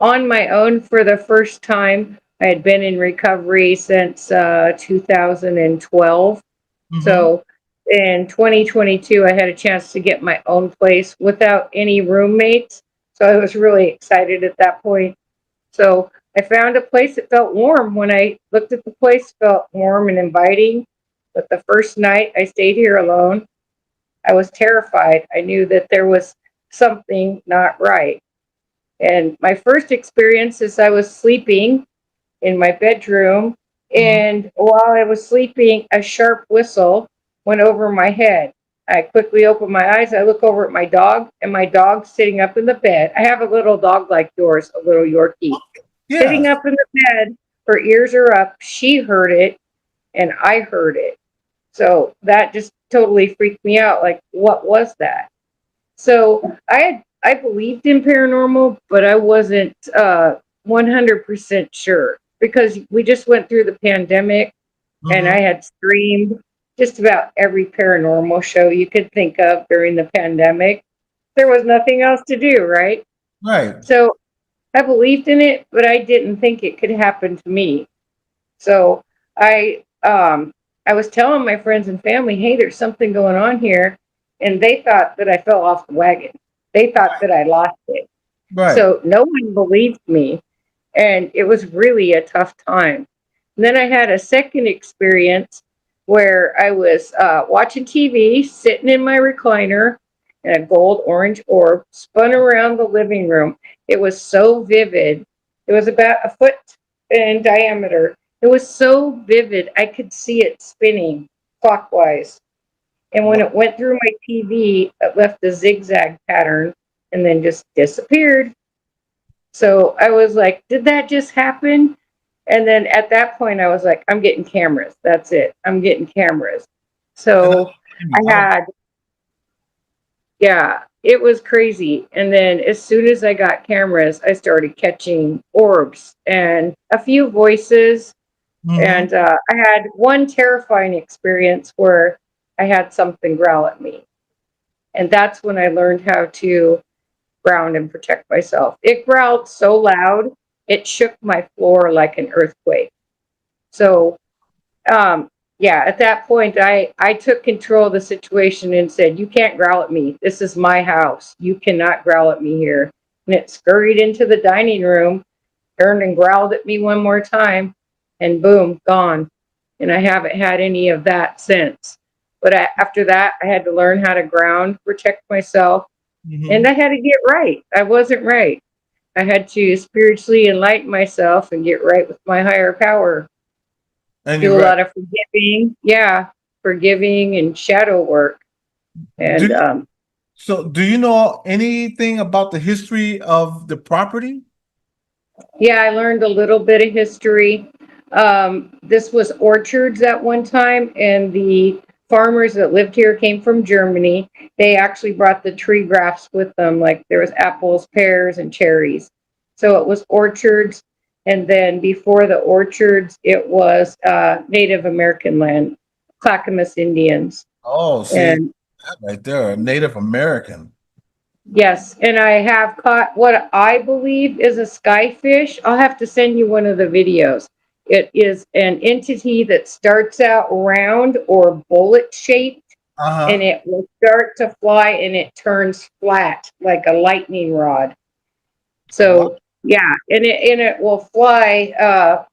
my own for the first time. I had been in recovery since 2012. So in 2022, I had a chance to get my own place without any roommates. So I was really excited at that point. So I found a place that felt warm. When I looked at the place, it felt warm and inviting. But the first night I stayed here alone, I was terrified. I knew that there was something not right. And my first experience is I was sleeping in my bedroom, and while I was sleeping, a sharp whistle went over my head. I quickly opened my eyes. I look over at my dog, and my dog's sitting up in the bed. I have a little dog like yours, a little Yorkie. Yeah. Sitting up in the bed, her ears are up. She heard it, and I heard it. So that just totally freaked me out. Like, what was that? So I believed in paranormal, but I wasn't 100% sure, because we just went through the pandemic, and I had streamed just about every paranormal show you could think of during the pandemic. There was nothing else to do, right? Right. So I believed in it, but I didn't think it could happen to me. So I was telling my friends and family, hey, there's something going on here. And they thought that I fell off the wagon. They thought that I lost it. Right. So no one believed me. And it was really a tough time. And then I had a second experience where I was watching TV, sitting in my recliner, and a gold orange orb spun around the living room. It was so vivid. It was about a foot in diameter, It was so vivid. I could see it spinning clockwise. And when it went through my TV, it left a zigzag pattern and then just disappeared. So I was like, did that just happen? And then at that point, I was like, I'm getting cameras. That's it. I'm getting cameras. So I had, yeah, it was crazy. And then as soon as I got cameras, I started catching orbs and a few voices. And I had one terrifying experience where I had something growl at me. And that's when I learned how to ground and protect myself. It growled so loud, it shook my floor like an earthquake. So, yeah, at that point, I took control of the situation and said, you can't growl at me. This is my house. You cannot growl at me here. And it scurried into the dining room, turned and growled at me one more time, and boom, gone. And I haven't had any of that since. But after that, I had to learn how to ground, protect myself, and I had to get right. I wasn't right. I had to spiritually enlighten myself and get right with my higher power. And Do a lot of forgiving. Yeah, forgiving and shadow work. And so do you know anything about the history of the property? yeah, I learned a little bit of history. This was orchards at one time, and the farmers that lived here came from Germany. They actually brought the tree grafts with them, like there was apples, pears, and cherries. So it was orchards, and then before the orchards, it was Native American land, Clackamas Indians. Oh, see, And that right there, a Native American. yes, and I have caught what I believe is a skyfish. I'll have to send you one of the videos. It is an entity that starts out round or bullet shaped, and it will start to fly and it turns flat like a lightning rod. So yeah, and it will fly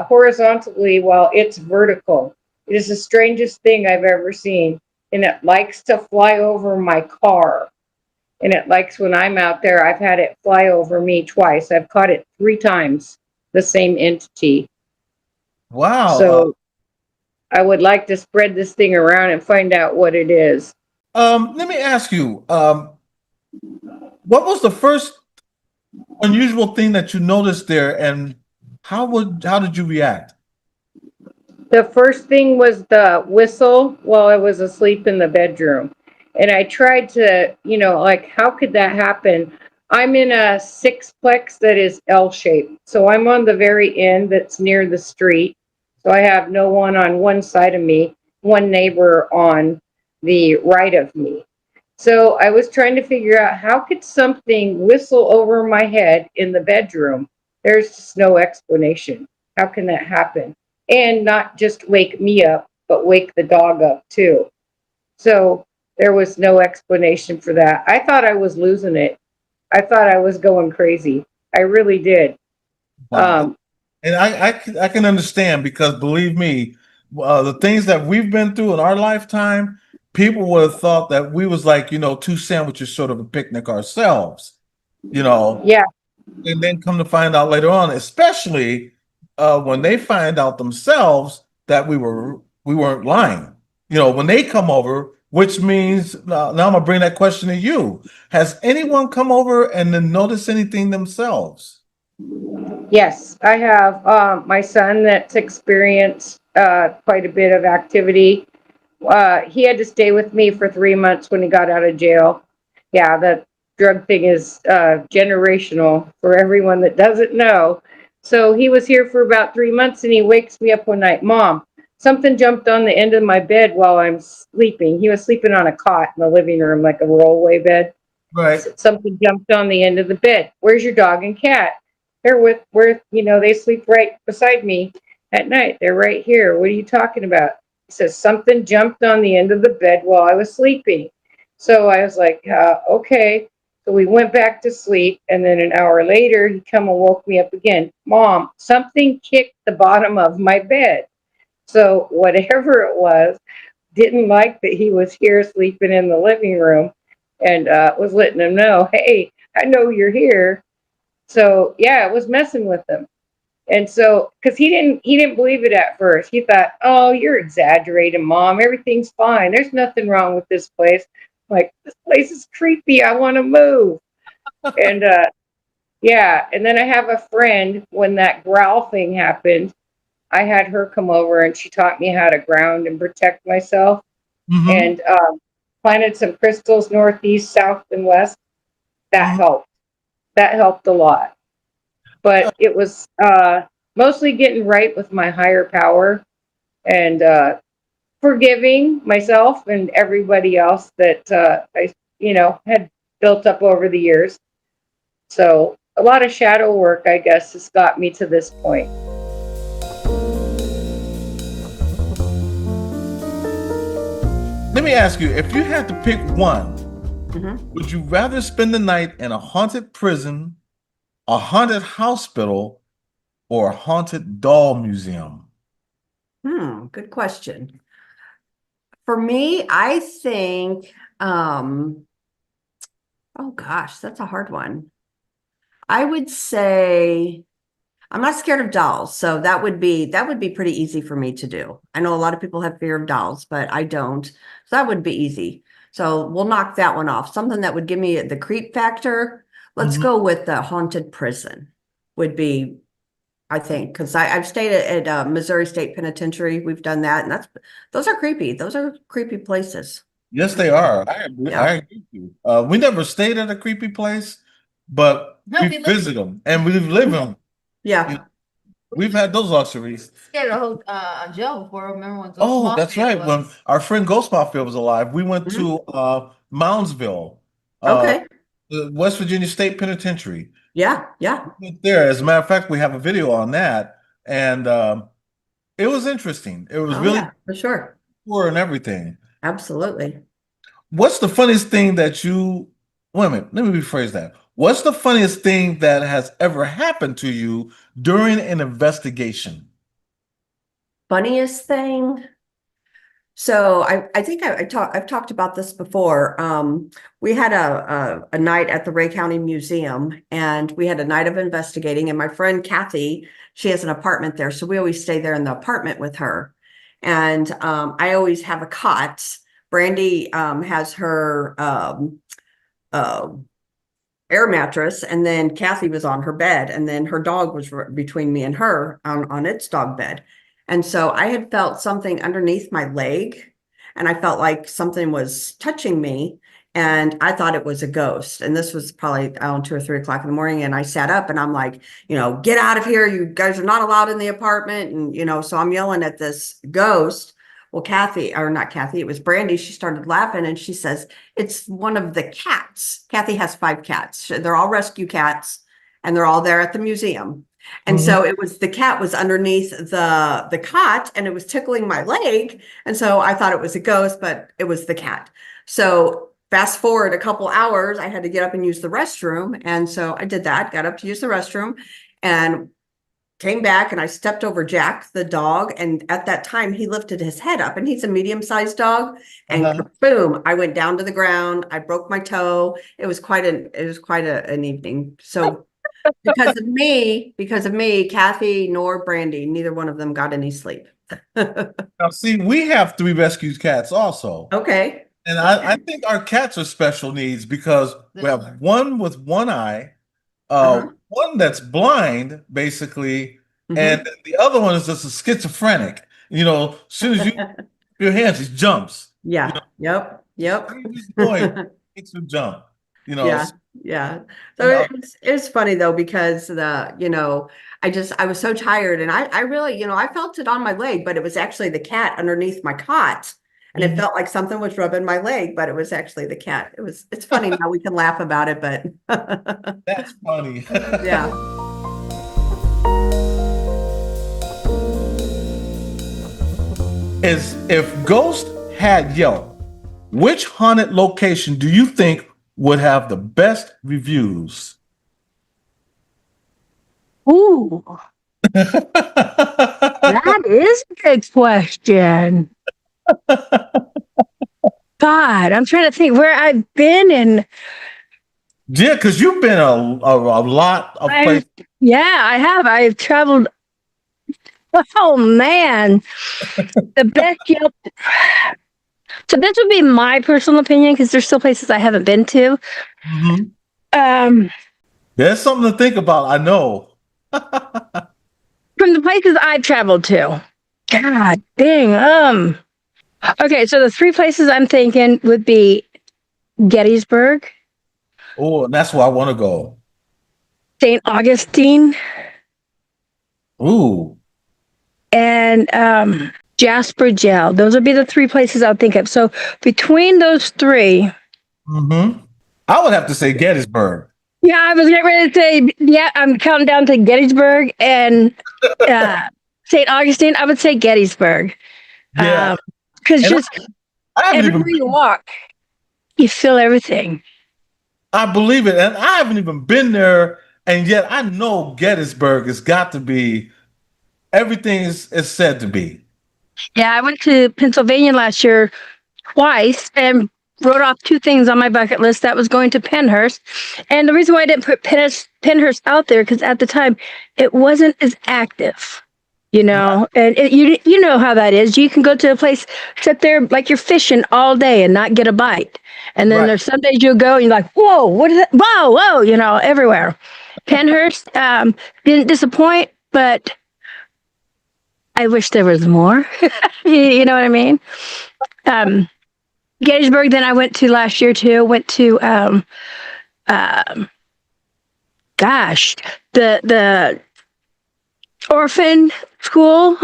horizontally while it's vertical. It is the strangest thing I've ever seen, and it likes to fly over my car. And it likes when I'm out there, I've had it fly over me twice. I've caught it 3 times, the same entity. Wow. So I would like to spread this thing around and find out what it is. Let me ask you, what was the first unusual thing that you noticed there, and how did you react? The first thing was the whistle while I was asleep in the bedroom. And I tried to, like, how could that happen? I'm in a sixplex that is L-shaped. So I'm on the very end that's near the street. So I have no one on one side of me, one neighbor on the right of me. So I was trying to figure out how could something whistle over my head in the bedroom? There's just no explanation. How can that happen? And not just wake me up, but wake the dog up too. So there was no explanation for that. I thought I was losing it. I thought I was going crazy. I really did. Wow. And I can understand, because believe me, the things that we've been through in our lifetime, people would have thought that we was like, 2 sandwiches short of a picnic ourselves, Yeah. And then come to find out later on, especially when they find out themselves that we weren't lying. When they come over, which means now I'm gonna bring that question to you. Has anyone come over and then noticed anything themselves? Yes, I have my son that's experienced quite a bit of activity. He had to stay with me for 3 months when he got out of jail. Yeah, the drug thing is generational for everyone that doesn't know. So he was here for about 3 months, and he wakes me up one night, Mom, something jumped on the end of my bed while I'm sleeping. He was sleeping on a cot in the living room, like a rollaway bed. Right. Something jumped on the end of the bed. Where's your dog and cat? They're they sleep right beside me at night. They're right here. What are you talking about? He says, something jumped on the end of the bed while I was sleeping. So I was like, okay. So we went back to sleep. And then an hour later, he come and woke me up again. Mom, something kicked the bottom of my bed. So whatever it was, didn't like that he was here sleeping in the living room, and was letting him know, hey, I know you're here. So yeah, it was messing with him. And so, because he didn't believe it at first. He thought, "Oh, you're exaggerating, Mom. Everything's fine. There's nothing wrong with this place." Like, this place is creepy. I want to move. And yeah. And then I have a friend, when that growl thing happened, I had her come over and she taught me how to ground and protect myself. And planted some crystals northeast, south, and west. That helped. That helped a lot. But it was mostly getting right with my higher power and forgiving myself and everybody else that I, had built up over the years. So a lot of shadow work, I guess, has got me to this point. Let me ask you, if you had to pick one, would you rather spend the night in a haunted prison, a haunted hospital, or a haunted doll museum? Good question. For me, I think, oh gosh, that's a hard one. I would say I'm not scared of dolls, so that would be pretty easy for me to do. I know a lot of people have fear of dolls, but I don't. So that would be easy. So we'll knock that one off. Something that would give me the creep factor. Let's go with the haunted prison would be, I think, because I've stayed at Missouri State Penitentiary. We've done that, and those are creepy. Those are creepy places. Yes, they are. I agree with you. We never stayed at a creepy place, but we visit them and we've lived them. Yeah. We've had those luxuries. Stayed at a whole jail before. Remember when Ghost Oh, that's Mafia right. When our friend Ghost Mafia was alive, we went to Moundsville, Okay. the West Virginia State Penitentiary. Yeah. We went there. As a matter of fact, we have a video on that, and it was interesting. It was really for sure. Tour and everything. Absolutely. What's the funniest thing that you? Wait a minute. Let me rephrase that. What's the funniest thing that has ever happened to you during an investigation? Funniest thing. So I think I've talked about this before. We had a night at the Ray County Museum, and we had a night of investigating. And my friend Kathy, she has an apartment there, so we always stay there in the apartment with her. And I always have a cot. Brandy has her air mattress, and then Kathy was on her bed, and then her dog was between me and her on its dog bed. And so I had felt something underneath my leg, and I felt like something was touching me, and I thought it was a ghost. And this was probably 2 or 3 o'clock in the morning, and I sat up and I'm like, get out of here. You guys are not allowed in the apartment. And, so I'm yelling at this ghost. Well, it was Brandy. She started laughing and she says, it's one of the cats. Kathy has 5 cats. They're all rescue cats, and they're all there at the museum. And so the cat was underneath the cot, and it was tickling my leg. And so I thought it was a ghost, but it was the cat. So fast forward a couple hours, I had to get up and use the restroom. And so I did that, got up to use the restroom, and came back, and I stepped over Jack, the dog. And at that time, he lifted his head up, and he's a medium-sized dog. And boom, I went down to the ground. I broke my toe. It was quite an evening. So because of me, Kathy nor Brandy, neither one of them got any sleep. Now, see, we have 3 rescue cats also. Okay. And I think our cats are special needs because we have one with one eye, one that's blind, basically, and the other one is just a schizophrenic. As soon as you your hands, he jumps. Yeah. Yep. Makes him jump. Yeah. So it's funny though, because I was so tired, and I really, I felt it on my leg, but it was actually the cat underneath my cot. And it felt like something was rubbing my leg, but it was actually the cat. It's funny now we can laugh about it, but that's funny. Yeah. If Ghost had Yelp, which haunted location do you think would have the best reviews? Ooh. That is a good question. God, I'm trying to think where I've been and Yeah, because you've been a lot of places. Yeah, I have. I've traveled Oh man, the best Yelp. So this would be my personal opinion because there's still places I haven't been to. Mm-hmm. Um, There's something to think about. I know. from the places I've traveled to. God dang. Okay, so the three places I'm thinking would be Gettysburg, Oh, that's where I want to go. St. Augustine, Ooh. and Jasper Jail. Those would be the three places I would think of. So between those three, I would have to say Gettysburg. yeah, I was getting ready to say, yeah, I'm counting down to Gettysburg and St. Augustine. I would say Gettysburg. Yeah. Because And just I haven't everywhere even you walk, you feel everything. I believe it. And I haven't even been there. And yet I know Gettysburg has got to be everything is said to be. Yeah, I went to Pennsylvania last year twice and wrote off two things on my bucket list. That was going to Pennhurst. And the reason why I didn't put Pennhurst out there, because at the time it wasn't as active, you know, and you know how that is. You can go to a place, sit there like you're fishing all day and not get a bite. And then there's some days you'll go and you're like, whoa, what is that? Whoa, whoa, you know, everywhere. Pennhurst didn't disappoint, but I wish there was more. You know what I mean? Gettysburg, then I went to last year too. Went to the orphan school.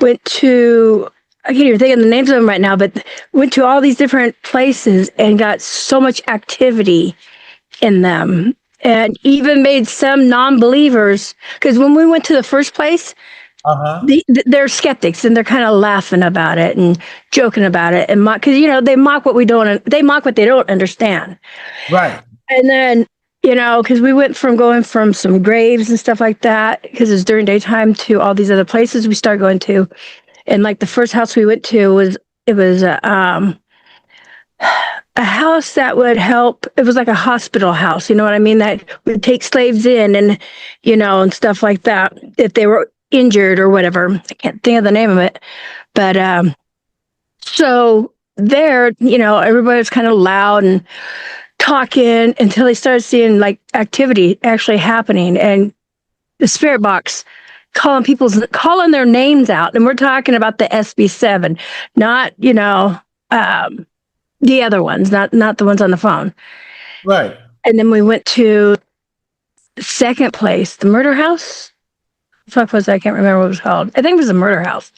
Went to, I can't even think of the names of them right now, but went to all these different places and got so much activity in them, and even made some non-believers, because when we went to the first place, they're skeptics and they're kind of laughing about it and joking about it and mock, because you know they mock what they don't understand. Right. And then, you know, because we went from going from some graves and stuff like that, because it was during daytime, to all these other places we started going to. And like the first house we went to was a house that would help. It was like a hospital house, you know what I mean? That would take slaves in and, you know, and stuff like that if they were injured or whatever. I can't think of the name of it. But so there, you know, everybody was kind of loud and talking until they started seeing like activity actually happening, and the spirit box calling their names out. And we're talking about the SB7, not, you know, the other ones, not the ones on the phone. Right. And then we went to the second place, the murder house. Fuck was that? I can't remember what it was called. I think it was the murder house.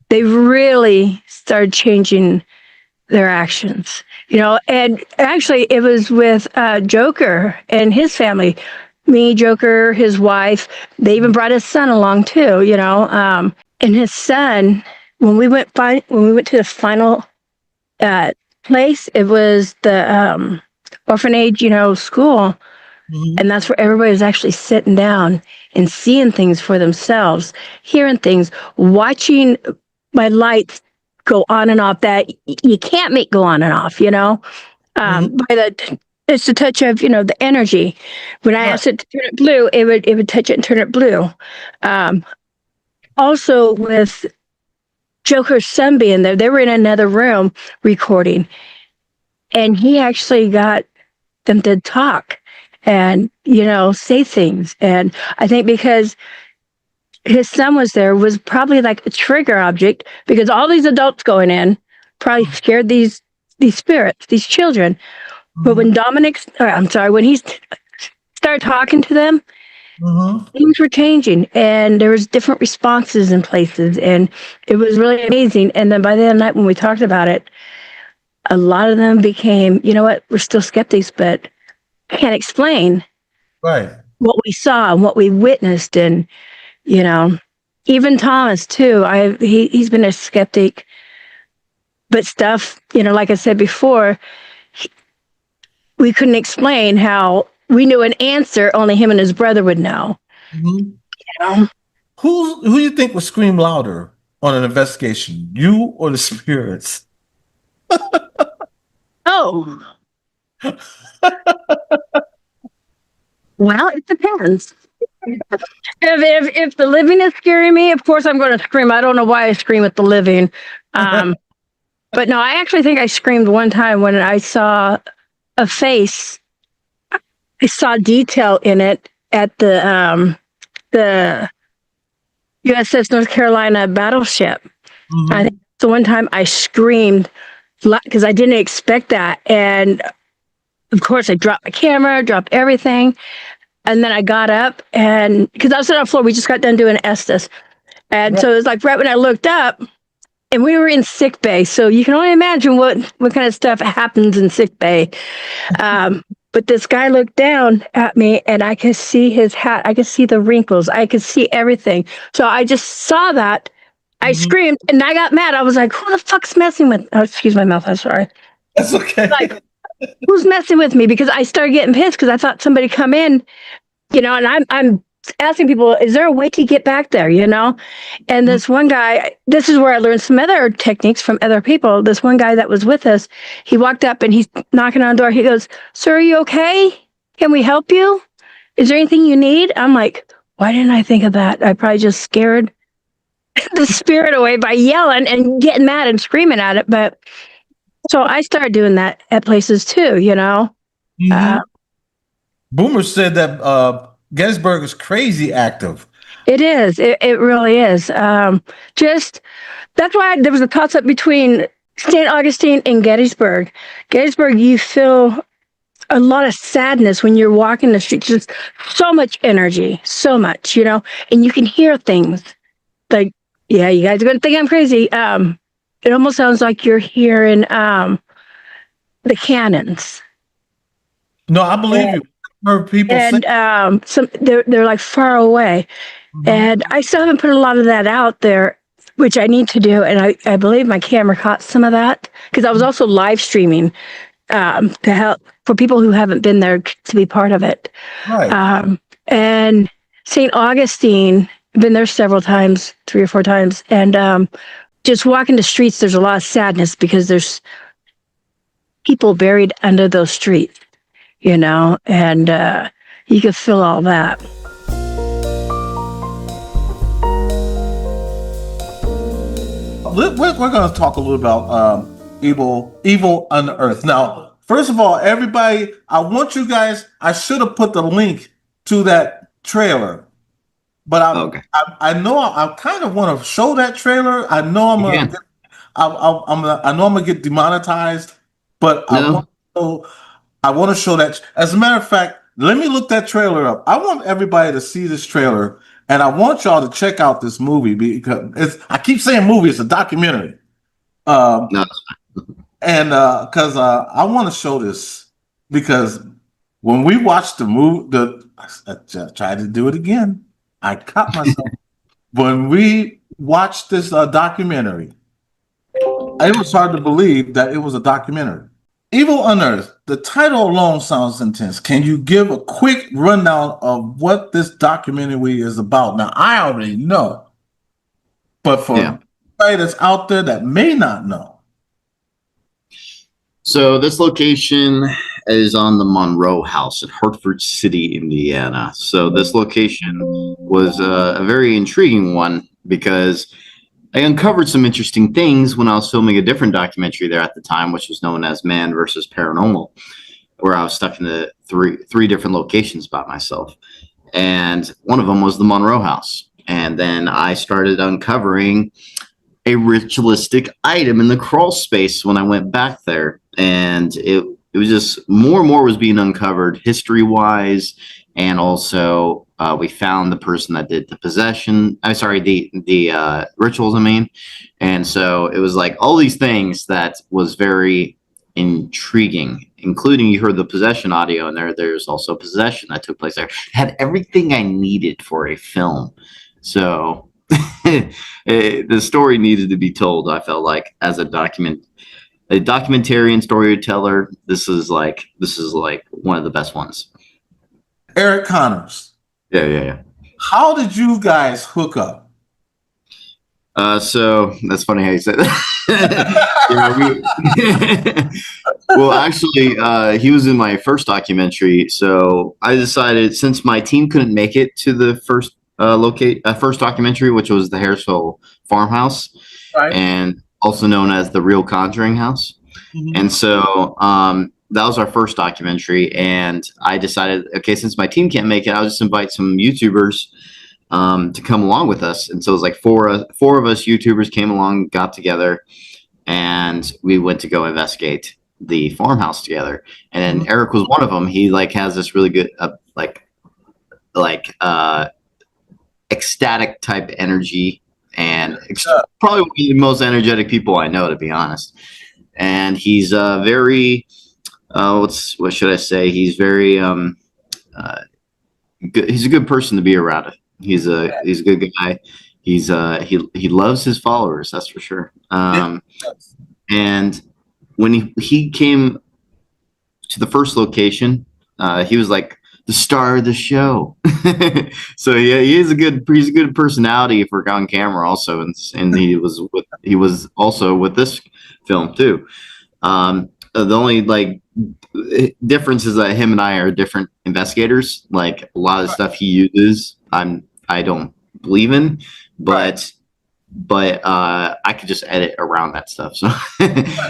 They really started changing their actions, you know. And actually it was with Joker and his family. Me, Joker, his wife. They even brought his son along too, you know. And his son, when we went to the final place, it was the orphanage, you know, school. And that's where everybody was actually sitting down and seeing things for themselves, hearing things, watching my lights go on and off that you can't make go on and off, you know. It's the touch of, you know, the energy. When I asked it to turn it blue, it would touch it and turn it blue. Also with Joker's son being there, they were in another room recording, and he actually got them to talk and, you know, say things. And I think because his son was there was probably like a trigger object, because all these adults going in probably scared these spirits, these children. But when when he started talking to them, things were changing, and there was different responses in places, and it was really amazing. And then by the end of the night, when we talked about it, a lot of them became, you know what, we're still skeptics, but can't explain what we saw and what we witnessed. And, you know, even Thomas too, he's been a skeptic, but stuff, you know, like I said before, we couldn't explain how we knew an answer only him and his brother would know. You know? Who do you think would scream louder on an investigation, you or the spirits? Well, it depends. If the living is scaring me, of course I'm going to scream. I don't know why I scream at the living. But no, I actually think I screamed one time when I saw a face. I saw detail in it at the USS North Carolina battleship. I think the one time I screamed because I didn't expect that. And of course I dropped my camera, dropped everything. And then I got up and because I was sitting on the floor, we just got done doing Estes. And so it was like right when I looked up and we were in sick bay. So you can only imagine what kind of stuff happens in sick bay. But this guy looked down at me and I could see his hat. I could see the wrinkles. I could see everything. So I just saw that. I screamed and I got mad. I was like, who the fuck's messing with? Oh, excuse my mouth. I'm sorry. That's okay. Like, who's messing with me? Because I started getting pissed because I thought somebody come in, and I'm asking people, is there a way to get back there, And this one guy, this is where I learned some other techniques from other people. This one guy that was with us, he walked up and he's knocking on the door. He goes, sir, are you okay? Can we help you? Is there anything you need? I'm like, why didn't I think of that? I probably just scared the spirit away by yelling and getting mad and screaming at it. But so I started doing that at places too, Boomer said that Gettysburg is crazy active. It is. It really is. Just that's why there was a toss up between St. Augustine and Gettysburg. Gettysburg, you feel a lot of sadness when you're walking the streets. Just so much energy, so much, and you can hear things like, yeah, you guys are going to think I'm crazy. It almost sounds like you're hearing the cannons. No, I believe you. I've heard people say they're like far away, and I still haven't put a lot of that out there, which I need to do. And I believe my camera caught some of that because I was also live streaming to help for people who haven't been there to be part of it. Right. And St. Augustine, I've been there several times, 3 or 4 times, and just walking the streets, there's a lot of sadness because there's people buried under those streets, and you can feel all that. We're going to talk a little about evil unearthed. Now, first of all, everybody, I want you guys, I should have put the link to that trailer, but I know I kind of want to show that trailer. I know I'm gonna get demonetized, but I want to show that. As a matter of fact, let me look that trailer up. I want everybody to see this trailer, and I want y'all to check out this movie because I keep saying movie, it's a documentary. And because I want to show this because when we watched the movie, I tried to do it again. I caught myself. When we watched this documentary, it was hard to believe that it was a documentary. Evil Unearthed, the title alone sounds intense. Can you give a quick rundown of what this documentary is about? Now, I already know, but for anybody that's out there that may not know. So this location is on the Monroe House in Hartford City, Indiana. So this location was a very intriguing one because I uncovered some interesting things when I was filming a different documentary there at the time, which was known as Man versus Paranormal, where I was stuck in the three different locations by myself. And one of them was the Monroe House. And then I started uncovering a ritualistic item in the crawl space when I went back there. And it was just more and more was being uncovered history-wise. And also we found the person that did the the rituals, And so it was like all these things that was very intriguing, including you heard the possession audio in there. There's also possession that took place there. It had everything I needed for a film. So the story needed to be told, I felt like, as a documentarian storyteller. This is like one of the best ones. Eric Connors. Yeah. How did you guys hook up? So that's funny how you said that. Well, actually, he was in my first documentary. So I decided, since my team couldn't make it to the first first documentary, which was the Harrisville farmhouse, Right. and also known as the Real Conjuring House. And so that was our first documentary. And I decided, okay, since my team can't make it, I'll just invite some YouTubers to come along with us. And so it was like four of us YouTubers came along, got together, and we went to go investigate the farmhouse together. And then Eric was one of them. He like has this really good ecstatic type energy, and probably one of the most energetic people I know, to be honest. And he's very what should I say? He's very good. He's a good person to be around. He's a good guy. He loves his followers, that's for sure. And when he came to the first location, he was like the star of the show. So yeah, he's a good personality for on camera also, and he was also with this film too. The only like difference is that him and I are different investigators. Like a lot of the stuff he uses, I don't believe in, but I could just edit around that stuff.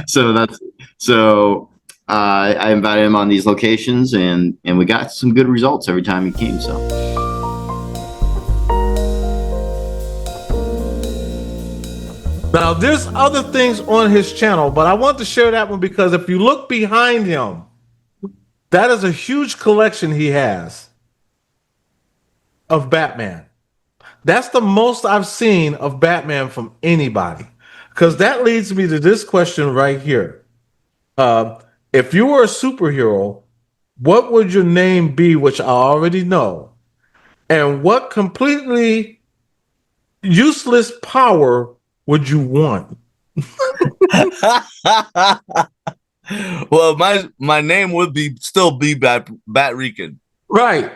So I invited him on these locations, and we got some good results every time he came. So. Now, there's other things on his channel, but I want to share that one because if you look behind him, that is a huge collection he has of Batman. That's the most I've seen of Batman from anybody. Because that leads me to this question right here. If you were a superhero, what would your name be, which I already know? And what completely useless power would you want? Well, my name would still be Bat Rican. Right.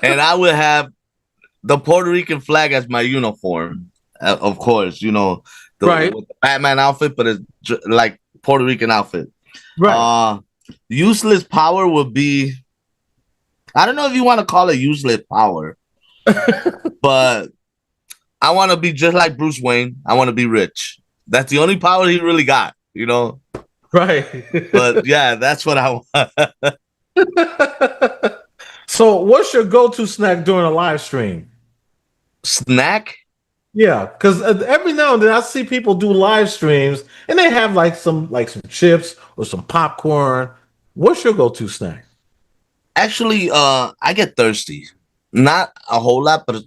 And I would have the Puerto Rican flag as my uniform. Of course, with the Batman outfit, but it's like Puerto Rican outfit. Right. Useless power would be, I don't know if you want to call it useless power, but I want to be just like Bruce Wayne. I want to be rich. That's the only power he really got, Right. But yeah, that's what I want. So what's your go-to snack during a live stream? Snack? Yeah, because every now and then I see people do live streams and they have like some chips or some popcorn. What's your go-to snack? Actually, I get thirsty. Not a whole lot, but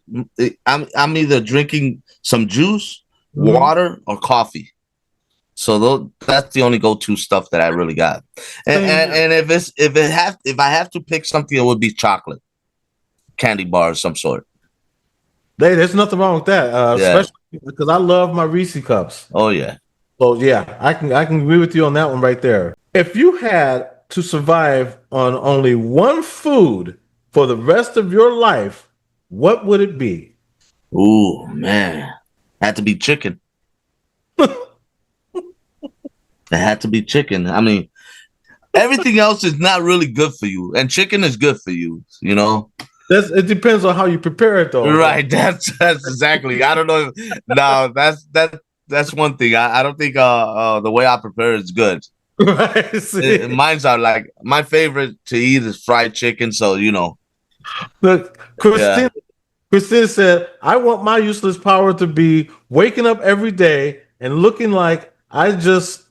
I'm either drinking some juice, water, or coffee. So that's the only go-to stuff that I really got. And if I have to pick something, it would be chocolate, candy bar of some sort. Hey, there's nothing wrong with that, especially because I love my Reese cups. Oh yeah. So yeah, I can agree with you on that one right there. If you had to survive on only one food for the rest of your life, what would it be? Ooh, man. Had to be chicken. It had to be chicken. I mean, everything else is not really good for you, and chicken is good for you. It depends on how you prepare it, though. Right. That's exactly. I don't know. No, that's one thing. I don't think the way I prepare it is good. Right. Mine's are like my favorite to eat is fried chicken. So Look, Christine said, "I want my useless power to be waking up every day and looking like I just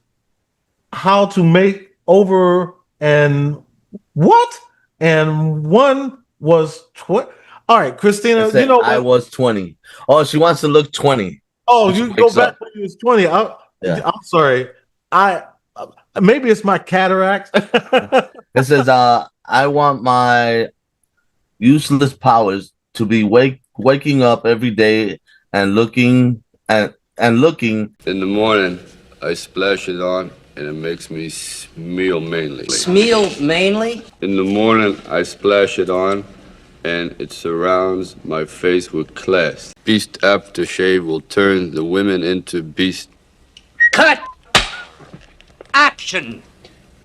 how to make over and what and one." Was 20. All right, Christina. I was 20. Oh, she wants to look 20. Oh, you go back when you was 20. I'm sorry. Maybe it's my cataract. It says, I want my useless powers to be waking up every day and looking in the morning. I splash it on. And it makes me smell mainly. Smell mainly? In the morning, I splash it on, and it surrounds my face with class. Beast aftershave will turn the women into beast. Cut! Action!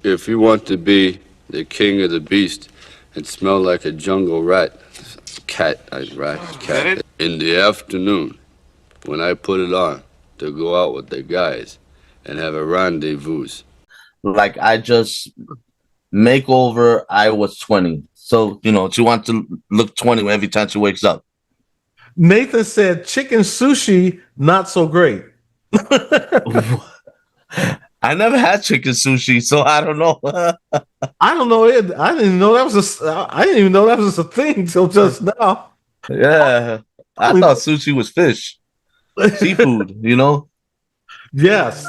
If you want to be the king of the beast and smell like a jungle rat, cat, in the afternoon, when I put it on to go out with the guys and have a rendezvous. Like I just make over I was 20. So, you know, she wants to look 20 every time she wakes up. Nathan said chicken sushi, not so great. I never had chicken sushi, so I don't know. I don't know it. I didn't even know that was a thing till just now. Yeah. I thought sushi was fish. Seafood, you know? Yes.